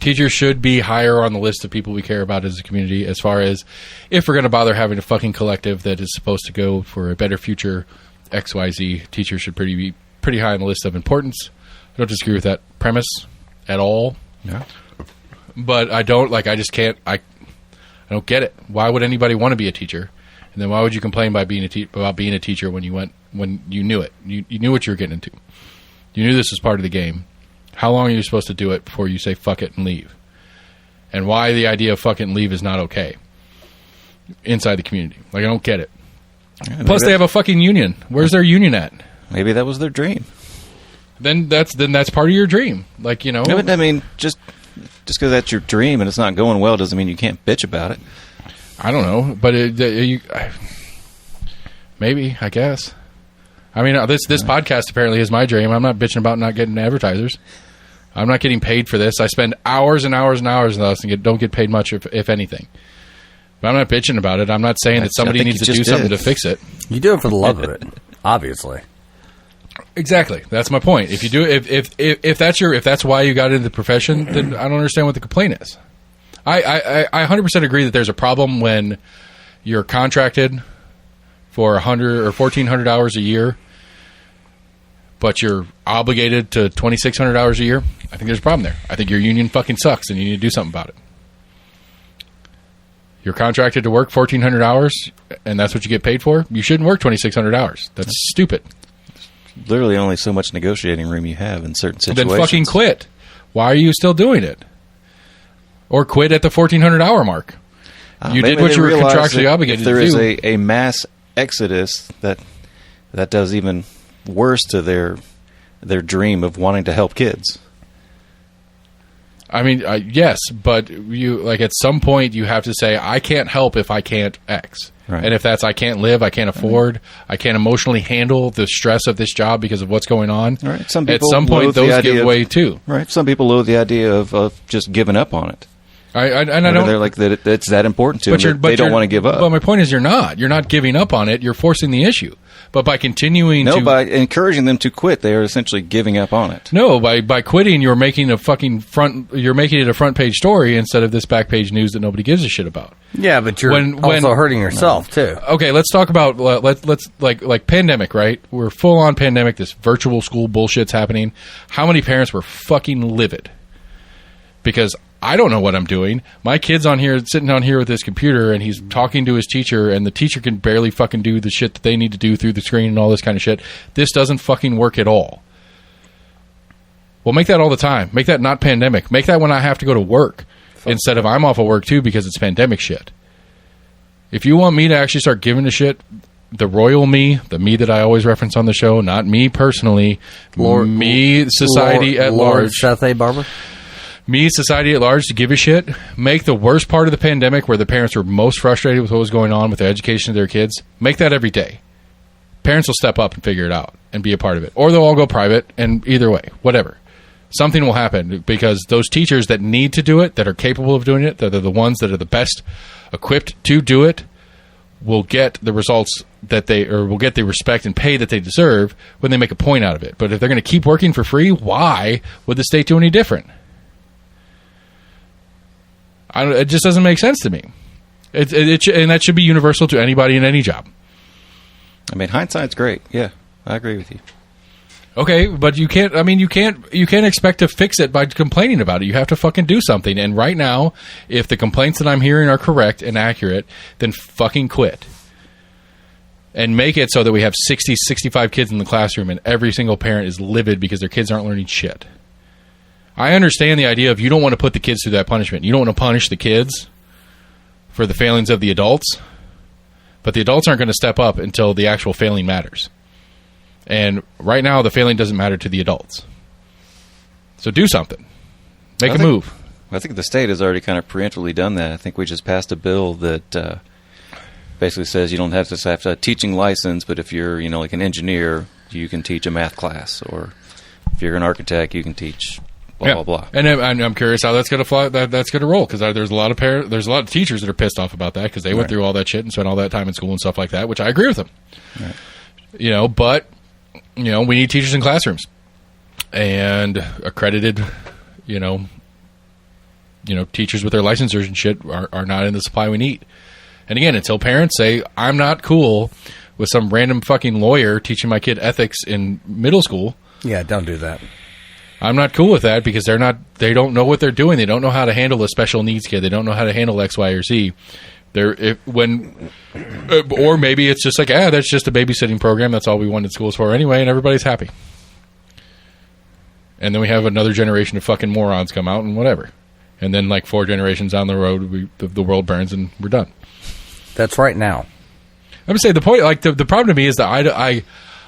Teachers should be higher on the list of people we care about as a community, as far as if we're going to bother having a fucking collective that is supposed to go for a better future, XYZ. Teachers should be pretty high on the list of importance. I don't disagree with that premise at all. Yeah. But I don't, I just can't, I don't get it. Why would anybody want to be a teacher? And then why would you complain about being a teacher when you knew it? You knew what you were getting into. You knew this was part of the game. How long are you supposed to do it before you say fuck it and leave? And why the idea of fuck it and leave is not okay inside the community. I don't get it. Yeah, plus, they have a fucking union. Where's their union at? Maybe that was their dream. Then that's part of your dream. No, but, I mean, just because that's your dream and it's not going well doesn't mean you can't bitch about it. I don't know, but maybe, I guess. I mean, this podcast apparently is my dream. I'm not bitching about not getting advertisers. I'm not getting paid for this. I spend hours and hours and hours on this and don't get paid much, if anything. But I'm not bitching about it. I'm not saying that somebody needs to do something to fix it. You do it for the love of it, obviously. Exactly. That's my point. If you do, if that's why you got into the profession, then I don't understand what the complaint is. I 100% agree that there's a problem when you're contracted for 100 or 1,400 hours a year, but you're obligated to 2,600 hours a year. I think there's a problem there. I think your union fucking sucks, and you need to do something about it. You're contracted to work 1,400 hours, and that's what you get paid for? You shouldn't work 2,600 hours. That's stupid. Literally only so much negotiating room you have in certain situations. Then fucking quit. Why are you still doing it? Or quit at the 1,400 hour mark. You did what you were contractually obligated to do. If there is a mass exodus, that does even worse to their dream of wanting to help kids. I mean, yes, but you at some point you have to say, I can't help if I can't X. Right. And if that's I can't live, I can't afford, I can't emotionally handle the stress of this job because of what's going on. Right. At some point, those give way too. Right. Some people loathe the idea of just giving up on it. I don't. They're like that. It's that important to them. They don't want to give up. But my point is, you're not giving up on it. You're forcing the issue. But by continuing, by encouraging them to quit, they are essentially giving up on it. No, by quitting, you're making a fucking You're making it a front page story instead of this back page news that nobody gives a shit about. Yeah, but you're also hurting yourself too. Okay, let's talk about let's pandemic. Right, we're full on pandemic. This virtual school bullshit's happening. How many parents were fucking livid because I don't know what I'm doing. My kid's sitting on here with his computer, and he's talking to his teacher, and the teacher can barely fucking do the shit that they need to do through the screen and all this kind of shit. This doesn't fucking work at all. Well, make that all the time. Make that not pandemic. Make that when I have to go to work instead of I'm off of work too because it's pandemic shit. If you want me to actually start giving a shit, the royal me, the me that I always reference on the show, not me personally, society at large. Seth A. Barber? Me, society at large, to give a shit, make the worst part of the pandemic where the parents were most frustrated with what was going on with the education of their kids, make that every day. Parents will step up and figure it out and be a part of it. Or they'll all go private, and either way, whatever. Something will happen because those teachers that need to do it, that are capable of doing it, that are the ones that are the best equipped to do it, will get the results will get the respect and pay that they deserve when they make a point out of it. But if they're going to keep working for free, why would the state do any different? It just doesn't make sense to me. And that should be universal to anybody in any job. I mean, hindsight's great. Yeah, I agree with you. Okay, but you can't expect to fix it by complaining about it. You have to fucking do something. And right now, if the complaints that I'm hearing are correct and accurate, then fucking quit. And make it so that we have 60, 65 kids in the classroom and every single parent is livid because their kids aren't learning shit. I understand the idea of you don't want to put the kids through that punishment. You don't want to punish the kids for the failings of the adults, but the adults aren't going to step up until the actual failing matters. And right now, the failing doesn't matter to the adults. So do something. Make a move. I think the state has already kind of preemptively done that. I think we just passed a bill that basically says you don't have to have a teaching license, but if you're like an engineer, you can teach a math class, or if you're an architect, you can teach blah, blah, blah. And I'm curious how that's going to fly. That's going to roll because there's a lot of teachers that are pissed off about that because they went through all that shit and spent all that time in school and stuff like that, which I agree with them. Right. But we need teachers in classrooms and accredited, teachers with their licensures and shit are not in the supply we need. And again, until parents say, I'm not cool with some random fucking lawyer teaching my kid ethics in middle school. Yeah, don't do that. I'm not cool with that because they don't know what they're doing. They don't know how to handle a special needs kid. They don't know how to handle X, Y, or Z. Or maybe it's just like, that's just a babysitting program. That's all we wanted schools for anyway, and everybody's happy. And then we have another generation of fucking morons come out and whatever. And then like 4 generations down the road, the world burns and we're done. That's right now. I'm going to say the point, like the problem to me is that I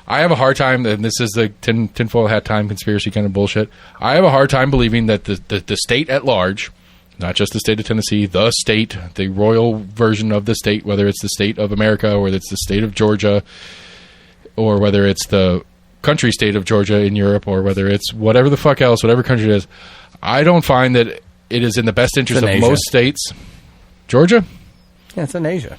have a hard time, and this is the tinfoil hat time conspiracy kind of bullshit. I have a hard time believing that the state at large, not just the state of Tennessee, the state, the royal version of the state, whether it's the state of America or whether it's the state of Georgia or whether it's the country state of Georgia in Europe or whether it's whatever the fuck else, whatever country it is, I don't find that it is in the best interest of most states. Georgia? Yeah, it's in Asia.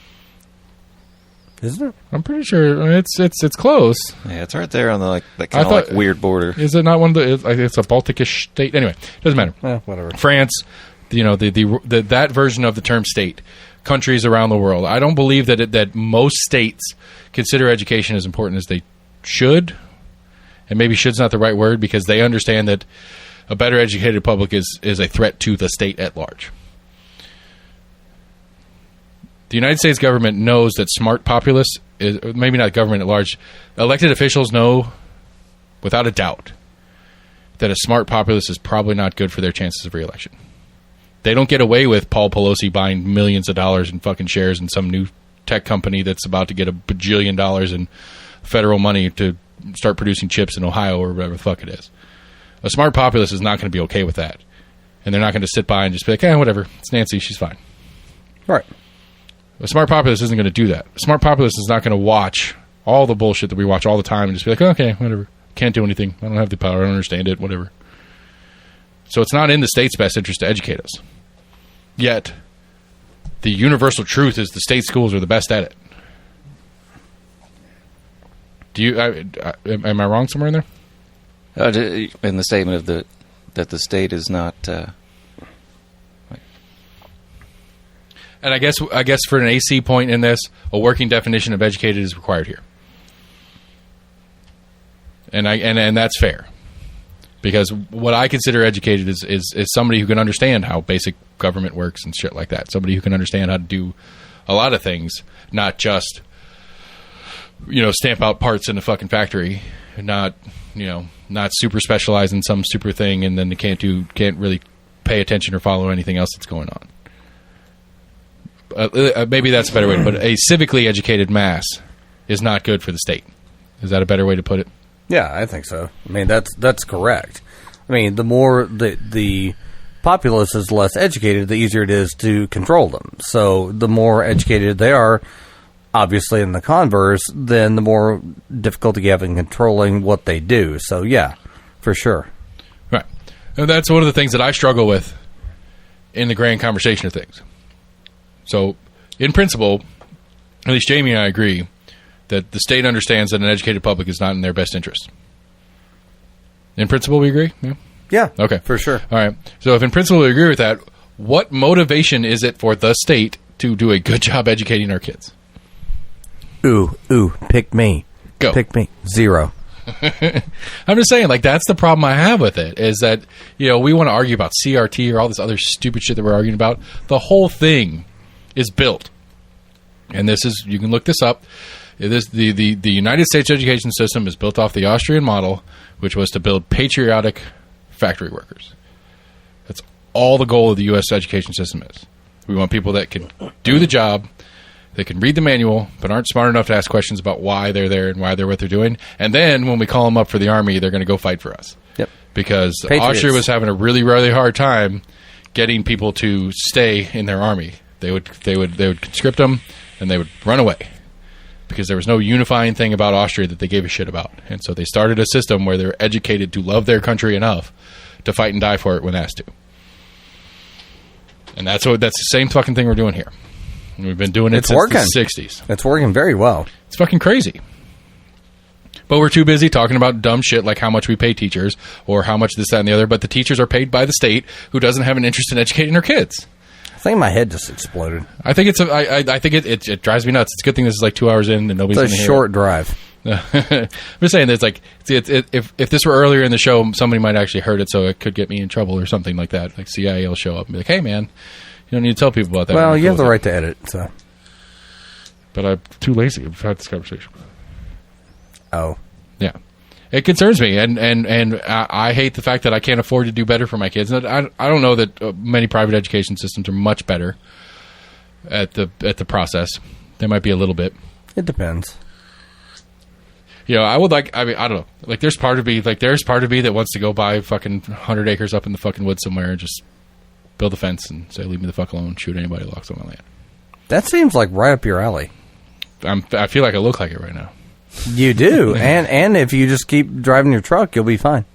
Isn't it? I'm pretty sure it's close. Yeah, it's right there on the that kind of weird border. Is it not one of the? It's a Balticish state. Anyway, doesn't matter. Whatever. France, that version of the term state, countries around the world. I don't believe that most states consider education as important as they should, and maybe "should's" not the right word because they understand that a better educated public is a threat to the state at large. The United States government knows that smart populace is, maybe not government at large, elected officials know without a doubt that a smart populace is probably not good for their chances of re-election. They don't get away with Paul Pelosi buying millions of dollars in fucking shares in some new tech company that's about to get $1 bajillion in federal money to start producing chips in Ohio or whatever the fuck it is. A smart populace is not going to be okay with that. And they're not going to sit by and just be like, whatever, it's Nancy, she's fine. Right. A smart populace isn't going to do that. A smart populace is not going to watch all the bullshit that we watch all the time and just be like, okay, whatever. Can't do anything. I don't have the power. I don't understand it. Whatever. So it's not in the state's best interest to educate us. Yet, the universal truth is the state schools are the best at it. Do you? Am I wrong somewhere in there? In the statement of that the state is not. And I guess for an AC point in this, a working definition of educated is required here. And that's fair. Because what I consider educated is somebody who can understand how basic government works and shit like that. Somebody who can understand how to do a lot of things, not just stamp out parts in a fucking factory, not super specialized in some super thing and then they can't really pay attention or follow anything else that's going on. Maybe that's a better way to put it. A civically educated mass is not good for the state. Is that a better way to put it? Yeah, I think so. I mean, that's correct. I mean, the more the populace is less educated, the easier it is to control them. So the more educated they are, obviously in the converse, then the more difficulty you have in controlling what they do. So yeah, for sure. Right. And that's one of the things that I struggle with in the grand conversation of things. So, in principle, at least Jamie and I agree that the state understands that an educated public is not in their best interest. In principle, we agree? Yeah? Yeah. Okay. For sure. All right. So, if in principle we agree with that, what motivation is it for the state to do a good job educating our kids? Ooh, pick me. Go. Pick me. 0. I'm just saying, that's the problem I have with it, is that, we want to argue about CRT or all this other stupid shit that we're arguing about. The whole thing is built, and this is, you can look this up, the United States education system is built off the Austrian model, which was to build patriotic factory workers. That's all the goal of the U.S. education system is. We want people that can do the job, they can read the manual, but aren't smart enough to ask questions about why they're there and why they're what they're doing, and then when we call them up for the Army, they're going to go fight for us. Yep. Because Patriots. Austria was having a really, really hard time getting people to stay in their army. They would conscript them, and they would run away because there was no unifying thing about Austria that they gave a shit about. And so they started a system where they're educated to love their country enough to fight and die for it when asked to. And that's the same fucking thing we're doing here. And we've been doing it since the 60s. It's working very well. It's fucking crazy. But we're too busy talking about dumb shit like how much we pay teachers or how much this, that, and the other. But the teachers are paid by the state, who doesn't have an interest in educating their kids. I think my head just exploded. I think I think it drives me nuts. It's a good thing this is like 2 hours in and nobody's going to hear it. It's a short drive. I'm just saying that it's like if this were earlier in the show, somebody might actually heard it, so it could get me in trouble or something like that. Like CIA will show up and be like, "Hey, man, you don't need to tell people about that." Well, you have the right to edit, so. But I'm too lazy to have this conversation. Oh, yeah, it concerns me, and I hate the fact that I can't afford to do better for my kids. And I don't know that many private education systems are much better at the process. They might be a little bit. It depends. You know, I don't know. Like, there's part of me that wants to go buy fucking 100 acres up in the fucking woods somewhere and just build a fence and say, leave me the fuck alone, shoot anybody who walks on my land. That seems like right up your alley. I feel like I look like it right now. You do. and if you just keep driving your truck, you'll be fine.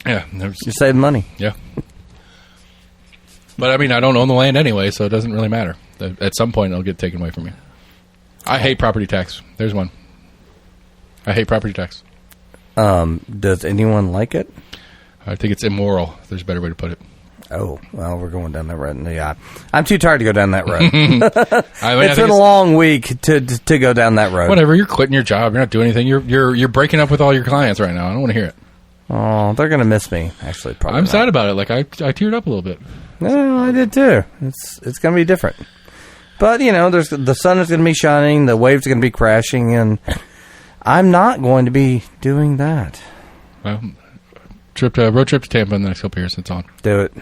Yeah. You save money. Yeah. But, I mean, I don't own the land anyway, so it doesn't really matter. At some point, it'll get taken away from me. I hate property tax. There's one. I hate property tax. Does anyone like it? I think it's immoral. There's a better way to put it. Oh, well, we're going down that road. Yeah, I'm too tired to go down that road. It's been a long week to go down that road. Whatever. You're quitting your job. You're not doing anything. You're breaking up with all your clients right now. I don't want to hear it. Oh, they're going to miss me. Actually, probably. I'm sad about it. Like I teared up a little bit. No, I did too. It's going to be different. But the sun is going to be shining. The waves are going to be crashing, and I'm not going to be doing that. Well, road trip to Tampa in the next couple of years. It's on. Do it.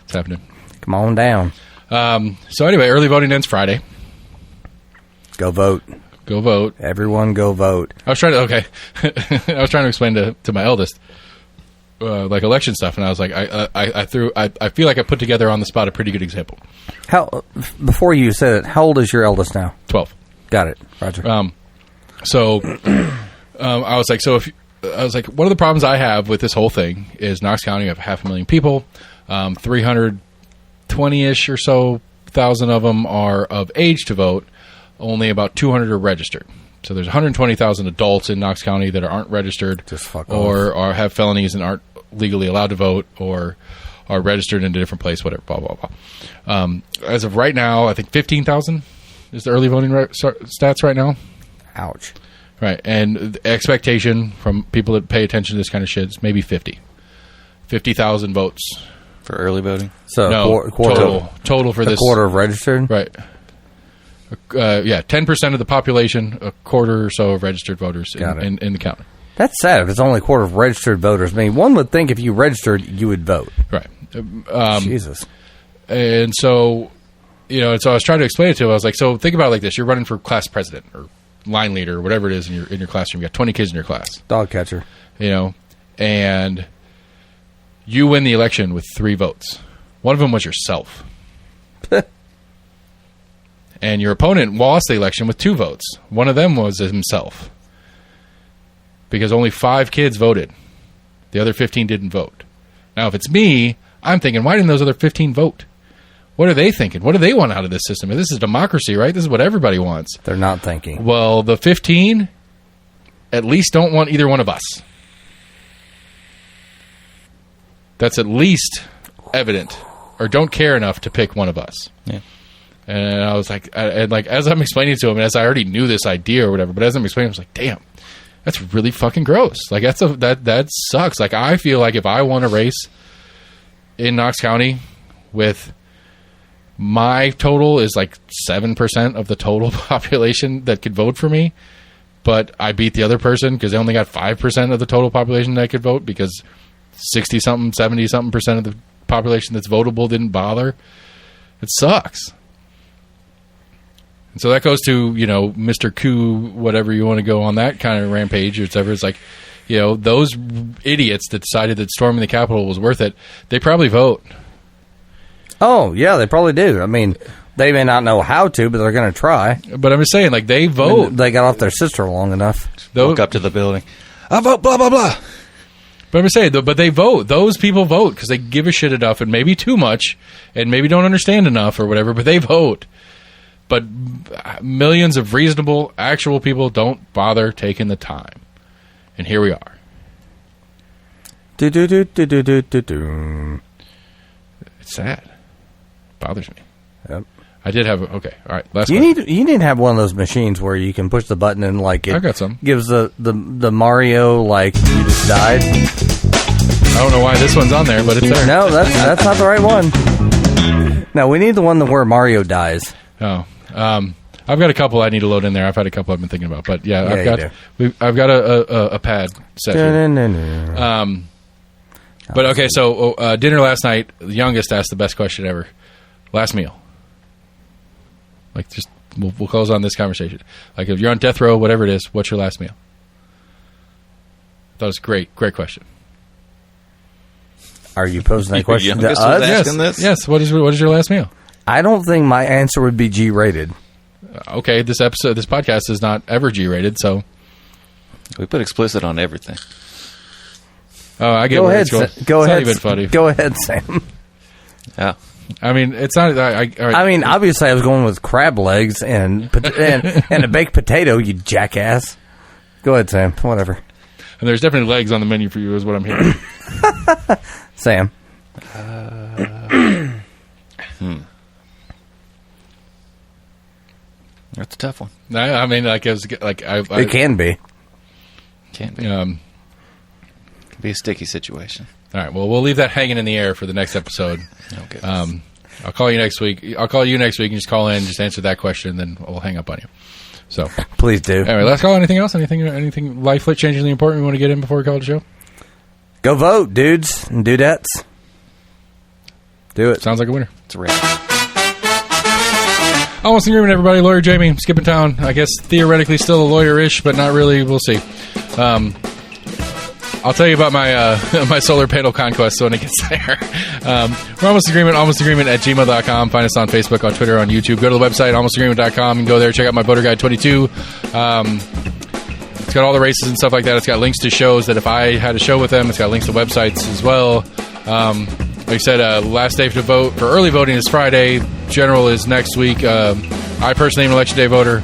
It's happening. Come on down. So anyway, early voting ends Friday. Go vote. Go vote. Everyone go vote. I was trying to explain to my eldest like election stuff, and I was like, I feel like I put together on the spot a pretty good example. Before you said it, how old is your eldest now? 12. Got it. Roger. So I was like, one of the problems I have with this whole thing is Knox County, we have 500,000 people, 320-ish or so thousand of them are of age to vote. Only about 200 are registered. So there's 120,000 adults in Knox County that aren't registered or have felonies and aren't legally allowed to vote or are registered in a different place, whatever, blah, blah, blah. As of right now, I think 15,000 is the early voting stats right now. Ouch. Right, and the expectation from people that pay attention to this kind of shit is maybe 50,000 votes. For early voting? So no, total for this. A quarter of registered? Right. 10% of the population, a quarter or so of registered voters in the county. That's sad if it's only a quarter of registered voters. I mean, one would think if you registered, you would vote. Right. Jesus. And so, so I was trying to explain it to him. I was like, so think about it like this. You're running for class president or line leader or whatever it is in your classroom. You got 20 kids in your class. Dog catcher. And you win the election with 3 votes. One of them was yourself. And your opponent lost the election with 2 votes. One of them was himself. Because only 5 kids voted. The other 15 didn't vote. Now, if it's me, I'm thinking, why didn't those other 15 vote? What are they thinking? What do they want out of this system? This is democracy, right? This is what everybody wants. They're not thinking. Well, the 15 at least don't want either one of us. That's at least evident. Or don't care enough to pick one of us. Yeah. And I was like, as I'm explaining to him, and as I already knew this idea or whatever, but as I'm explaining, I was like, damn, that's really fucking gross. Like, that sucks. Like, I feel like if I won a race in Knox County with my total is like 7% of the total population that could vote for me, but I beat the other person because they only got 5% of the total population that could vote because 60-something, 70-something% of the population that's votable didn't bother. It sucks. And so that goes to, Mr. Coup, whatever you want to go on that kind of rampage or whatever. It's like, those idiots that decided that storming the Capitol was worth it, they probably vote. Oh, yeah, they probably do. I mean, they may not know how to, but they're going to try. But I'm just saying, like, they vote. They got off their sister long enough. Walk up to the building. I vote, blah, blah, blah. But I'm just saying, but they vote. Those people vote because they give a shit enough and maybe too much and maybe don't understand enough or whatever, but they vote. But millions of reasonable, actual people don't bother taking the time. And here we are. It's sad. It bothers me. Yep. I did have okay. All right. Last you need to have one of those machines where you can push the button and like it I got some. Gives the Mario like you just died. I don't know why this one's on there, but it's there. No, that's not the right one. No, we need the one where Mario dies. Oh. I've got a couple I need to load in there. I've had a couple I've been thinking about, but yeah, I've got a pad set here. But okay, so dinner last night. The youngest asked the best question ever. Last meal. Like, just we'll close on this conversation. Like, if you're on death row, whatever it is, what's your last meal? That was great question. Are you posing that question to us? Yes. What is your last meal? I don't think my answer would be G-rated. Okay, this podcast is not ever G-rated, so we put explicit on everything. Oh, I get where it's going. Go ahead. Not even funny. Go ahead, Sam. Yeah. I mean, it's not. I mean, obviously, I was going with crab legs and a baked potato. You jackass. Go ahead, Sam. Whatever. And there's definitely legs on the menu for you, is what I'm hearing. Sam. That's a tough one. I mean, it can be. Can be. Can be a sticky situation. All right. Well, we'll leave that hanging in the air for the next episode. Okay. I'll call you next week. I'll call you next week and just call in, just answer that question, and then we'll hang up on you. So please do. Anyway, last call. Anything else? Anything life changingly important we want to get in before we call the show? Go vote, dudes and dudettes. Do it. Sounds like a winner. It's a wrap. Almost in agreement, everybody. Lawyer Jamie, skipping town. I guess theoretically still a lawyer-ish, but not really. We'll see. I'll tell you about my my solar panel conquest when it gets there. We're almost agreement at gmail.com. Find us on Facebook, on Twitter, on YouTube. Go to the website, almostagreement.com, and go there. Check out my voter guide 22. It's got all the races and stuff like that. It's got links to shows that if I had a show with them. It's got links to websites as well. Like I said, last day to vote for early voting is Friday. General is next week. I personally am an election day voter.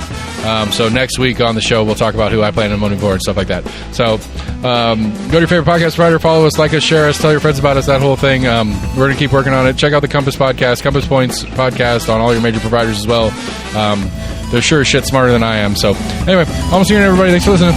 So next week on the show, we'll talk about who I plan on voting for and stuff like that. So go to your favorite podcast provider, follow us, like us, share us, tell your friends about us, that whole thing. We're going to keep working on it. Check out the Compass podcast, Compass Points podcast on all your major providers as well. They're sure as shit smarter than I am. So anyway, almost here, everybody. Thanks for listening.